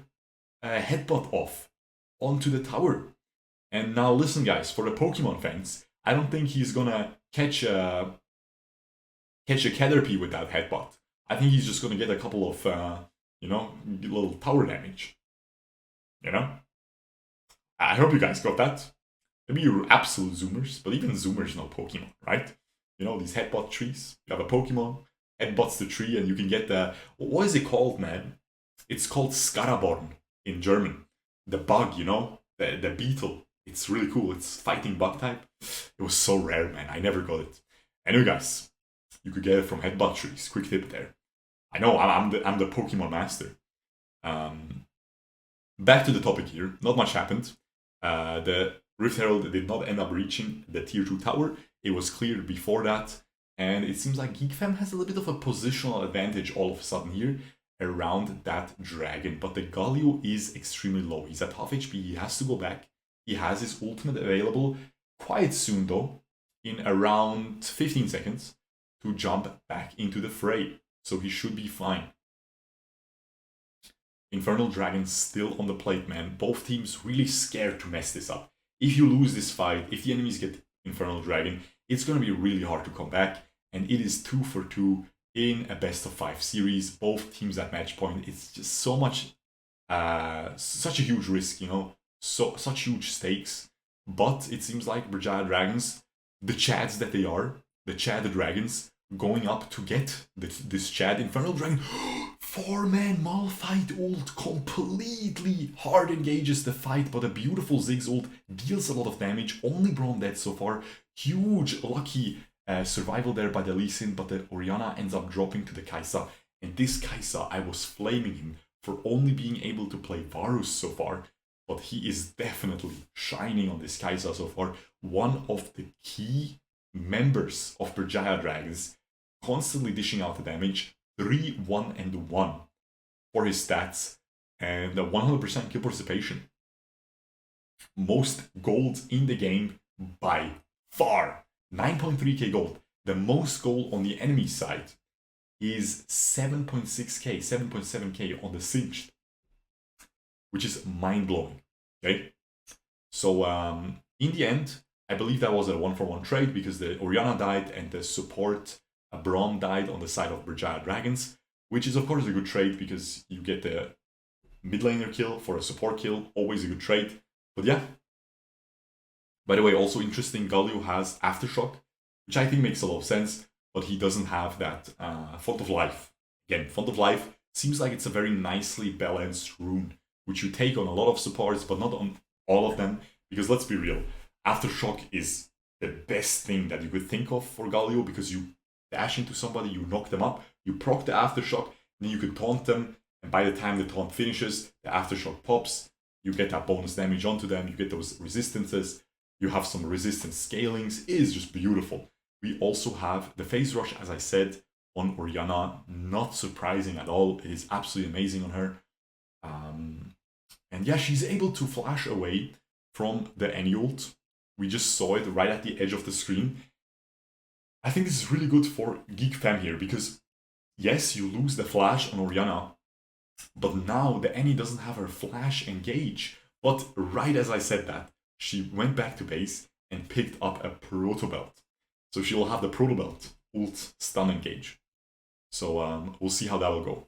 headbutt off onto the tower. And now listen guys, for the Pokemon fans, I don't think he's gonna catch a Caterpie with that headbutt. I think he's just gonna get a couple of, you know, little tower damage. You know? I hope you guys got that. Maybe you're absolute zoomers, but even zoomers know Pokemon, right? You know, these headbutt trees. You have a Pokemon, headbutts the tree, and you can get the... What is it called, man? It's called Scaraborn in German. The bug, you know? The beetle. It's really cool. It's fighting bug type. It was so rare, man. I never got it. Anyway, guys, you could get it from headbutt trees. Quick tip there. I know, I'm the Pokemon master. Back to the topic here. Not much happened. The Rift Herald did not end up reaching the tier 2 tower. It was cleared before that. And it seems like Geek Fam has a little bit of a positional advantage all of a sudden here around that dragon. But the Galio is extremely low. He's at half HP. He has to go back. He has his ultimate available quite soon though, in around 15 seconds, to jump back into the fray. So he should be fine. Infernal Dragon still on the plate, man. Both teams really scared to mess this up. If you lose this fight, if the enemies get Infernal Dragon, it's going to be really hard to come back. And it is 2 for 2 in a best of 5 series. Both teams at match point. It's just so much, such a huge risk, you know. Such huge stakes. But it seems like Berjaya Dragons, the Chads that they are, the Chad Dragons, going up to get this Chad Infernal Dragon. 4-man Malphite ult completely hard engages the fight, but a beautiful Ziggs ult deals a lot of damage. Only Braum dead so far. Huge lucky survival there by the Lee Sin, but the Orianna ends up dropping to the Kai'Sa. And this Kai'Sa, I was flaming him for only being able to play Varus so far. But he is definitely shining on this Kai'Sa so far. One of the key members of Berjaya Dragons, constantly dishing out the damage. 3, 1, and 1 for his stats, and 100% kill participation. Most gold in the game by far. 9.3k gold. The most gold on the enemy side is 7.6k, 7.7k on the Singed, which is mind-blowing. Okay, so in the end, I believe that was a 1-for-1 trade because the Orianna died and the support Braum died on the side of Berjaya Dragons, which is of course a good trade because you get the mid laner kill for a support kill, always a good trade. But yeah. By the way, also interesting, Galio has Aftershock, which I think makes a lot of sense, but he doesn't have that Font of Life. Again, Font of Life seems like it's a very nicely balanced rune, which you take on a lot of supports, but not on all of them, because let's be real, Aftershock is the best thing that you could think of for Galio, because you dash into somebody, you knock them up, you proc the Aftershock, then you can taunt them, and by the time the taunt finishes, the Aftershock pops, you get that bonus damage onto them, you get those resistances, you have some resistance scalings. It is just beautiful. We also have the Phase Rush, as I said, on Orianna, not surprising at all. It is absolutely amazing on her. And yeah, she's able to flash away from the Any ult. We just saw it right at the edge of the screen. I think this is really good for Geek Fam here, because yes, you lose the flash on Orianna, but now the Any doesn't have her flash engage. But right as I said that, she went back to base and picked up a Proto Belt. So she will have the Proto Belt ult stun engage. So we'll see how that will go.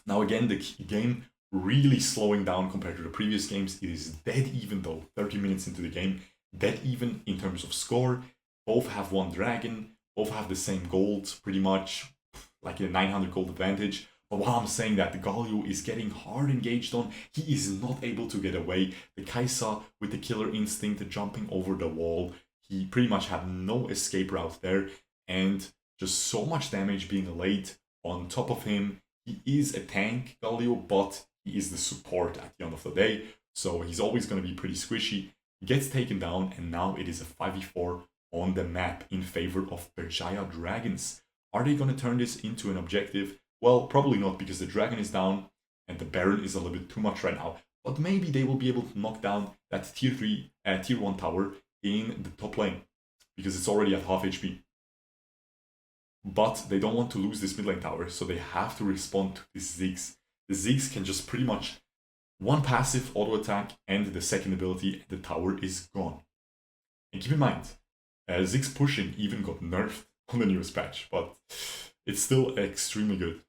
Now again, the game really slowing down compared to the previous games. It is dead even though, 30 minutes into the game, dead even in terms of score. Both have 1 dragon, both have the same gold, pretty much, like a 900 gold advantage. But while I'm saying that, the Galio is getting hard engaged on. He is not able to get away. The Kai'Sa with the killer instinct jumping over the wall. He pretty much had no escape route there. And just so much damage being laid on top of him. He is a tank, Galio, but he is the support at the end of the day. So he's always going to be pretty squishy. He gets taken down, and now it is a 5v4 on the map in favor of Berjaya Dragons. Are they going to turn this into an objective? Well, probably not, because the dragon is down and the Baron is a little bit too much right now. But maybe they will be able to knock down that tier 1 tower in the top lane, because it's already at half HP. But they don't want to lose this mid lane tower, so they have to respond to this Ziggs. The Ziggs can just pretty much one passive auto attack and the second ability, and the tower is gone. And keep in mind, Ziggs pushing even got nerfed on the newest patch, but it's still extremely good.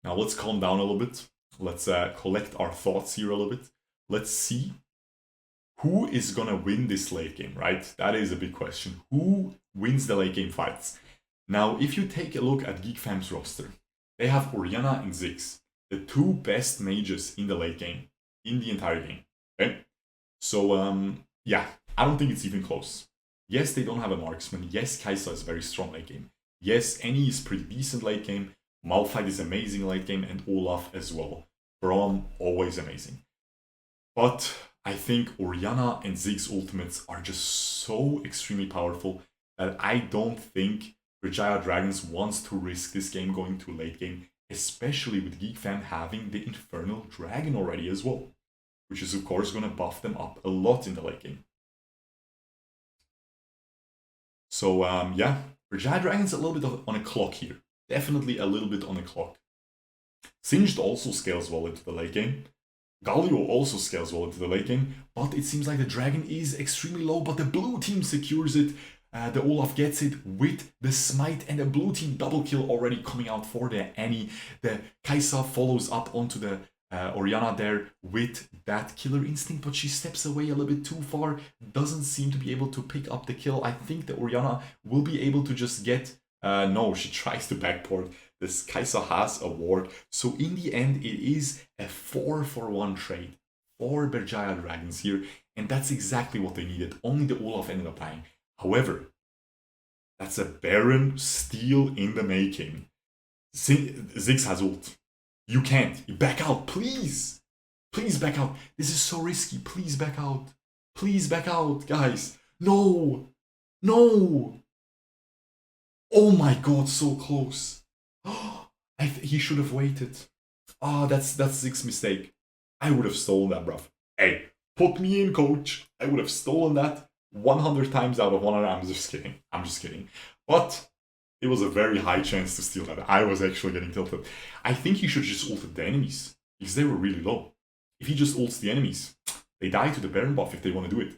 Now let's calm down a little bit. Let's collect our thoughts here a little bit. Let's see who is gonna win this late game, right? That is a big question. Who wins the late game fights? Now, if you take a look at GeekFam's roster, they have Orianna and Ziggs, the two best mages in the late game, in the entire game, okay? So, yeah, I don't think it's even close. Yes, they don't have a marksman. Yes, Kai'Sa is very strong late game. Yes, Annie is pretty decent late game. Malphite is amazing late game, and Olaf as well. Braum, always amazing. But I think Orianna and Ziggs ultimates are just so extremely powerful that I don't think Berjaya Dragons wants to risk this game going to late game, especially with GeekFam having the Infernal Dragon already as well, which is of course going to buff them up a lot in the late game. So yeah, Berjaya Dragons a little bit on a clock here. Definitely a little bit on a clock. Singed also scales well into the late game. Galio also scales well into the late game, but it seems like the dragon is extremely low, but the blue team secures it. The Olaf gets it with the smite, and the blue team double kill already coming out for the Annie. The Kai'Sa follows up onto the Orianna there with that killer instinct, but she steps away a little bit too far, doesn't seem to be able to pick up the kill. I think the Orianna will be able to just get... no, she tries to backport. This Kai'Sa has a ward, so in the end it is a 4-for-1 trade for Berjaya Dragons here, and that's exactly what they needed. Only the Olaf ended up dying. However, that's a Baron steal in the making. Ziggs has ult. You can't. You back out, please. Please back out. This is so risky. Please back out. Please back out, guys. No. No. Oh my god, so close. He should have waited. Ah, that's Ziggs' mistake. I would have stolen that, bruv. Hey, put me in, coach. I would have stolen that 100 times out of 100. I'm just kidding. I'm just kidding. But it was a very high chance to steal that. I was actually getting tilted. I think he should just ult the enemies, because they were really low. If he just ults the enemies, they die to the Baron buff if they want to do it.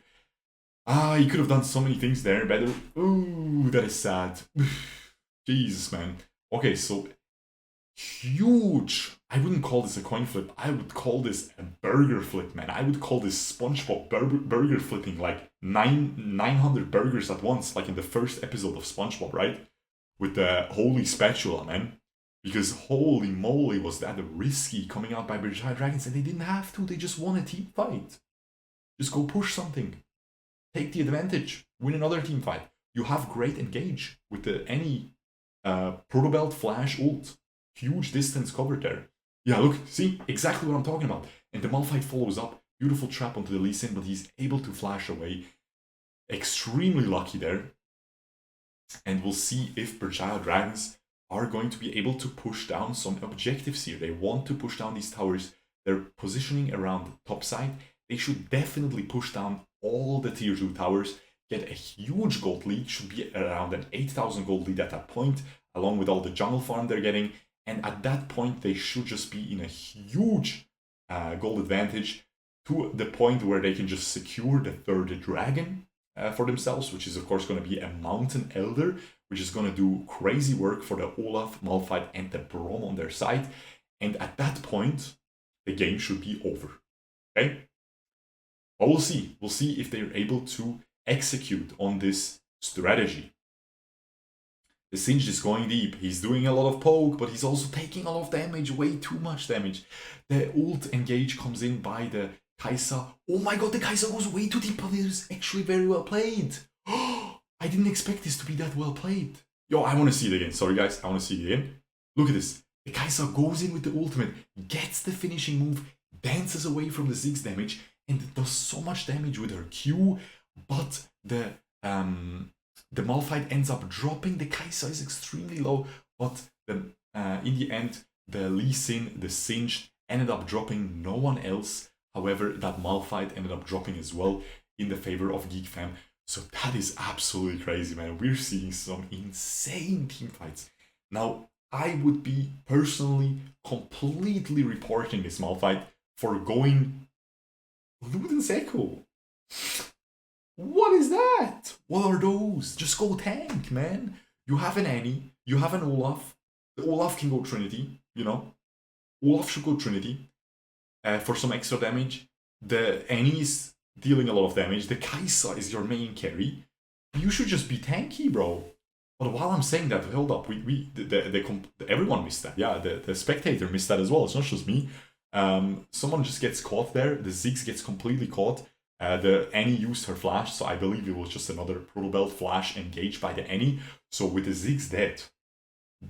Ah, he could have done so many things there better. Ooh, that is sad. Jesus, man. Okay, so huge. I wouldn't call this a coin flip. I would call this a burger flip, man. I would call this SpongeBob burger flipping, like 900 burgers at once, like in the first episode of SpongeBob, right? With the holy spatula, man. Because holy moly, was that risky coming out by Berjaya Dragons, and they didn't have to. They just won a team fight. Just go push something. Take the advantage. Win another team fight. You have great engage with the any Protobelt Flash ult. Huge distance covered there. Yeah, look, see? Exactly what I'm talking about. And the Malphite follows up. Beautiful trap onto the Lee Sin, but he's able to flash away. Extremely lucky there. And we'll see if Berjaya Dragons are going to be able to push down some objectives here. They want to push down these towers. They're positioning around the top side. They should definitely push down all the tier 2 towers, get a huge gold lead, should be around an 8,000 gold lead at that point, along with all the jungle farm they're getting. And at that point, they should just be in a huge gold advantage, to the point where they can just secure the third dragon for themselves, which is of course going to be a Mountain Elder, which is going to do crazy work for the Olaf, Malphite, and the Braum on their side. And at that point, the game should be over. Okay? But we'll see. We'll see if they're able to execute on this strategy. The Singed is going deep. He's doing a lot of poke, but he's also taking a lot of damage, way too much damage. The ult engage comes in by the Kai'Sa. Oh my god, the Kai'Sa goes way too deep, but it is actually very well played. I didn't expect this to be that well played. Yo, I want to see it again. Sorry guys, I want to see it again. Look at this. The Kai'Sa goes in with the ultimate, gets the finishing move, dances away from the Ziggs damage, and does so much damage with her Q, but the Malphite ends up dropping. The Kai'Sa is extremely low, but in the end, the Lee Sin, the Singed, ended up dropping no one else. However, that Malphite ended up dropping as well in the favor of Geek Fam. So that is absolutely crazy, man. We're seeing some insane team fights. Now, I would be personally completely reporting this Malphite for going Luden's Echo. What is that? What are those? Just go tank, man. You have an Annie, you have an Olaf. The Olaf can go Trinity, you know. Olaf should go Trinity for some extra damage. The Annie is dealing a lot of damage. The Kai'Sa is your main carry. You should just be tanky, bro. But while I'm saying that, hold up, everyone missed that. Yeah, the spectator missed that as well. It's not just me. Someone just gets caught there. The Ziggs gets completely caught. The Annie used her flash, so I believe it was just another Proto Belt flash engaged by the Annie. So with the Ziggs dead,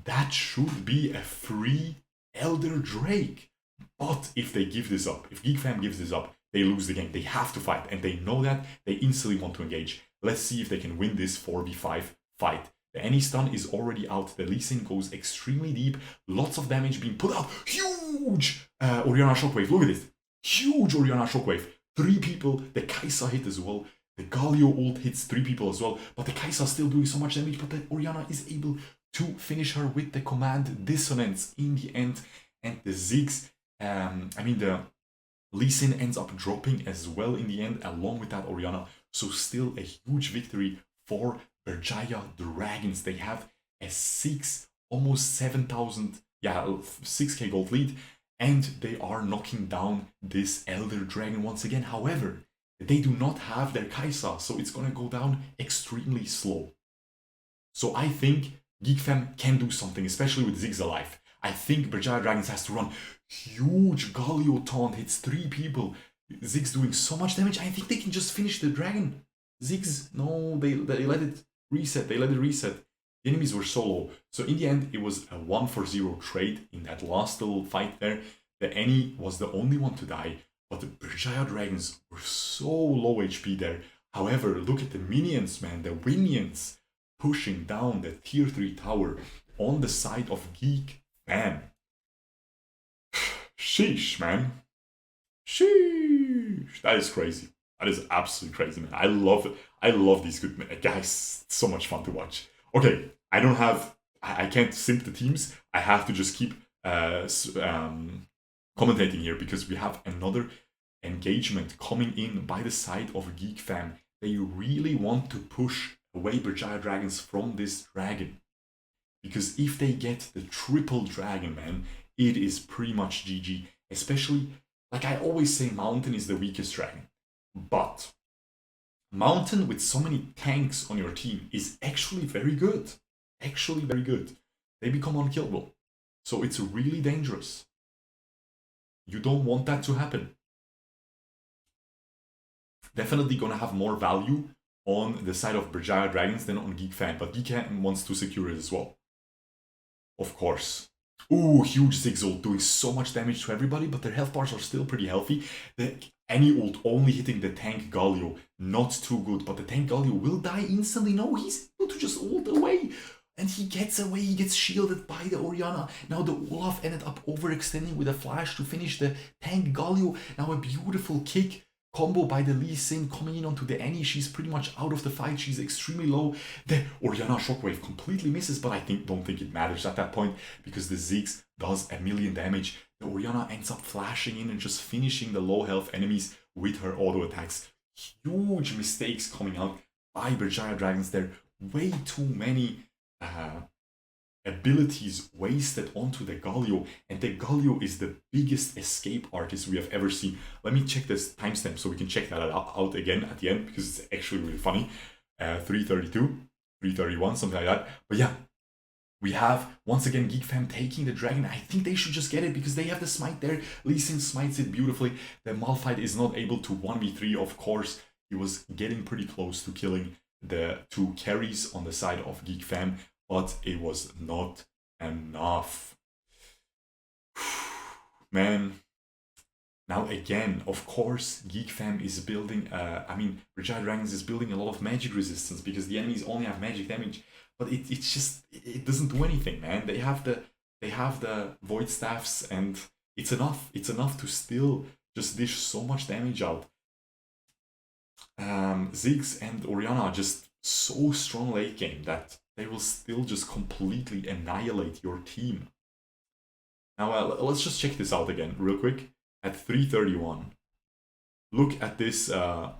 that should be a free Elder Drake. But if they give this up, if Geek Fam gives this up, they lose the game. They have to fight, and they know that. They instantly want to engage. Let's see if they can win this 4v5 fight. The Annie stun is already out. The Lee Sin goes extremely deep. Lots of damage being put out. Huge Orianna Shockwave. Look at this. Huge Orianna Shockwave. 3 people. The Kai'Sa hit as well. The Galio ult hits 3 people as well. But the Kai'Sa still doing so much damage. But the Orianna is able to finish her with the command Dissonance in the end. And the Ziggs, the Lee Sin ends up dropping as well in the end, along with that Orianna. So still a huge victory for Berjaya Dragons. They have a 6, almost 7,000, 6k gold lead, and they are knocking down this Elder Dragon once again. However, they do not have their Kai'Sa, so it's gonna go down extremely slow. So I think Geek Fam can do something, especially with Ziggs alive. I think Berjaya Dragons has to run. Huge Galio taunt hits 3 people. Ziggs doing so much damage. I think they can just finish the dragon. Ziggs, no, they let it reset. They let it reset. The enemies were so low. So in the end, it was a 1-for-0 trade in that last little fight there. The Annie was the only one to die, but the Berjaya Dragons were so low HP there. However, look at the minions, man. The Winions pushing down the tier 3 tower on the side of Geek Fam. Sheesh, man. Sheesh. That is crazy. That is absolutely crazy, man. I love it. I love these good men. Guys, it's so much fun to watch. Okay, I can't simp the teams. I have to just keep commentating here because we have another engagement coming in by the side of Geek Fam. They really want to push away Berjaya Dragons from this dragon. Because if they get the triple dragon, man, it is pretty much GG. Especially, like I always say, Mountain is the weakest dragon. But Mountain with so many tanks on your team is actually very good. Actually very good. They become unkillable. So it's really dangerous. You don't want that to happen. Definitely gonna have more value on the side of Berjaya Dragons than on Geek Fam. But Geek Fam wants to secure it as well. Of course. Ooh, huge Ziggs ult doing so much damage to everybody, but their health bars are still pretty healthy. The Annie ult only hitting the tank Galio, not too good, but the tank Galio will die instantly. No, he's able to just ult away. And he gets away, he gets shielded by the Orianna. Now the Olaf ended up overextending with a flash to finish the tank Galio. Now a beautiful kick combo by the Lee Sin coming in onto the Annie. She's pretty much out of the fight. She's extremely low. The Orianna Shockwave completely misses, but I don't think it matters at that point because the Ziggs does 1,000,000 damage. The Orianna ends up flashing in and just finishing the low health enemies with her auto attacks. Huge mistakes coming out by Berjaya Dragons there. Way too many abilities wasted onto the Galio, and the Galio is the biggest escape artist we have ever seen. Let me check this timestamp so we can check that out again at the end because it's actually really funny. 332, 331, something like that. But yeah, We have, once again, Geek Fam taking the dragon. I think they should just get it because they have the smite there. Lee Sin smites it beautifully. The Malphite is not able to 1v3, of course. He was getting pretty close to killing the 2 carries on the side of Geek Fam, but it was not enough. Man. Now again, of course, Geek Fam is building, Brigade Dragons is building a lot of magic resistance because the enemies only have magic damage. But it doesn't do anything, man. They have the Void Staffs and it's enough. It's enough to still just dish so much damage out. Ziggs and Orianna are just so strong late game that they will still just completely annihilate your team. Now let's just check this out again real quick. At 331, look at this Galio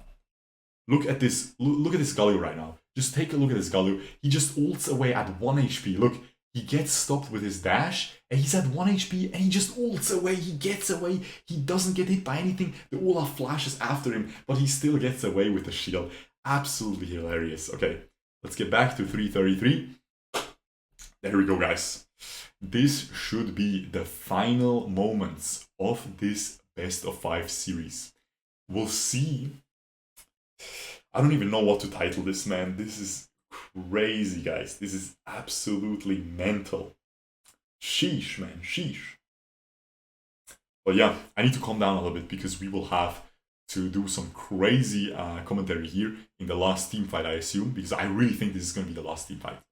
right now. Just take a look at this Galio. He just ults away at 1 HP. Look, he gets stopped with his dash, and he's at 1 HP, and he just ults away. He gets away. He doesn't get hit by anything. The Olaf flashes after him, but he still gets away with the shield. Absolutely hilarious. Okay, let's get back to 333. There we go, guys. This should be the final moments of this best of 5 series. We'll see. I don't even know what to title this, man. This is crazy, guys. This is absolutely mental. Sheesh, man. Sheesh. But yeah, I need to calm down a little bit because we will have to do some crazy commentary here in the last team fight, I assume, because I really think this is going to be the last team fight.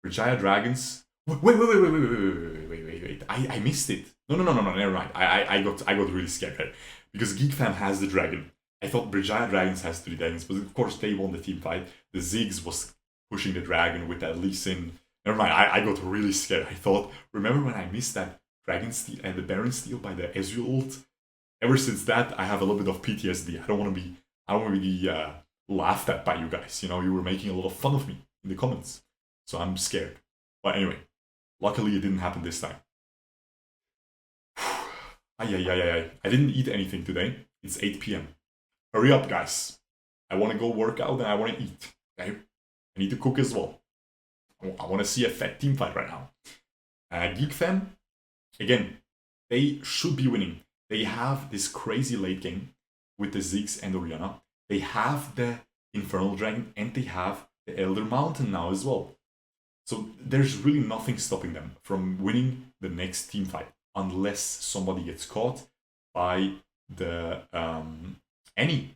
Regaya Dragons. Wait. I missed it. No, never mind. I got really scared there. Because Geek Fam has the dragon. I thought Brigade Dragons has 3 dragons, but of course they won the team fight. The Ziggs was pushing the dragon with that Lee Sin. Never mind, I got really scared. I thought, remember when I missed that dragon steal and the Baron steal by the Ezreal ult? Ever since that, I have a little bit of PTSD. I don't want to be laughed at by you guys. You know, you were making a lot of fun of me in the comments. So I'm scared. But anyway, luckily it didn't happen this time. I didn't eat anything today. It's 8 PM. Hurry up, guys. I want to go work out and I want to eat. Okay? I need to cook as well. I want to see a fat team fight right now. Geek Fam, again, they should be winning. They have this crazy late game with the Ziggs and Orianna. They have the Infernal Dragon and they have the Elder Mountain now as well. So there's really nothing stopping them from winning the next team fight unless somebody gets caught by the Annie.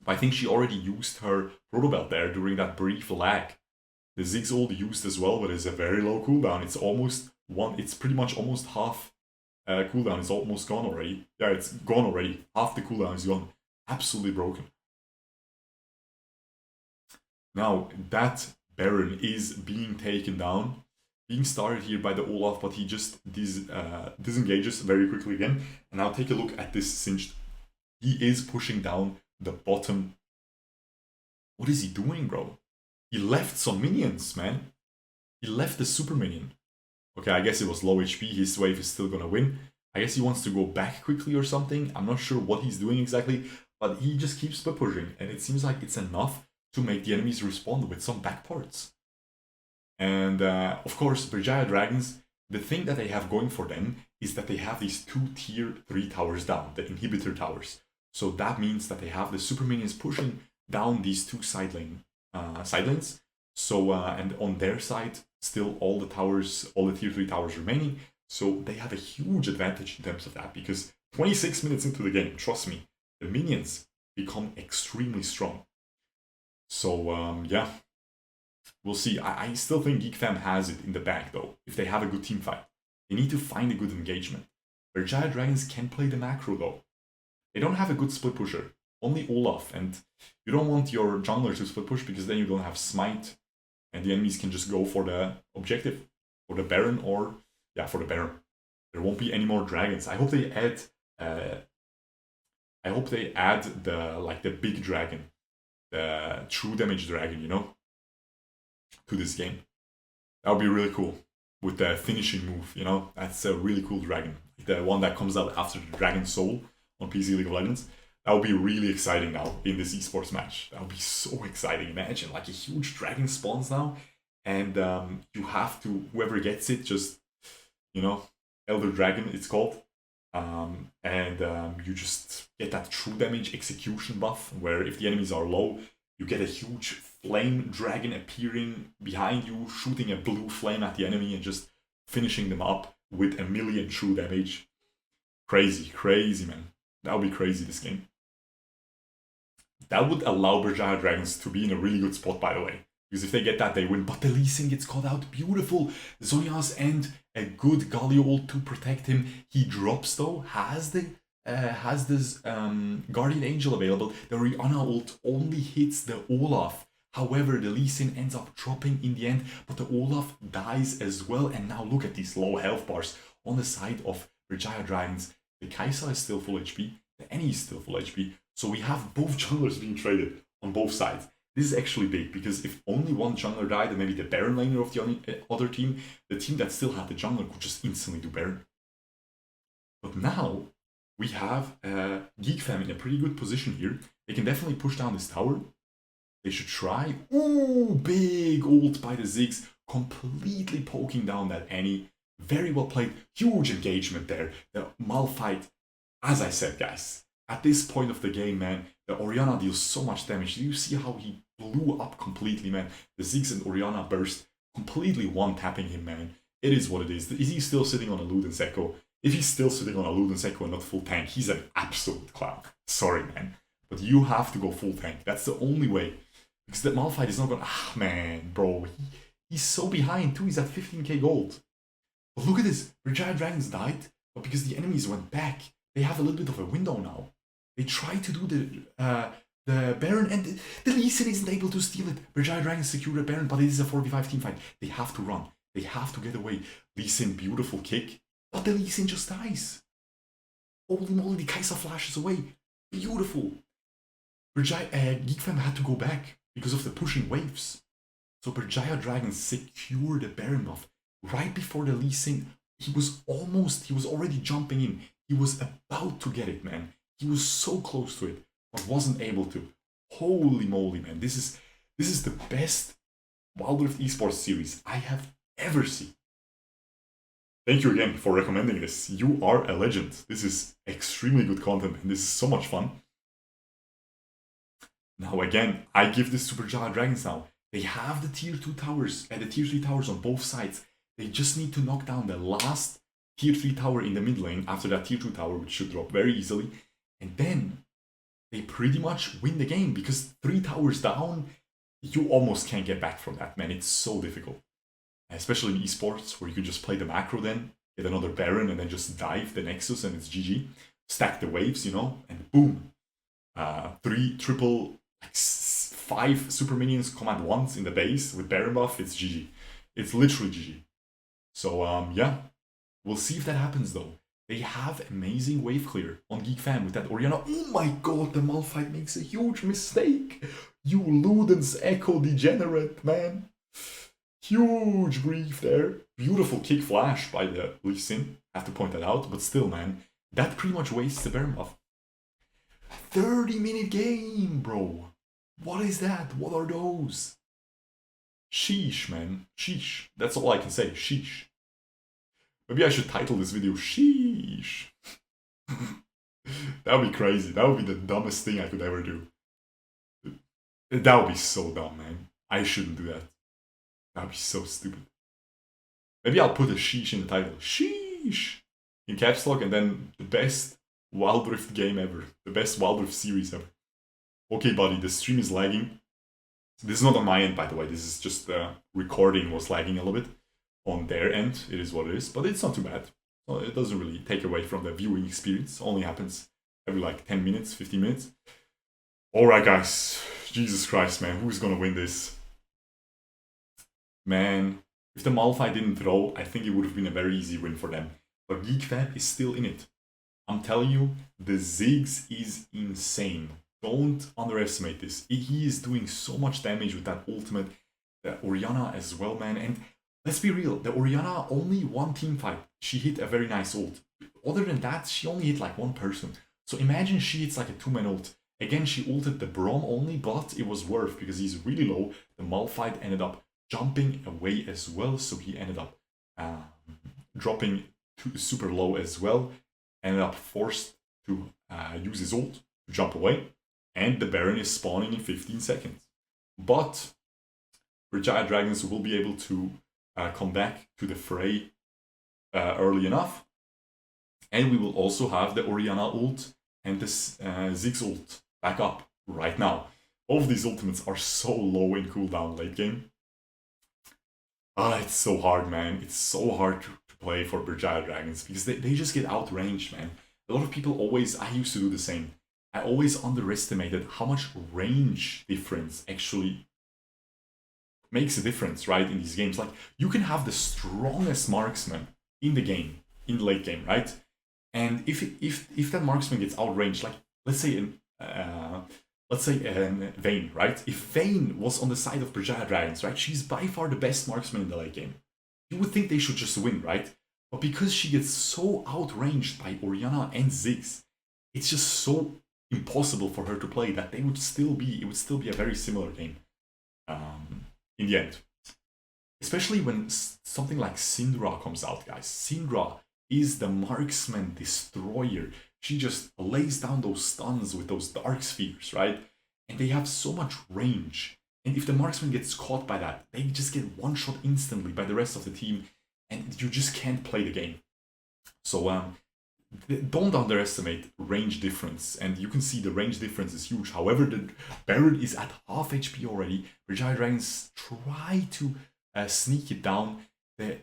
But I think she already used her Proto Belt there during that brief lag. The Ziggs ult used as well, but it's a very low cooldown. It's pretty much almost half cooldown. It's almost gone already. Yeah, it's gone already. Half the cooldown is gone. Absolutely broken. Now, that Baron is being taken down. Being started here by the Olaf, but he just disengages very quickly again. And now take a look at this Singed. He is pushing down the bottom. What is he doing, bro? He left some minions, man. He left the super minion. Okay, I guess it was low HP. His wave is still gonna win. I guess he wants to go back quickly or something. I'm not sure what he's doing exactly, but he just keeps pushing. And it seems like it's enough to make the enemies respond with some back parts. And of course, Brigaya Dragons, the thing that they have going for them is that they have these 2 tier 3 towers down, the inhibitor towers. So that means that they have the super minions pushing down these 2 side lanes. So and on their side, still all the tier 3 towers remaining. So they have a huge advantage in terms of that because 26 minutes into the game, trust me, the minions become extremely strong. So yeah. We'll see. I still think Geek Fam has it in the bag though, if they have a good team fight. They need to find a good engagement. Brigade Dragons can play the macro though. They don't have a good split pusher. Only Olaf, and you don't want your jungler to split push because then you don't have smite. And the enemies can just go for the objective. For the Baron or... yeah, for the Baron. There won't be any more dragons. I hope they add... the big dragon. The true damage dragon, you know? To this game. That would be really cool with the finishing move, you know? That's a really cool dragon. The one that comes out after the Dragon Soul on PC League of Legends. That would be really exciting now in this esports match. That would be so exciting. Imagine like a huge dragon spawns now and you have to, whoever gets it, just, you know, Elder Dragon it's called, and you just get that true damage execution buff, where if the enemies are low, you get a huge flame dragon appearing behind you, shooting a blue flame at the enemy and just finishing them up with 1,000,000 true damage. Crazy, crazy, man. That would be crazy, this game. That would allow Berjaya Dragons to be in a really good spot, by the way. Because if they get that, they win. But the Lee Sin gets caught out. Beautiful. Zhonya's end. A good Galio ult to protect him. He drops, though. Has this Guardian Angel available. The Rihanna ult only hits the Olaf. However, the Lee Sin ends up dropping in the end. But the Olaf dies as well. And now look at these low health bars on the side of Berjaya Dragons. The Kai'Sa is still full HP. The Annie is still full HP. So we have both junglers being traded on both sides. This is actually big, because if only one jungler died, and maybe the Baron laner of the other team, the team that still had the jungler could just instantly do Baron. But now, we have Geek Fam in a pretty good position here. They can definitely push down this tower. They should try. Ooh, big ult by the Ziggs, completely poking down that Annie. Very well played, huge engagement there. The Malphite, as I said, guys, at this point of the game, man, the Orianna deals so much damage. Do you see how he blew up completely, man? The Ziggs and Orianna burst, completely one-tapping him, man. It is what it is. Is he still sitting on a Luden's Echo? If he's still sitting on a Luden's Echo and not full tank, he's an absolute clown. Sorry, man. But you have to go full tank. That's the only way. Because the Malphite is not gonna... Ah, man, bro. He's so behind, too. He's at 15k gold. But look at this. Berjaya Dragons died, but because the enemies went back, they have a little bit of a window now. They try to do the Baron, and the Lee Sin isn't able to steal it. Berjaya Dragons secure the Baron, but it is a 4v5 team fight. They have to run. They have to get away. Lee Sin, beautiful kick, but the Lee Sin just dies. Holy moly, the Kai'Sa flashes away. Beautiful. Geek Fam had to go back because of the pushing waves. So Berjaya Dragons secure the Baron buff. Right before the Lee Sin, he was already jumping in. He was about to get it, man. He was so close to it, but wasn't able to. Holy moly, man. This is the best Wild Rift Esports series I have ever seen. Thank you again for recommending this. You are a legend. This is extremely good content, and this is so much fun. Now again, I give this to Berjaya Dragons now. They have the tier 2 towers and the tier 3 towers on both sides. They just need to knock down the last tier 3 tower in the mid lane after that tier 2 tower, which should drop very easily. And then they pretty much win the game, because 3 towers down, you almost can't get back from that, man. It's so difficult. Especially in esports, where you can just play the macro then, get another Baron, and then just dive the Nexus and it's GG. Stack the waves, you know, and boom. 5 super minions come at once in the base with Baron buff, it's GG. It's literally GG. So, yeah. We'll see if that happens, though. They have amazing wave clear on Geek Fam with that Orianna. Oh my god, the Malphite makes a huge mistake. You Luden's Echo degenerate, man. Huge grief there. Beautiful kick flash by the Lee Sin. Have to point that out, but still, man. That pretty much wastes the Baron buff. 30-minute game, bro. What is that? What are those? Sheesh, man. Sheesh. That's all I can say. Sheesh. Maybe I should title this video Sheesh. That would be crazy. That would be the dumbest thing I could ever do. That would be so dumb, man. I shouldn't do that. That would be so stupid. Maybe I'll put a sheesh in the title. Sheesh! In caps lock, and then the best Wild Rift game ever. The best Wild Rift series ever. Okay, buddy, the stream is lagging. This is not on my end, by the way. This is just the recording was lagging a little bit. On their end, it is what it is, but it's not too bad. So it doesn't really take away from the viewing experience. It only happens every like 10 minutes, 15 minutes. Alright, guys. Jesus Christ, man. Who's gonna win this? Man, if the Malphite didn't throw, I think it would have been a very easy win for them. But Geek Fam is still in it. I'm telling you, the Ziggs is insane. Don't underestimate this. He is doing so much damage with that ultimate. The Orianna as well, man. And let's be real, the Orianna only one team fight. She hit a very nice ult. Other than that, she only hit like one person. So imagine she hits like a 2-man ult. Again, she ulted the Braum only, but it was worth because he's really low. The Malphite ended up jumping away as well, so he ended up dropping super low as well, ended up forced to use his ult to jump away, and the Baron is spawning in 15 seconds. But Berjaya Dragons will be able to come back to the fray early enough, and we will also have the Orianna ult and this Ziggs ult back up right now. All of these ultimates are so low in cooldown late game. It's so hard, man. It's so hard to play for Berjaya Dragons because they just get outranged, man. A lot of people I used to do the same. I always underestimated how much range difference actually makes a difference, right, in these games. Like, you can have the strongest marksman in the game, in the late game, right? And if that marksman gets outranged, like let's say Vayne, right? If Vayne was on the side of Berjaya Dragons, right, she's by far the best marksman in the late game. You would think they should just win, right? But because she gets so outranged by Orianna and Ziggs, it's just so impossible for her to play that it would still be a very similar game in the end. Especially when something like Syndra comes out, guys. Syndra is the marksman destroyer. She just lays down those stuns with those dark spheres, right? And they have so much range. And if the marksman gets caught by that, they just get one shot instantly by the rest of the team, and you just can't play the game. So don't underestimate range difference, and you can see the range difference is huge. However, the Baron is at half HP already. Berjaya Dragons try to sneak it down. The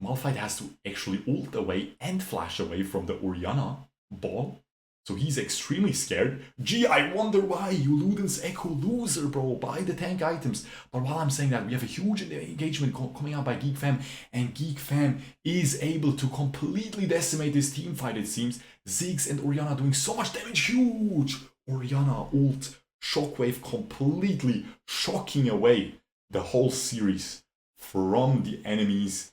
Malphite has to actually ult away and flash away from the Orianna ball. So he's extremely scared. Gee, I wonder why, you Luden's Echo loser, bro. Buy the tank items. But while I'm saying that, we have a huge engagement coming out by Geek Fam. And Geek Fam is able to completely decimate this team fight, it seems. Ziggs and Orianna doing so much damage. Huge! Orianna ult, shockwave, completely shocking away the whole series from the enemies.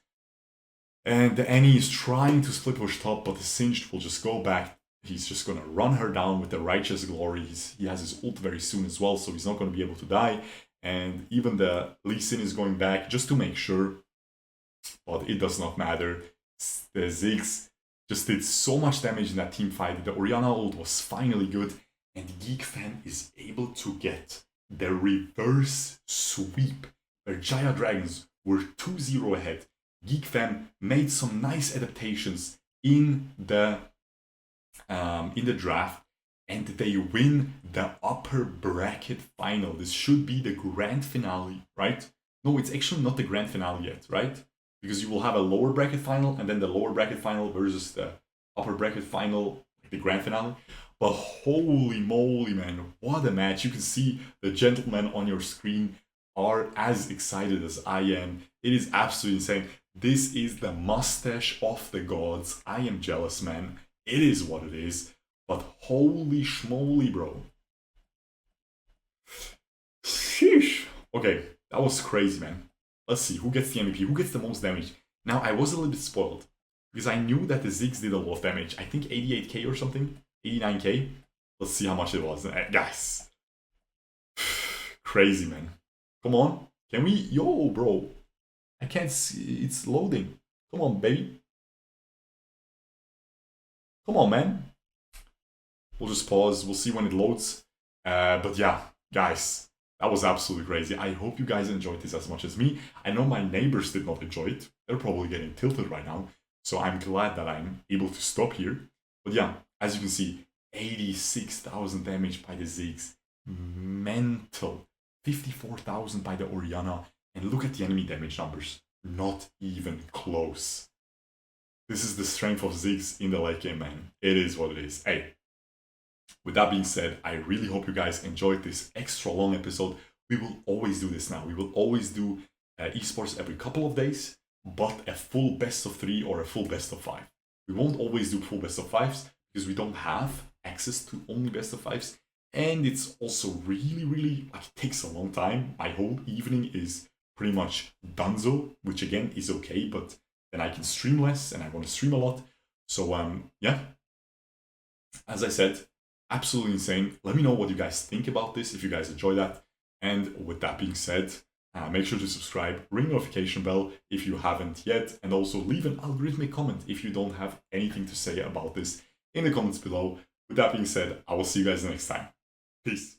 And the Annie is trying to split push top, but the Singed will just go back. He's just going to run her down with the Righteous Glory. He has his ult very soon as well, so he's not going to be able to die. And even the Lee Sin is going back just to make sure. But it does not matter. The Ziggs just did so much damage in that team fight. The Orianna ult was finally good. And Geek Fan is able to get the reverse sweep. Berjaya Dragons were 2-0 ahead. Geek Fam made some nice adaptations in the draft, and they win the upper bracket final. This should be the grand finale, right? No, it's actually not the grand finale yet, right? Because you will have a lower bracket final, and then the lower bracket final versus the upper bracket final, like the grand finale. But holy moly, man, what a match. You can see the gentlemen on your screen are as excited as I am. It is absolutely insane. This is the mustache of the gods. I am jealous, man. It is what it is. But holy schmoly, bro. Sheesh. Okay, that was crazy, man. Let's see, who gets the MVP? Who gets the most damage? Now, I was a little bit spoiled, because I knew that the Ziggs did a lot of damage. I think 88k or something. 89k. Let's see how much it was. Guys. Crazy, man. Come on. Can we? Yo, bro. I can't see. It's loading. Come on, baby. Come on, man. We'll just pause. We'll see when it loads. But yeah, guys, that was absolutely crazy. I hope you guys enjoyed this as much as me. I know my neighbors did not enjoy it. They're probably getting tilted right now. So I'm glad that I'm able to stop here. But yeah, as you can see, 86,000 damage by the Ziggs. Mental. 54,000 by the Orianna. And look at the enemy damage numbers. Not even close. This is the strength of Ziggs in the late game, man. It is what it is. Hey, with that being said, I really hope you guys enjoyed this extra long episode. We will always do this now. We will always do esports every couple of days, but a full best of 3 or a full best of 5. We won't always do full best of 5s because we don't have access to only best of 5s. And it's also really, like, it takes a long time. My whole evening is pretty much donezo, which again is okay, but then I can stream less and I want to stream a lot. So yeah, as I said, absolutely insane. Let me know what you guys think about this, if you guys enjoy that. And with that being said, Make sure to subscribe, ring the notification bell if you haven't yet, and also leave an algorithmic comment if you don't have anything to say about this in the comments below. With that being said, I will see you guys next time. Peace.